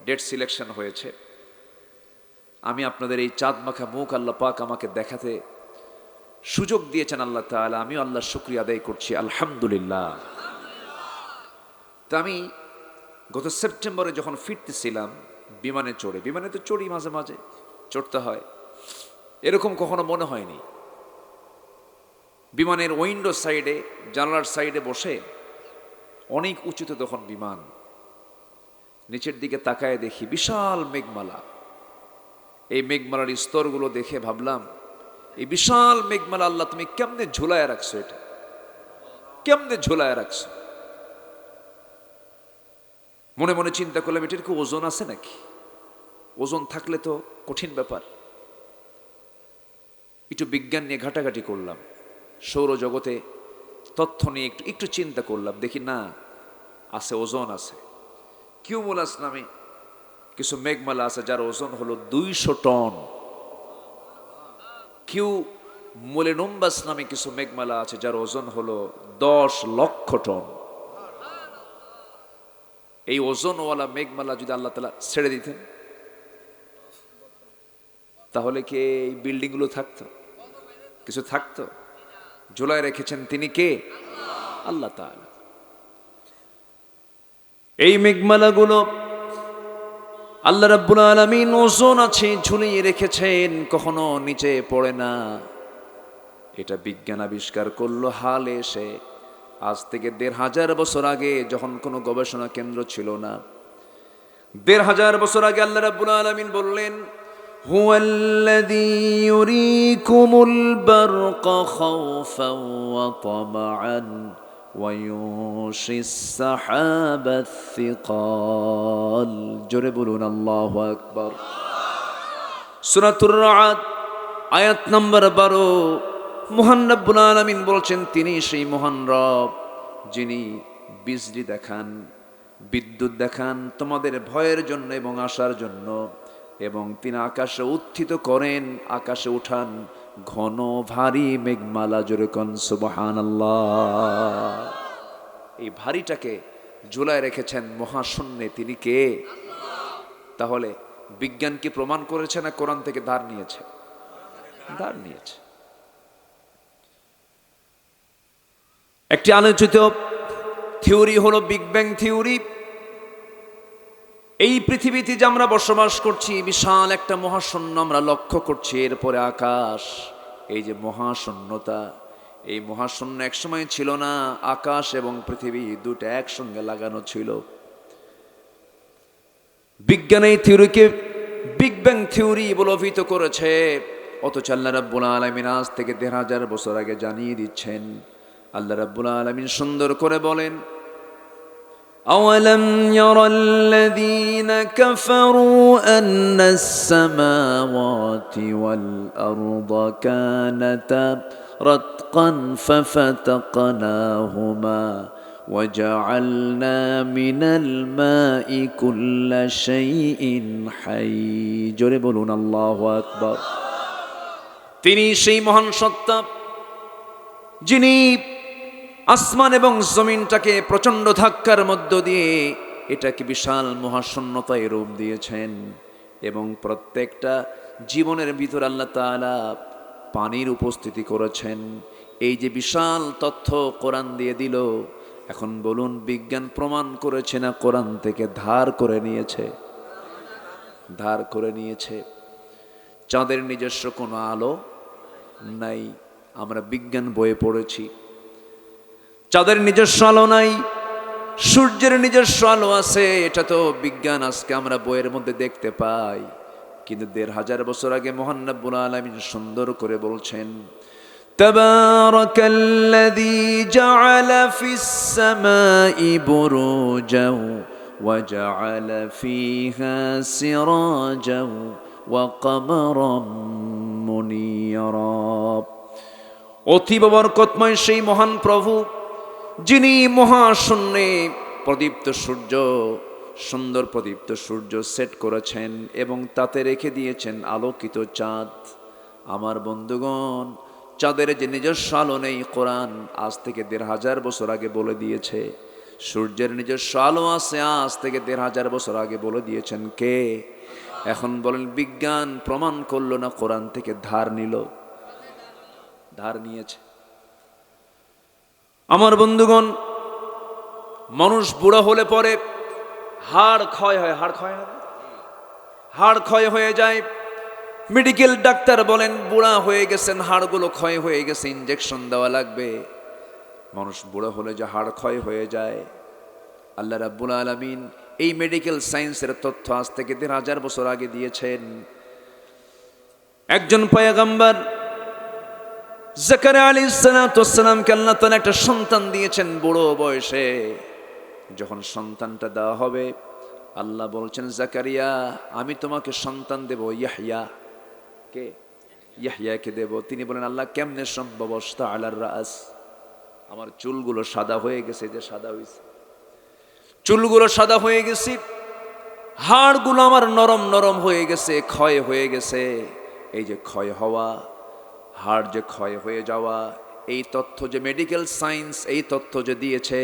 ডেট সিলেকশন হয়েছে। আমি আপনাদের এই চাঁদ মাখা মুখ আল্লাহ পাক আমাকে দেখাতে সুযোগ দিয়েছেন আল্লাহ তাআলা। আমিও আল্লাহর শুকরিয়া আদায় করছি, আলহামদুলিল্লাহ। তো আমি গত সেপ্টেম্বরে যখন ফিরতেছিলাম বিমানে চড়ে, বিমানে তো চড়ি মাঝে মাঝে, চড়তে হয়, এরকম কখনো মনে হয়নি। বিমানের উইন্ডো সাইডে, জানালার সাইডে বসে, অনেক উঁচুতে তখন বিমান, নিচের দিকে তাকায় দেখি বিশাল মেঘমালা। এই মেঘমালার স্তরগুলো দেখে ভাবলাম, এই বিশাল মেঘমালা আল্লাহ তুমি কেমনে ঝুলায় রাখছো, এটা কেমনে ঝুলায় রাখছো। মনে মনে চিন্তা করলাম, এটার কি ওজন আছে নাকি? ওজন থাকলে তো কঠিন ব্যাপার। একটু বিজ্ঞান নিয়ে ঘাটাঘাটি করলাম, সৌরজগতে তথ্য নিয়ে একটু চিন্তা করলাম, দেখি না, আছে, ওজন আছে। কিউমুলাস নামে কিছু মেঘমালা আছে যার ওজন হলো 200 টন। কিউমুলেনুম্বাস নামে কিছু মেঘমালা আছে যার ওজন হলো 10 লক্ষ টন। এই ওজনওয়ালা মেঘমালা যদি আল্লাহ তাআলা ছেড়ে দিতেন, তাহলে কি এই বিল্ডিং গুলো থাকতো? কিছু থাকতো? ঝুলায় রেখেছেন তিনি কে? আল্লাহ তাআলা। এই মেঘমালাগুলো আল্লাহ রাব্বুল আলামিন ওজন আছে ঝুলিয়ে রেখেছেন, কখনো নিচে পড়ে না। এটা বিজ্ঞান আবিষ্কার করলো হালে এসে, আজ থেকে 1500 বছর আগে, যখন কোনো গবেষণা কেন্দ্র ছিল না। 1500 বছর আগে আল্লাহ রাব্বুল আলামিন বললেন, হুয়াল্লাযী ইউরীকুমুল বারকা খাওফান ওয়া তামআন ওয়া ইউনশিস সাহাবাস সিকাল। জোরে বলুন আল্লাহু আকবার। সূরাতুর রা'দ আয়াত নম্বর 12। মহান রব্বুল আলামিন বলছেন, তিনি সেই মহান রব যিনি বিজলি দেখান, বিদ্যুৎ দেখান তোমাদের ভয়ের জন্য এবং আশার জন্য, এবং তিনি আকাশে উত্থিত করেন, আকাশে উঠান ঘন ভারী মেঘমালা। জোরে কোন সুবহানাল্লাহ। এই ভারীটাকে ঝুলায় রেখেছেন মহাশূন্যে, তিনি কে? তাহলে বিজ্ঞান কি প্রমাণ করেছে না কোরআন থেকে ধার নিয়েছে? ধার নিয়েছে। একটি আলোচিত থিওরি হলো বিগ ব্যাং থিওরি। এই পৃথিবীতে যে আমরা বসবাস করছি, বিশাল একটা মহাশূন্য আমরা লক্ষ্য করছি, এরপরে আকাশ। এই যে মহাশূন্যতা, এই মহাশূন্য একসময় ছিল না। আকাশ এবং পৃথিবী দুটো একসঙ্গে লাগানো ছিল। বিজ্ঞান এই থিওরিকে বিগ ব্যাং থিওরি বলে অভিহিত করেছে। অথচ আল্লাহ রাব্বুল আলামিন আজ থেকে 1500 বছর আগে জানিয়ে দিচ্ছেন। আল্লাহ রাব্বুল আলামিন সুন্দর করে বলেন, আওয়ালাম ইয়ারাল্লাযীনা কাফারু আন্নাস সামাওয়াতি ওয়াল আরদা কানাতা রাতকান ফাফাতাকনাহুমা ওয়াজআলনা মিনাল মাই কুল্লা শাইইন হাই। জোরে বলুন আল্লাহু আকবার। তিনি সেই মহান সত্তা যিনি আসমান এবং জমিনটাকে প্রচন্ড ধাক্কার মধ্য দিয়ে এটাকে বিশাল মহাশূন্যতায় রূপ দিয়েছেন, এবং প্রত্যেকটা জীবনের ভিতর আল্লাহ তাআলা পানির উপস্থিতি করেছেন। এই যে বিশাল তথ্য কোরআন দিয়ে দিল, এখন বলুন বিজ্ঞান প্রমাণ করেছে না কোরআন থেকে ধার করে নিয়েছে? ধার করে নিয়েছে। চাঁদের নিজস্ব কোনো আলো নাই, আমরা বিজ্ঞান বইয়ে পড়েছি। চাঁদের নিজস্ব আলো নাই, সূর্যের নিজস্ব আলো আছে, এটা তো বিজ্ঞান আজকে আমরা বইয়ের মধ্যে দেখতে পাই। কিন্তু 1500 বছর আগে মহান রব্বুল আলামিন সুন্দর করে বলছেন, তাবারাকাল্লাযী জাআলা ফিস সামাই বুরুজাও ওয়া জাআলা ফীহা সিরাজাও ওয়া কমারাম মুনীরা। অতীব বরকতময় সেই মহান প্রভু যিনি মহাশূন্যে প্রদীপ্ত সূর্য, সুন্দর প্রদীপ্ত সূর্য সেট করেছেন এবং তাতে রেখে দিয়েছেন আলোকিত চাঁদ। আমার বন্ধুগণ, চাঁদের যে নিজস্ব আলো নেই, কোরআন আজ থেকে ১৫০০ বছর আগে বলে দিয়েছে। সূর্যের নিজস্ব আলো আছে, আজ থেকে ১৫০০ বছর আগে বলে দিয়েছেন কে? এখন বলেন, বিজ্ঞান প্রমাণ করলো না কোরআন থেকে ধার নিল? ধার নিয়েছে। আমার বন্ধুগণ, মানুষ বুড়া হলে পরে হাড় ক্ষয় হয়। হাড় ক্ষয় হয়ে যায়। মেডিকেল ডাক্তার বলেন বুড়া হয়ে গেছেন, হাড়গুলো ক্ষয় হয়ে গেছে, ইনজেকশন দেওয়া লাগবে। মানুষ বুড়া হলে যে হাড় ক্ষয় হয়ে যায়, আল্লাহ রাব্বুল আলামিন এই মেডিকেল সায়েন্সের তথ্য আজ থেকে ১৫০০ বছর আগে দিয়েছেন। একজন পয়গম্বর জাকারিয়া আলাইহিস সালামকে আল্লাহ তাআলা একটা সন্তান দিয়েছেন বুড়ো বয়সে। যখন সন্তানটা দেওয়া হবে, আল্লাহ বলছেন, জাকারিয়া আমি তোমাকে সন্তান দেব, ইয়াহইয়া। কে? ইয়াহইয়াকে দেব। তিনি বলেন, আল্লাহ কেমনে সম্ভব? আলার রাস, আমার চুলগুলো সাদা হয়ে গেছে, যে সাদা হয়েছে, চুলগুলো সাদা হয়ে গেছে, হাড়গুলো আমার নরম নরম হয়ে গেছে, ক্ষয় হয়ে গেছে। এই যে ক্ষয় হওয়া, হাড় যে ক্ষয় হয়ে যাওয়া, এই তথ্য যে মেডিকেল সায়েন্স এই তথ্য যে দিয়েছে,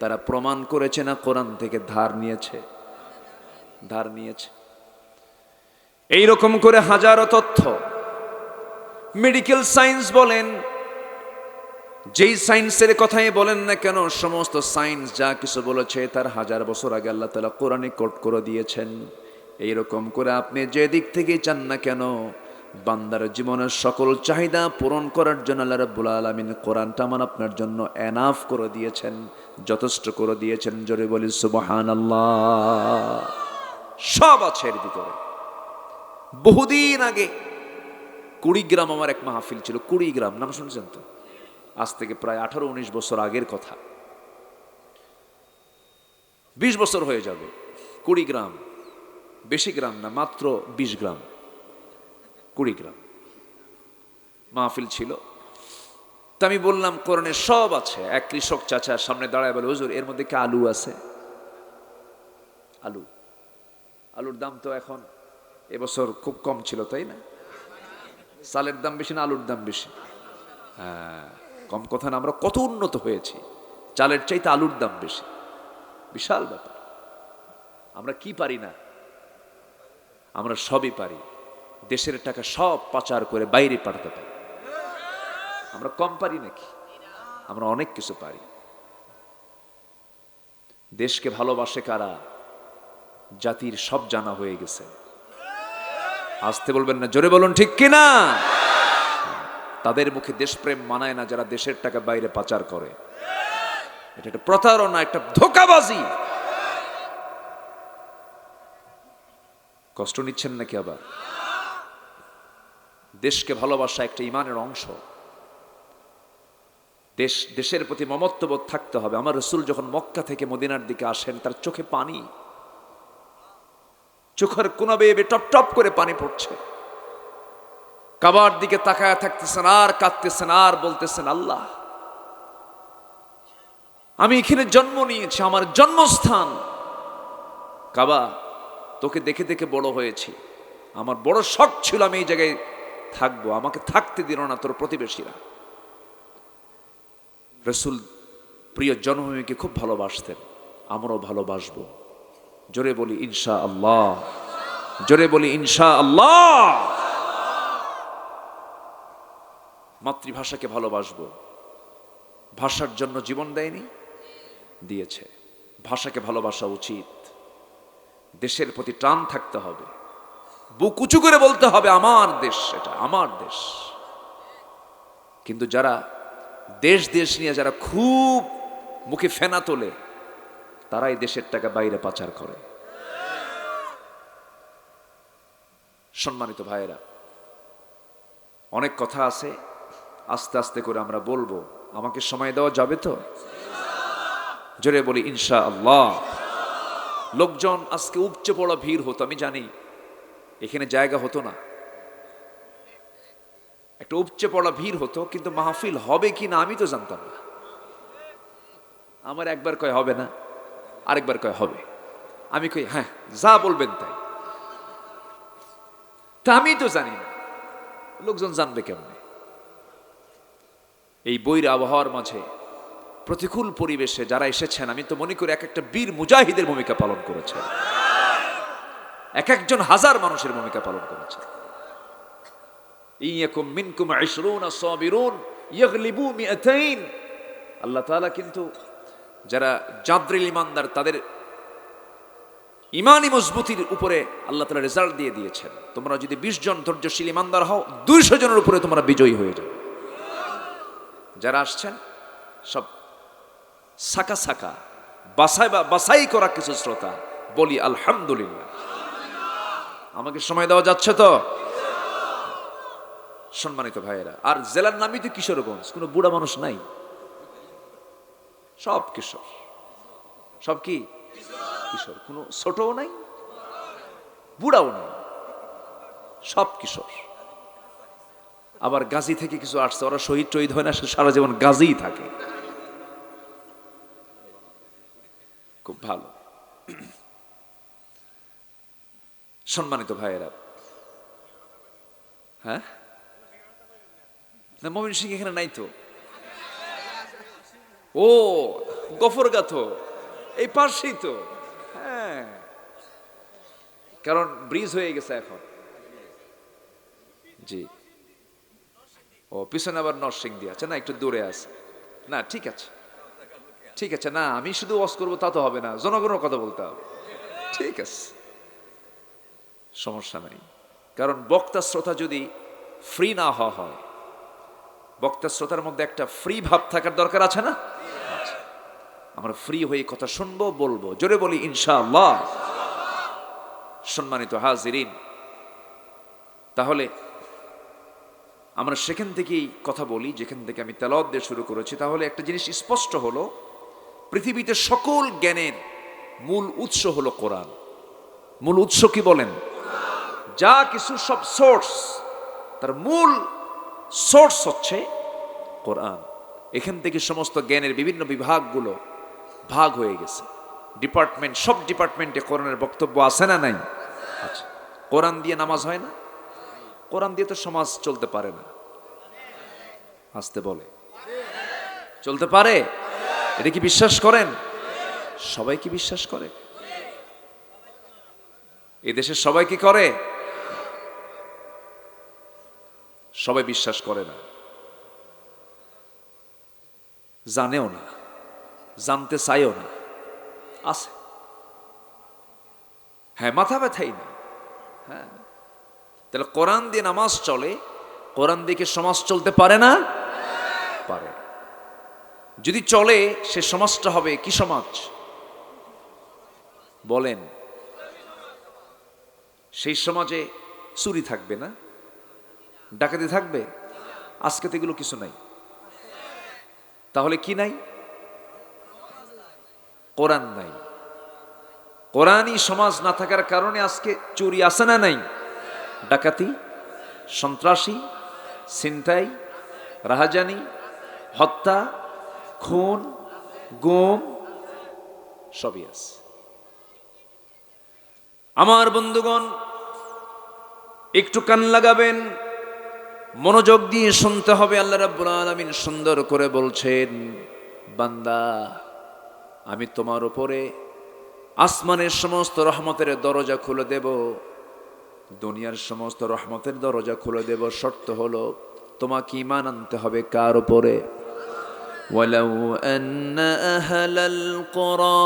তারা প্রমাণ করেছে না কোরআন থেকে ধার নিয়েছে? ধার নিয়েছে। এইরকম করে হাজারো তথ্য মেডিকেল সায়েন্স বলেন, যেই সায়েন্সের কথাই বলেন না কেন, সমস্ত সায়েন্স যা কিছু বলেছে তার ১০০০ বছর আগে আল্লাহ তাআলা কোরআনে কোট করে দিয়েছেন। এইরকম করে আপনি যে দিক থেকে চান না কেন, বান্দার জীবনের সকল চাহিদা পূরণ করার জন্য আল্লাহ রাব্বুল আলামিন কোরআনটা আমার আপনার জন্য এনাফ করে দিয়েছেন, যথেষ্ট করে দিয়েছেন। জোরে বলি সুবহানাল্লাহ। সব আছে এর ভিতরে। বহুদিন আগে কুড়িগ্রাম আমার এক মাহফিল ছিল। কুড়িগ্রাম নাম শুনছেন তো? আজ থেকে প্রায় ১৮-১৯ বছর আগের কথা, ২০ বছর হয়ে যাবে। কুড়িগ্রাম, বেশি গ্রাম না, মাত্র ২০ গ্রাম, কুড়িগ্রাম মাহফিল ছিল। তা আমি বললাম কোরআনে সব আছে। এক কৃষক চাচা সামনে দাঁড়ায় বলে, হুজুর এর মধ্যে কি আলু আছে? আলু, আলুর দাম তো এখন এবছর খুব কম ছিল, তাই না? চালের দাম বেশি না আলুর দাম বেশি? হ্যাঁ, কম কথা না, আমরা কত উন্নত হয়েছি। চালের চাইতে আলুর দাম বেশি, বিশাল ব্যাপার। আমরা কি পারি না? আমরা সবই পারি। দেশের টাকা সব পাচার করে বাইরে পাঠাতে পারি। আমরা কম পারি নাকি? আমরা অনেক কিছু পারি। দেশকে ভালোবাসে কারা? জাতির সব জানা হয়ে গেছে। আসতে বলবেন না, জোরে বলুন ঠিক কিনা? তাদের মুখে দেশপ্রেম মানায় না যারা দেশের টাকা বাইরে পাচার করে। এটা একটা প্রতারণা, একটা ধোঁকাবাজি। কষ্ট নিচ্ছেন নাকি আবার? দেশকে ভালোবাসা একটা ঈমানের অংশ। দেশের প্রতি মমত্ববোধ থাকতে হবে। আমার রাসূল যখন মক্কা থেকে মদিনার দিকে আসেন, তার চোখে পানি, চোখের কোনা বেয়ে টপ টপ করে পানি পড়ছে। কাবার দিকে তাকায় থাকতেছেন, আর কাঁদতেছেন, আর বলতেছেন, আল্লাহ আমি এখানে জন্ম নিয়েছি, আমার জন্মস্থান কাবা, তোকে দেখে দেখে বড় হয়েছি, আমার বড় শখ ছিল আমি এই জায়গায় থাকবো, আমাকে থাকতে দিল না তোর প্রতিবেশীরা। রাসূল প্রিয় জন্মভূমিকে খুব ভালোবাসতেন, আমরাও ভালোবাসবো। জোরে বলি ইনশাআল্লাহ, জোরে বলি ইনশাআল্লাহ। মাতৃভাষাকে ভালোবাসবো। ভাষার জন্য জীবন দেয়নি? দিয়েছে। ভাষাকে ভালোবাসা উচিত। দেশের প্রতি টান থাকতে হবে। বুক উঁচু করে বলতে হবে, আমার দেশ, এটা আমার দেশ। কিন্তু যারা দেশ দেশ নিয়ে যারা খুব মুখে ফেনা তোলে, তারাই দেশের টাকা বাইরে পাচার করে। সম্মানিত ভাইয়েরা, অনেক কথা আছে, আস্তে আস্তে করে আমরা বলবো। আমাকে সময় দেওয়া যাবে তো? জোরে বলি ইনশাআল্লাহ। লোকজন আজকে উপচে পড়া ভিড় হতো, আমি জানি এখানে জায়গা হতো না, একটা উপচে পড়া ভিড় হতো, কিন্তু মাহফিল হবে কি না আমি তো জানতাম না। আমার একবার কয় হবে না, আরেকবার কয় হবে। আমি কই হ্যাঁ যা বলবেন তাই। তা আমি তো জানি না, লোকজন জানবে কেমনে? এই বৈর আবহাওয়ার মাঝে প্রতিকূল পরিবেশে যারা এসেছেন, আমি তো মনে করি এক একটা বীর মুজাহিদের ভূমিকা পালন করেছে, এক একজন হাজার মানুষের ভূমিকা পালন করেছে। ইয়াকুম মিনকুম 20 সাবিরুন ইয়াগলিবু 200। আল্লাহ তাআলা কিন্তু যারা জাদরিল ইমানদার তাদের ইমানি মজবুতির উপরে আল্লাহ তাআলা রেজাল্ট দিয়ে দিয়েছেন। তোমরা যদি 20 জন ধৈর্যশীল ইমানদার হও, 200 জনের উপরে তোমরা বিজয়ী হয়ে যাবে। যারা আসছেন সব সাকা সাকা বাসাই করা কিছু শ্রোতা, বলি আলহামদুলিল্লাহ। আমাকে সময় দেওয়া যাচ্ছে তো? সম্মানিত ভাইয়েরা, আর জেলার নামই তো কিশোরগঞ্জ, কোনো বুড়া মানুষ নাই, সব কিশোর। সব কি কিশোর, কোনো ছোটও নাই বুড়াও নাই, সব কিশোর। আবার গাজী থেকে কিছু আসছে, ওরা শহীদ টহীদ হয় না, সে সারা জীবন গাজীই থাকে, খুব ভালো। সম্মানিত ভাইয়েরা, হ্যাঁ না মমিন সিং এখানে নাই তো? ও গফরগা তো এই পাশেই তো, হ্যাঁ, কারণ ব্রিজ হয়ে গেছে এখন। জি, ও পিছনে আবার নরসিংদী আছে না, একটু দূরে আছে না, ঠিক আছে ঠিক আছে। না আমি শুধু ওয়াজ করবো তা তো হবে না, জনগণের কথা বলতে হবে, ঠিক আছে, সমস্যা নাই। কারণ বক্তা শ্রোতা যদি ফ্রি না হওয়া হয়, বক্তা শ্রোতার মধ্যে একটা ফ্রি ভাব থাকার দরকার আছে না? আমরা ফ্রি হয়ে কথা শুনবো, বলবো, জোরে বলি ইনশাআল্লাহ। সম্মানিত হাজিরিন, তাহলে আমরা সেখান থেকেই কথা বলি যেখান থেকে আমি তেলাওয়াত দিয়ে শুরু করেছি। তাহলে একটা জিনিস স্পষ্ট হলো, পৃথিবীতে সকল জ্ঞানের মূল উৎস হলো কোরআন। মূল উৎস কি বলেন? যা কিছু সব সোর্স, তার মূল সোর্স হচ্ছে কোরআন। এখান থেকে সমস্ত জ্ঞানের বিভিন্ন বিভাগগুলো ভাগ হয়ে গেছে, ডিপার্টমেন্ট, সব ডিপার্টমেন্টে কোরআনের বক্তব্য আছে না নাই? আচ্ছা, কোরআন দিয়ে নামাজ হয় না? কোরআন দিয়ে তো সমাজ চলতে পারে না। আসতে বলে চলতে পারে? এটা কি বিশ্বাস করেন? সবাই কি বিশ্বাস করে? এদেশের সবাই কি করে? সবাই বিশ্বাস করে না, জানেও না, জানতে চাইও না, আছে হ্যাঁ, মাথা ব্যথাই নেই। হ্যাঁ, তাহলে কোরআন দিয়ে নামাজ চলে, কোরআন দিয়ে কি সমাজ চলতে পারে না? পারে। যদি চলে, সে সমাজটা হবে কি সমাজ বলেন? সেই সমাজে চুরি থাকবে না, ডাকাতি থাকবে, আজকে তো এগুলো কিছু নাই। তাহলে কি নাই? কোরআন নাই। কোরআনই সমাজ না থাকার কারণে আজকে চুরি আছে না নাই? ডাকাতি, সন্ত্রাসী, ছিনতাই, রাহাজানি, হত্যা, খুন, গুম সবই আছে। আমার বন্ধুগণ, একটু কান লাগাবেন, মনোযোগ দিয়ে শুনতে হবে। আল্লাহ রাব্বুল আলামিন সুন্দর করে বলছেন, বান্দা আমি তোমার উপরে আসমানের সমস্ত রহমতের দরজা খুলে দেব, দুনিয়ার সমস্ত রহমতের দরজা খুলে দেব। শর্ত হলো তোমাকে ঈমান আনতে হবে কার উপরে? ওয়ালাউ আন্না আহলাল কুরা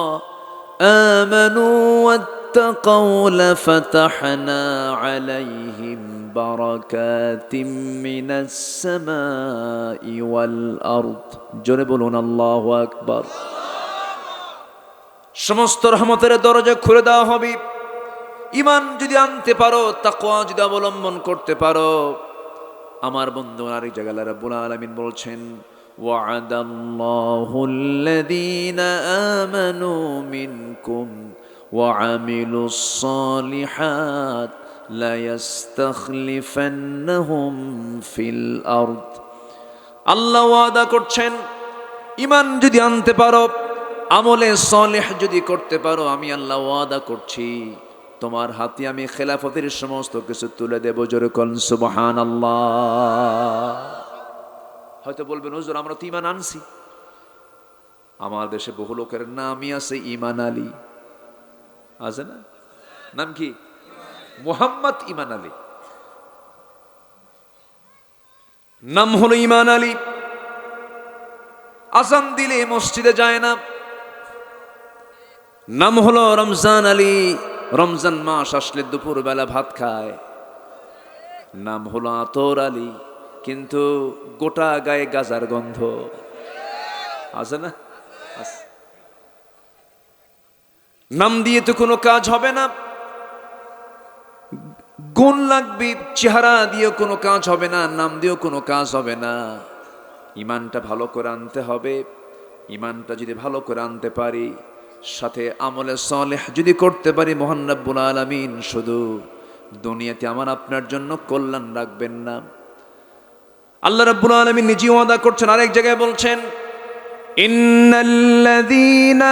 আমানু ওয়াত্তাকাউ লাফাতাহনা আলাইহিম বারাকাতিম মিনাস সামাই ওয়াল আরদ। জোরে বলুন আল্লাহু আকবার। সমস্ত রহমতের দরজা খুলে দেওয়া হবে ঈমান যদি আনতে পারো, তাকওয়া যদি অবলম্বন করতে পারো। আমার বন্ধু, আরেক জায়গায় আল্লাহ রাব্বুল আলামিন বলছেন, ওয়া'আদাল্লাহুল্লাযীনা আমানু মিনকুম ওয়া আমিলুস সালিহাত লা ইস্তাখলিফান্নাহুম ফিল আরদ। আল্লাহ ওয়াদা করছেন, ঈমান যদি আনতে পারো, আমলে সালেহ যদি করতে পারো, আমি আল্লাহ ওয়াদা করছি তোমার হাতে আমি খেলাফতের সমস্ত কিছু তুলে দেব। জোরে কোন সুবহানাল্লাহ। হয়তো বলবেন হুজুর আমরা তো ঈমান আনছি। আমার দেশে বহু লোকের নামই আছে ঈমান আলী, আছে না? নাম কি? মুহাম্মদ ঈমান আলী। নাম হলো ঈমান আলী। আজান দিলে মসজিদে যায় না। নাম হলো রমজান আলী। রমজান মাস আসলে দুপুর বেলা ভাত খায়। নাম হলো আতর আলী, কিন্তু গোটা গায়ে গাজার গন্ধ, আছে না? নাম দিয়ে তো কোনো কাজ হবে না, গুণ লাগবে। চেহারা দিয়ে কোনো কাজ হবে না, নাম দিয়েও কোনো কাজ হবে না। ইমানটা ভালো করে আনতে হবে। ইমানটা যদি ভালো করে আনতে পারি, সাথে আমলে সালেহ যদি করতে পারি, মহান রব্বুল আলামিন শুধু দুনিয়াতে আমার আপনার জন্য কল্যাণ রাখবেন না, আল্লাহ রব্বুল আলামিন নিজে ওয়াদা করছেন। আরেক জায়গায় বলছেন, ইন্নাল্লাযীনা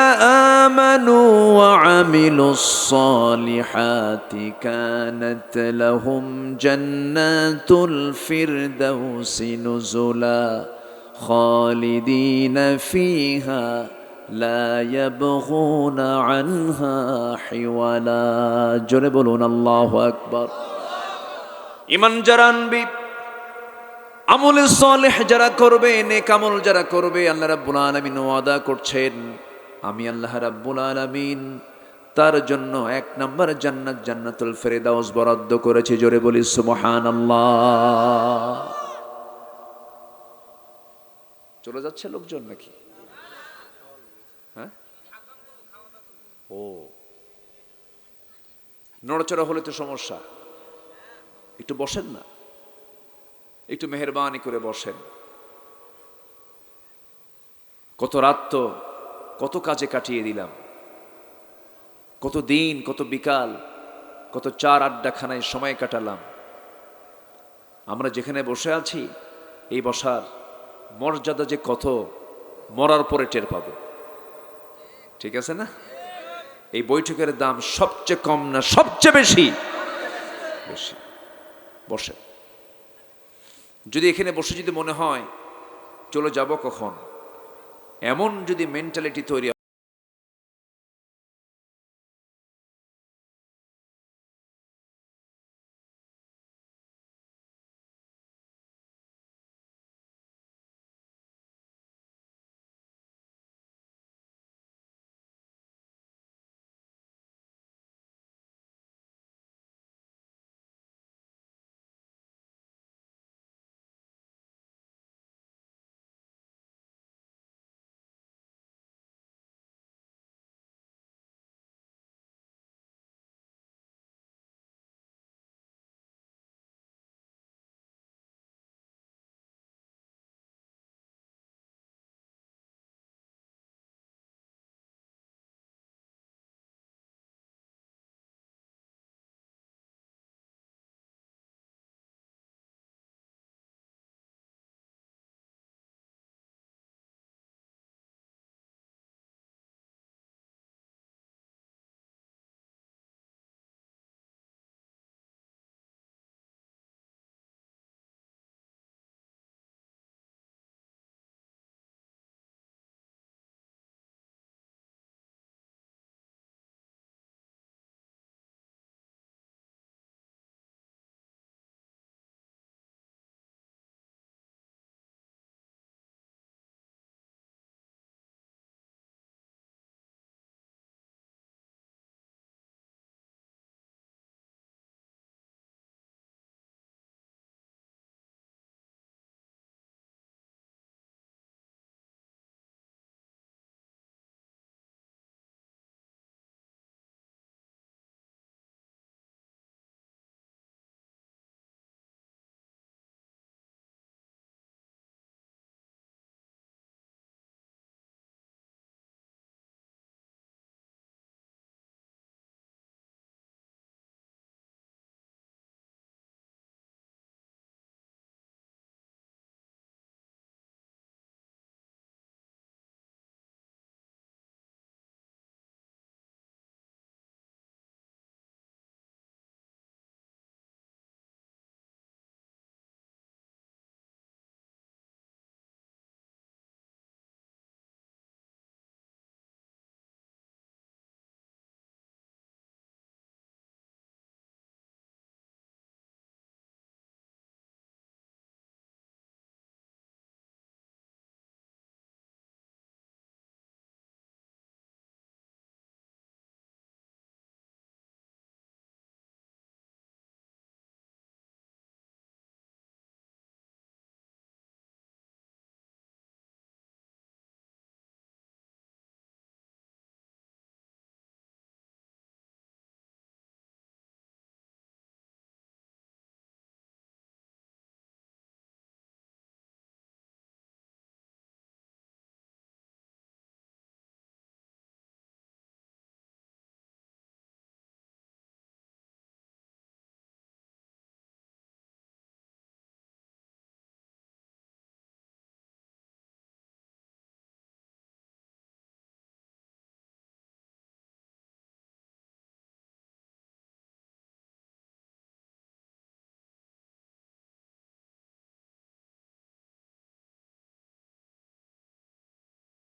আমানু ওয়া আমিলুস সালিহাতি কানাত লাহুম জান্নাতুল ফিরদাউসি নুজুলা খালিদিনা ফিহা লা ইয়াবগুনা আনহা হিওয়ালা। জোরে বলুন আল্লাহু আকবার। ঈমান যারা আনবে, আমলে সালেহ যারা করবে, নেক আমল যারা করবে, আল্লাহ রাব্বুল আলামিন ওয়াদা করছেন আমি আল্লাহ রাব্বুল আলামিন তার জন্য 1 নম্বর জান্নাত, জান্নাতুল ফেরদাউস বরাদ্দ করেছি। জোরে বলি সুবহানাল্লাহ। চলে যাচ্ছে লোকজন নাকি? হ্যাঁ, ও নড়াচড়া হলে তো সমস্যা। একটু বসেন না, একটু মেহেরবানি করে বসেন। কত রাত তো কত কাজে কাটিয়ে দিলাম, কত দিন, কত বিকাল, কত চার আড্ডাখানায় সময় কাটালাম। আমরা যেখানে বসে আছি, এই বসার মর্যাদা যে কত মরার পরে টের পাবো, ঠিক আছে না? এই বৈঠকের দাম সবচেয়ে কম না সবচেয়ে বেশি? বেশি। বসে, যদি এখানে বসে যদি মনে হয় চলে যাব কখন, এমন যদি মেন্টালিটি তৈরি